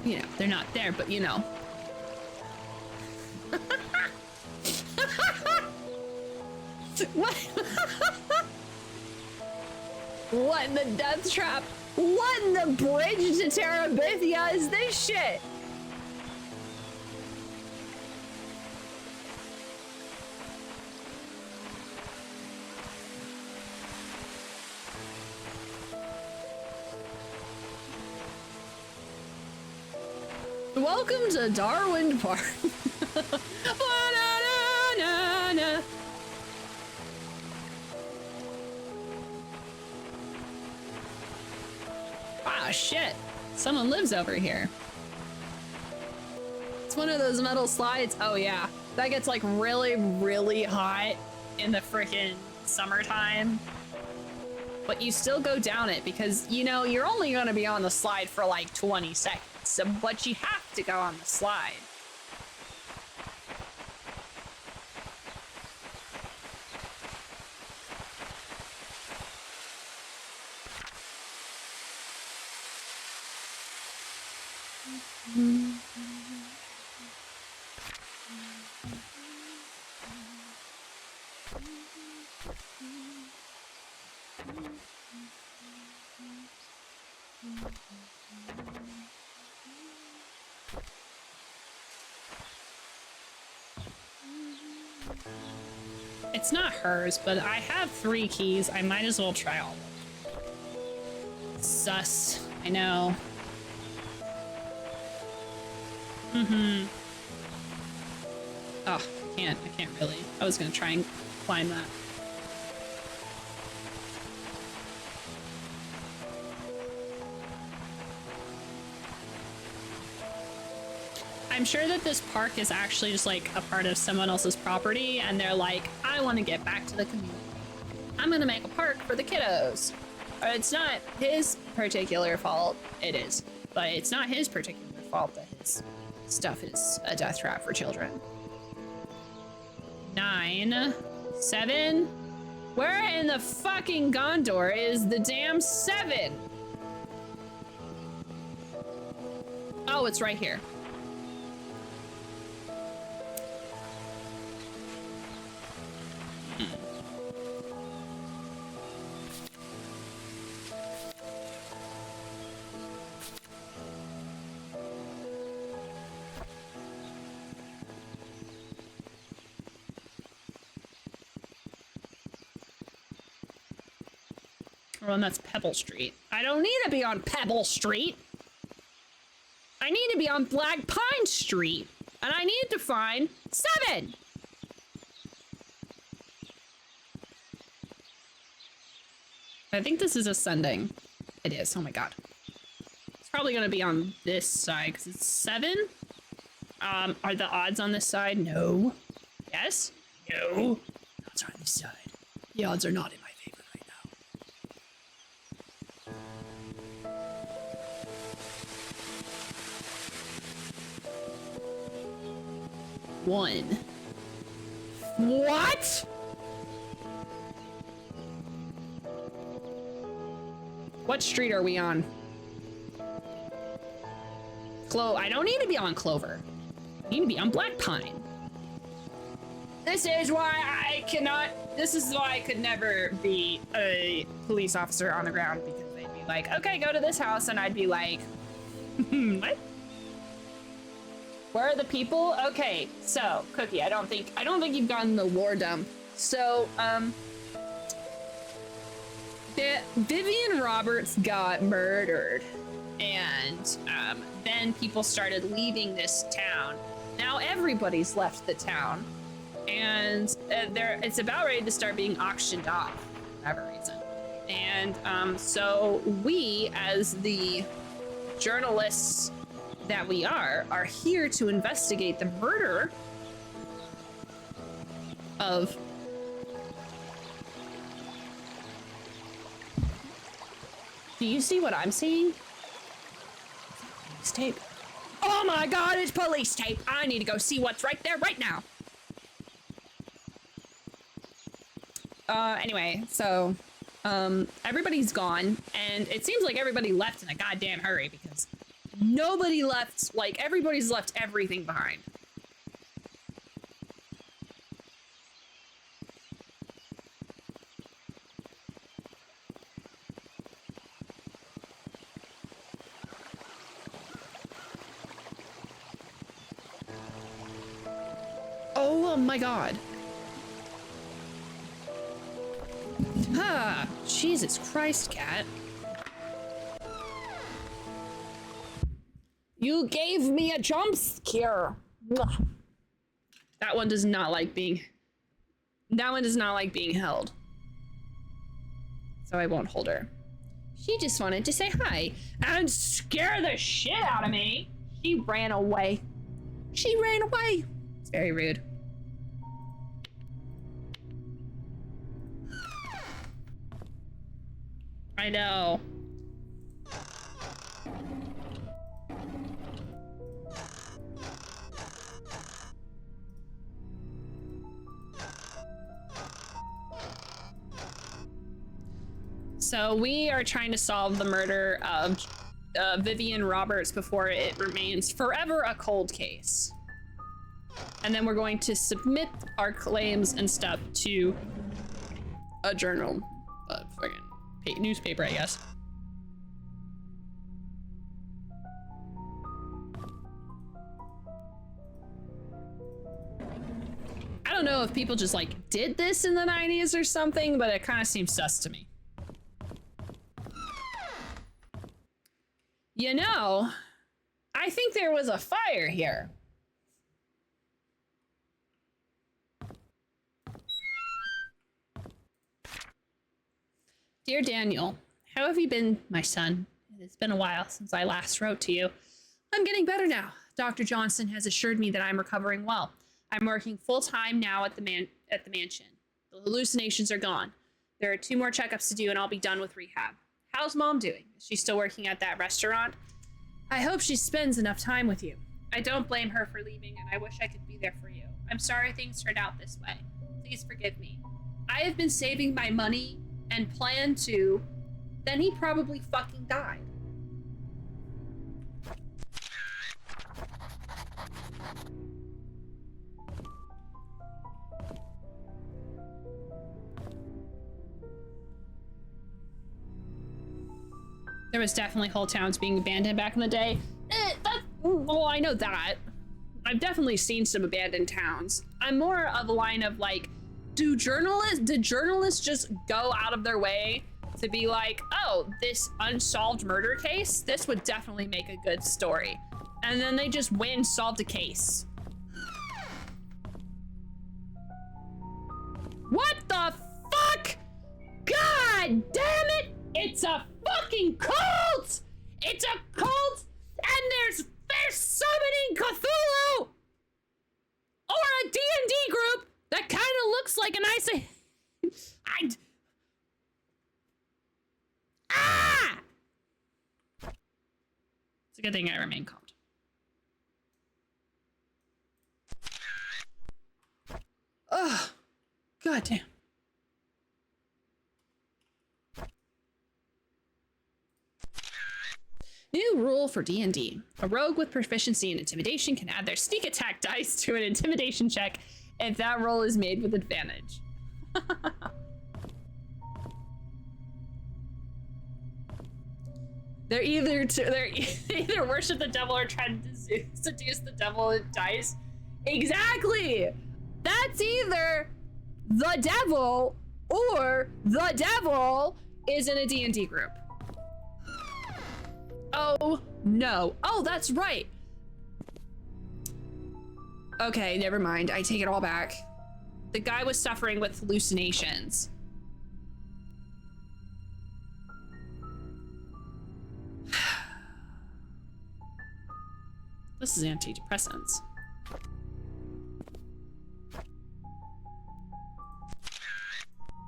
you know, they're not there, but you know. What? What in the death trap? What in the bridge to Terabithia is this shit? Welcome to Darwin Park. Wow, shit. Someone lives over here. It's one of those metal slides. Oh yeah, that gets like really, really hot in the freaking summertime. But you still go down it because, you know, you're only going to be on the slide for like 20 seconds. So, but you have to go on the slide. It's not hers, but I have 3 keys. I might as well try all of them. Sus. I know. Mm-hmm. Oh, I can't really. I was gonna try and climb that. I'm sure that this park is actually just like a part of someone else's property and they're like, I want to get back to the community. I'm gonna make a park for the kiddos. It's not his particular fault. It is, but it's not his particular fault that his stuff is a death trap for children. 9, 7. Where in the fucking Gondor is the damn 7? Oh, it's right here. Oh, and that's Pebble Street. I don't need to be on Pebble Street. I need to be on Black Pine Street. And I need to find 7. I think this is ascending. It is. Oh my god. It's probably going to be on this side because it's 7. Are the odds on this side? No. Yes? No. The odds are on this side. The odds are not in my favor right now. One. What? What street are we on? I don't need to be on Clover. I need to be on Black Pine. This is why this is why I could never be a police officer on the ground, because they'd be like, okay, go to this house, and I'd be like, what? Where are the people? Okay, so, Cookie, I don't think you've gotten the war dump. So, Vivian Roberts got murdered, and then people started leaving this town. Now everybody's left the town, and it's about ready to start being auctioned off for whatever reason. And so we, as the journalists that we are here to investigate the murder of Do you see what I'm seeing? Police tape. Oh my god, it's police tape! I need to go see what's right there right now. Anyway, so, everybody's gone, and it seems like everybody left in a goddamn hurry, because nobody left, like, everybody's left everything behind. Oh my god. Ah, Jesus Christ, cat. You gave me a jump scare. That one does not like being held. So I won't hold her. She just wanted to say hi and scare the shit out of me. She ran away. She ran away. It's very rude. I know. So we are trying to solve the murder of Vivian Roberts before it remains forever a cold case. And then we're going to submit our claims and stuff to a journal, fucking newspaper, I guess. I don't don't know if people just like did this in the 90s or something, but it kind of seems sus to me. You know, I think there was a fire here. Dear Daniel, how have you been, my son? It's been a while since I last wrote to you. I'm getting better now. Dr. Johnson has assured me that I'm recovering well. I'm working full-time now at the mansion. The hallucinations are gone. There are 2 more checkups to do and I'll be done with rehab. How's Mom doing? Is she still working at that restaurant? I hope she spends enough time with you. I don't blame her for leaving and I wish I could be there for you. I'm sorry things turned out this way. Please forgive me. I have been saving my money and plan to. Then he probably fucking died. There was definitely whole towns being abandoned back in the day. Well, I know that. I've definitely seen some abandoned towns. I'm more of a line of like, did journalists just go out of their way to be like, oh, this unsolved murder case, this would definitely make a good story. And then they just went and solved a case. What the fuck? God damn it! It's a fucking cult! It's a cult, and there's summoning Cthulhu! Or a D&D group that kind of looks like an It's a good thing I remain calm. Ugh. God damn. New rule for D&D. A rogue with proficiency in intimidation can add their sneak attack dice to an intimidation check if that roll is made with advantage. They're either worship the devil or try to seduce the devil with dice. Exactly! That's either the devil or the devil is in a D&D group. Oh, no. Oh, that's right. Okay, never mind. I take it all back. The guy was suffering with hallucinations. This is antidepressants.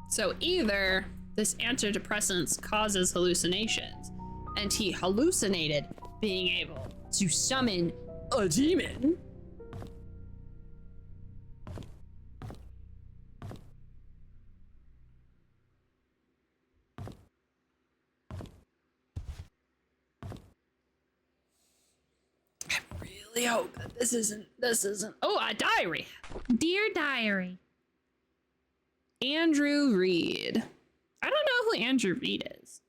So either this antidepressants causes hallucinations, and he hallucinated being able to summon a demon. I really hope that this isn't, oh, a diary. Dear diary. Andrew Reed. I don't know who Andrew Reed is.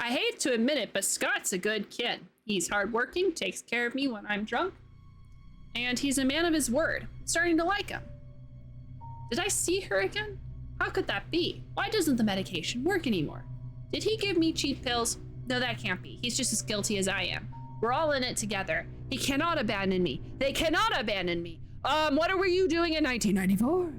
I hate to admit it, but Scott's a good kid. He's hardworking, takes care of me when I'm drunk, and he's a man of his word. I'm starting to like him. Did I see her again? How could that be? Why doesn't the medication work anymore? Did he give me cheap pills? No, that can't be. He's just as guilty as I am. We're all in it together. He cannot abandon me. They cannot abandon me. What were you doing in 1994?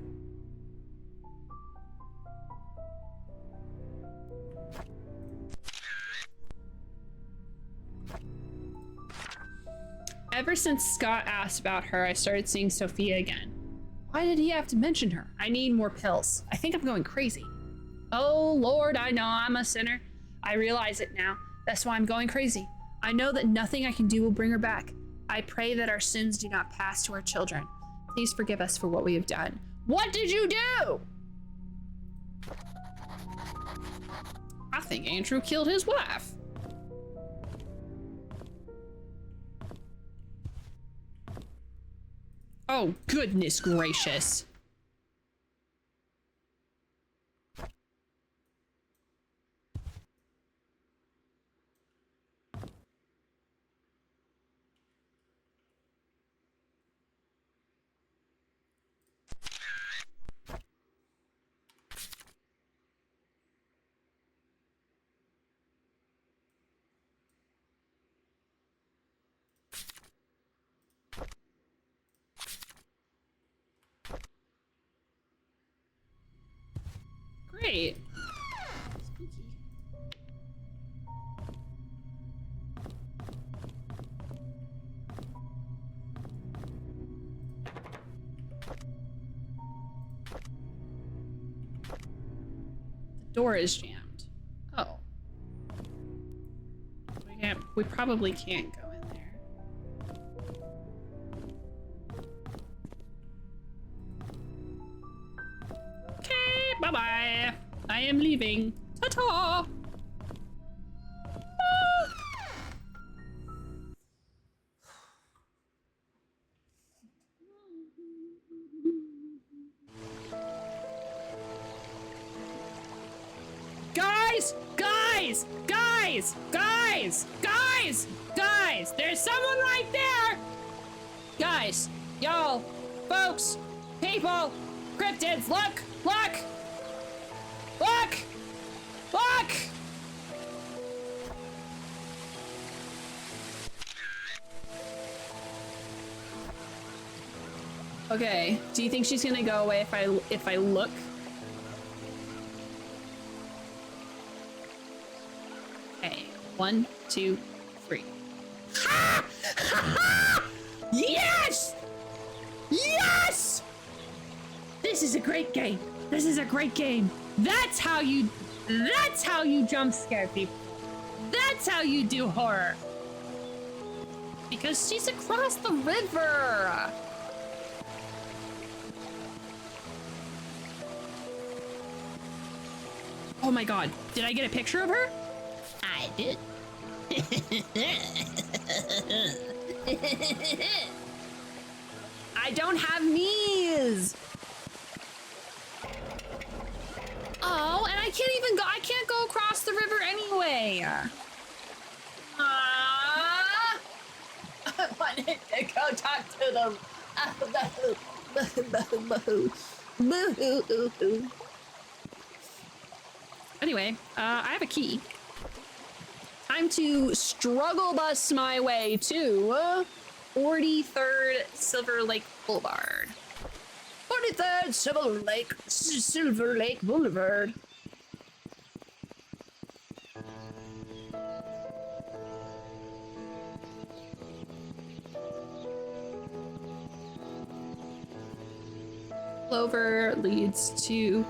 Ever since Scott asked about her, I started seeing Sophia again. Why did he have to mention her? I need more pills. I think I'm going crazy. Oh, Lord, I know I'm a sinner. I realize it now. That's why I'm going crazy. I know that nothing I can do will bring her back. I pray that our sins do not pass to our children. Please forgive us for what we have done. What did you do? I think Andrew killed his wife. Oh, goodness gracious. great. Spooky. The door is jammed. Oh. We probably can't go in there. Okay, bye-bye. I am leaving. Ta-ta! Guys! Guys! Guys! Guys! Guys! Guys! There's someone right there! Guys! Y'all! Folks! People! Cryptids! Look! Look! Look! Look! Okay. Do you think she's gonna go away if I look? Okay. 1, 2, 3. Ha! Ha! Yes! Yes! This is a great game. This is a great game. That's how you jump scare people. That's how you do horror. Because she's across the river. Oh my god. Did I get a picture of her? I did. I don't have knees. Oh, and I can't go across the river anyway. I wanted to go talk to them. Anyway, I have a key. Time to struggle bus my way to 43rd Silver Lake Boulevard. 43rd Silver Lake Boulevard. Clover leads to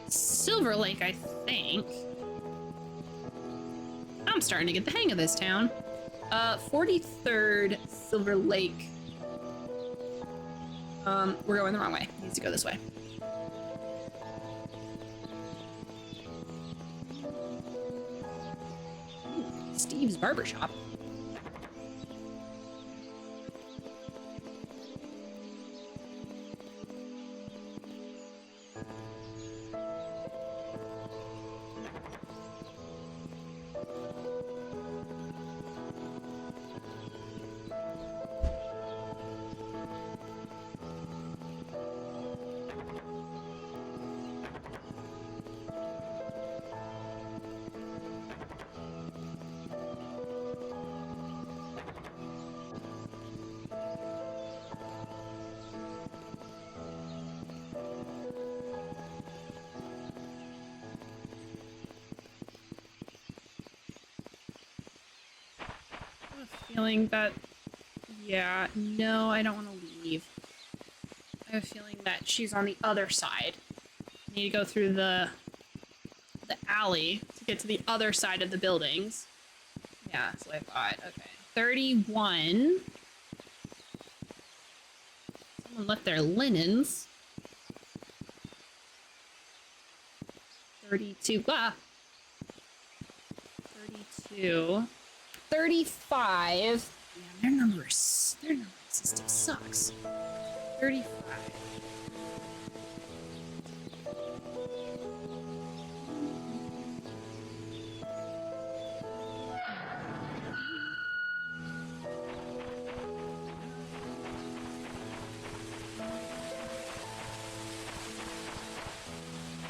Silver Lake, I think. I'm starting to get the hang of this town. 43rd Silver Lake. We're going the wrong way. Needs to go this way. Ooh, Steve's Barbershop. Feeling that, yeah, no, I don't want to leave. I have a feeling that she's on the other side. I need to go through the alley to get to the other side of the buildings. Yeah, that's what I thought. Okay. 31. Someone left their linens. 32. Ah! 32. 35. Man, their number system sucks. 35.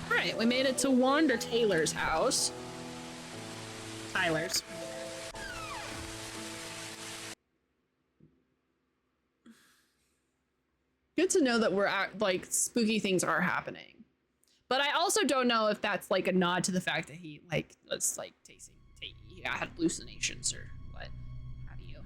All right, we made it to Wanda Taylor's house. Tyler's. Good to know that we're at, like, spooky things are happening. But I also don't know if that's like a nod to the fact that he like was like he had hallucinations or what have you.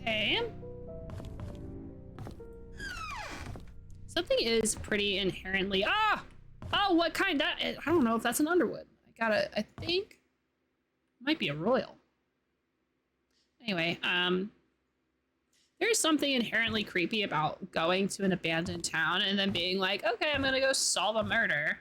Okay. Something is pretty inherently oh, what kind? That I don't know if that's an Underwood. I think might be a Royal. Anyway, there's something inherently creepy about going to an abandoned town and then being like, okay, I'm gonna go solve a murder.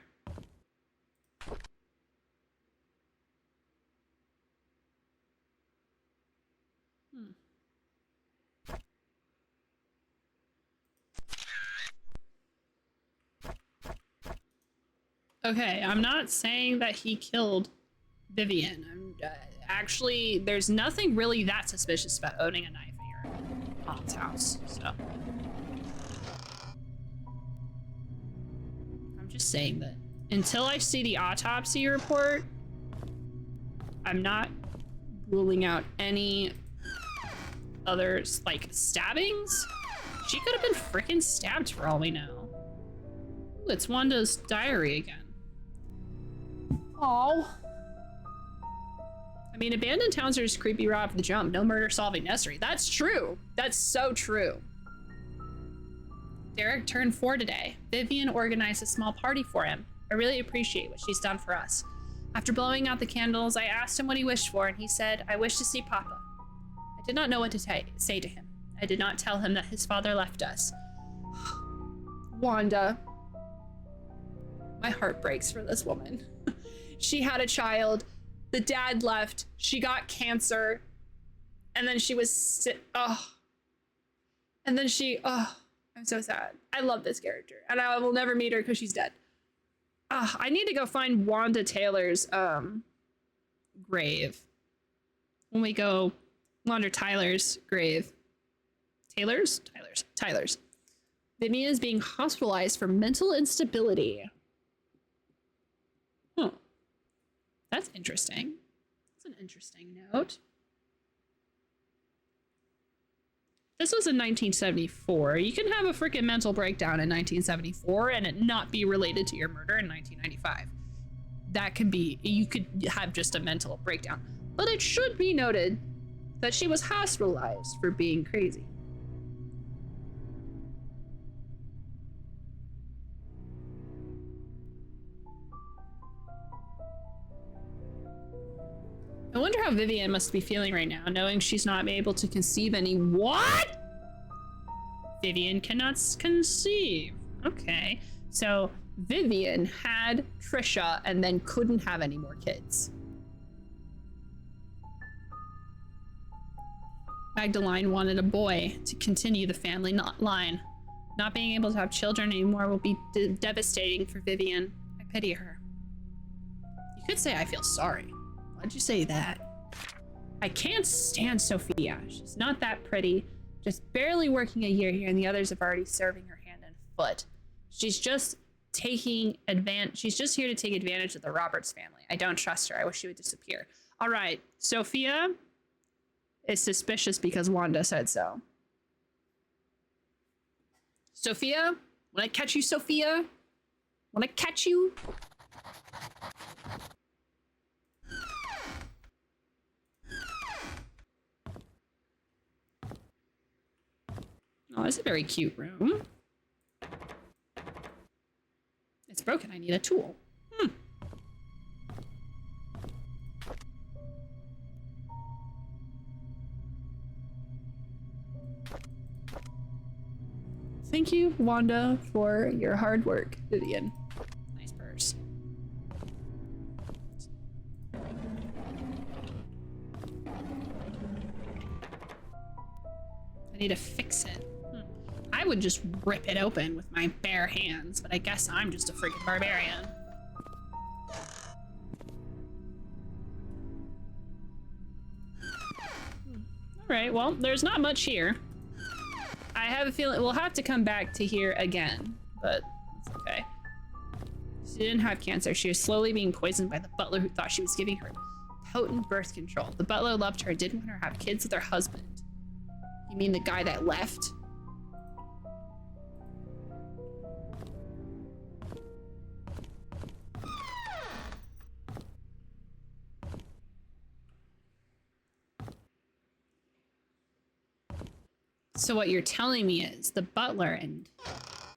Okay, I'm not saying that he killed Vivian. Actually, there's nothing really that suspicious about owning a knife in your mom's house, so. I'm just saying that until I see the autopsy report, I'm not ruling out any other, like, stabbings. She could have been freaking stabbed for all we know. Ooh, it's Wanda's diary again. Oh. I mean, abandoned towns are just creepy right off the jump. No murder solving necessary. That's true. That's so true. Derek turned 4 today. Vivian organized a small party for him. I really appreciate what she's done for us. After blowing out the candles, I asked him what he wished for, and he said, I wish to see Papa. I did not know what to say to him. I did not tell him that his father left us. Wanda. My heart breaks for this woman. She had a child. The dad left. She got cancer. And then she was and then she, I'm so sad. I love this character. And I will never meet her because she's dead. I need to go find Wanda Taylor's grave. When we go, Wanda Tyler's grave. Taylor's? Tyler's. Vivian is being hospitalized for mental instability. Huh. That's interesting. That's an interesting note. This was in 1974. You can have a freaking mental breakdown in 1974 and it not be related to your murder in 1995. That can be, you could have just a mental breakdown. But it should be noted that she was hospitalized for being crazy. I wonder how Vivian must be feeling right now, knowing she's not able to conceive any— What? Vivian cannot conceive. Okay. So Vivian had Trisha and then couldn't have any more kids. Magdalene wanted a boy to continue the family line. Not being able to have children anymore will be devastating for Vivian. I pity her. You could say I feel sorry. Why'd you say that? I can't stand Sophia. She's not that pretty. Just barely working a year here, and the others have already serving her hand and foot. She's just taking advantage. She's just here to take advantage of the Roberts family. I don't trust her. I wish she would disappear. All right, Sophia is suspicious because Wanda said so. Sophia, when I catch you, Sophia, when I catch you. Oh, it's a very cute room. It's broken. I need a tool. Thank you, Wanda, for your hard work, Vivian. Nice purse. I need to fix it. I would just rip it open with my bare hands, but I guess I'm just a freaking barbarian. Alright, well, there's not much here. I have a feeling we'll have to come back to here again, but it's okay. She didn't have cancer. She was slowly being poisoned by the butler who thought she was giving her potent birth control. The butler loved her, didn't want her to have kids with her husband. You mean the guy that left? So what you're telling me is the butler and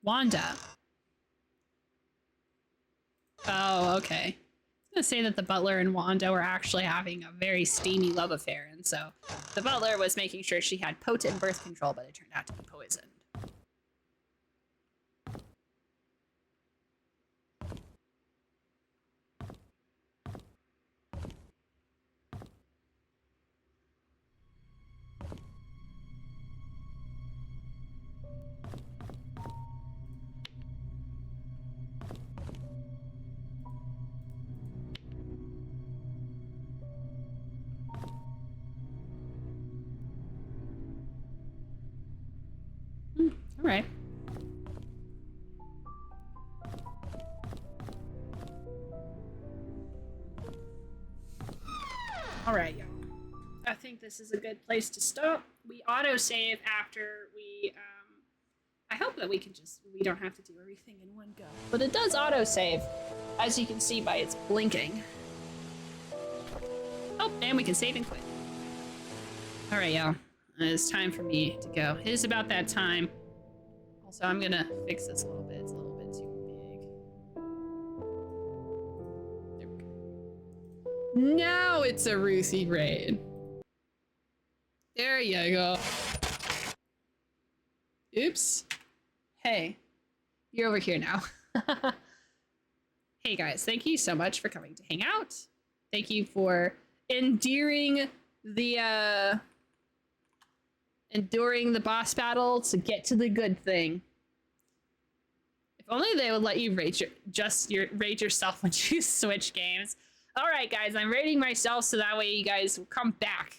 Wanda. Oh, okay. I was gonna say that the butler and Wanda were actually having a very steamy love affair, and so the butler was making sure she had potent birth control, but it turned out to be poisoned. All right. All right, y'all. I think this is a good place to stop. We autosave after we, I hope that we don't have to do everything in one go. But it does autosave, as you can see by its blinking. Oh, and we can save and quit. All right, y'all. It's time for me to go. It is about that time. Also, I'm gonna fix this a little bit. It's a little bit too big. There we go. Now it's a Ruthie raid. There you go. Oops. Hey, you're over here now. Hey guys, thank you so much for coming to hang out. Thank you for enduring the boss battle to get to the good thing. If only they would let you rate yourself when you switch games. All right, guys, I'm rating myself so that way you guys will come back.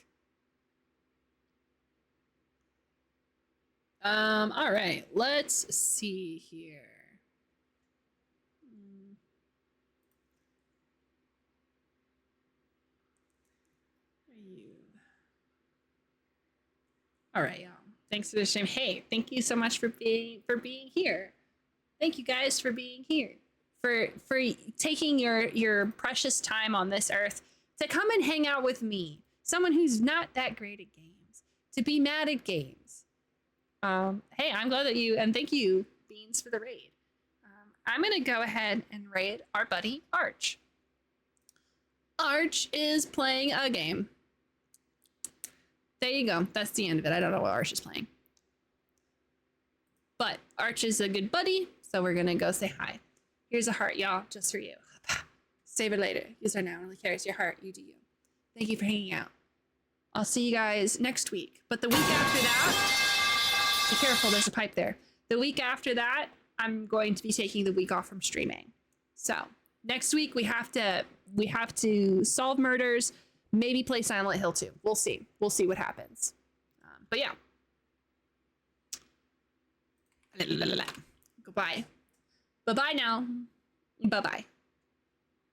All right, let's see here. All right, y'all. Thanks for the stream. Hey, thank you so much for being here. Thank you guys for being here. For taking your precious time on this earth to come and hang out with me, someone who's not that great at games, to be mad at games. Hey, I'm glad that and thank you, Beans, for the raid. I'm gonna go ahead and raid our buddy Arch. Arch is playing a game. There you go. That's the end of it. I don't know what Arch is playing. But Arch is a good buddy, so we're gonna go say hi. Here's a heart, y'all, just for you. Save it later. Use our now. Only cares your heart. You do you. Thank you for hanging out. I'll see you guys next week. But the week after that, be careful, there's a pipe there. The week after that, I'm going to be taking the week off from streaming. So next week we have to solve murders, maybe play Silent Hill 2. We'll see. We'll see what happens. But yeah. Goodbye. Bye-bye now. Bye-bye.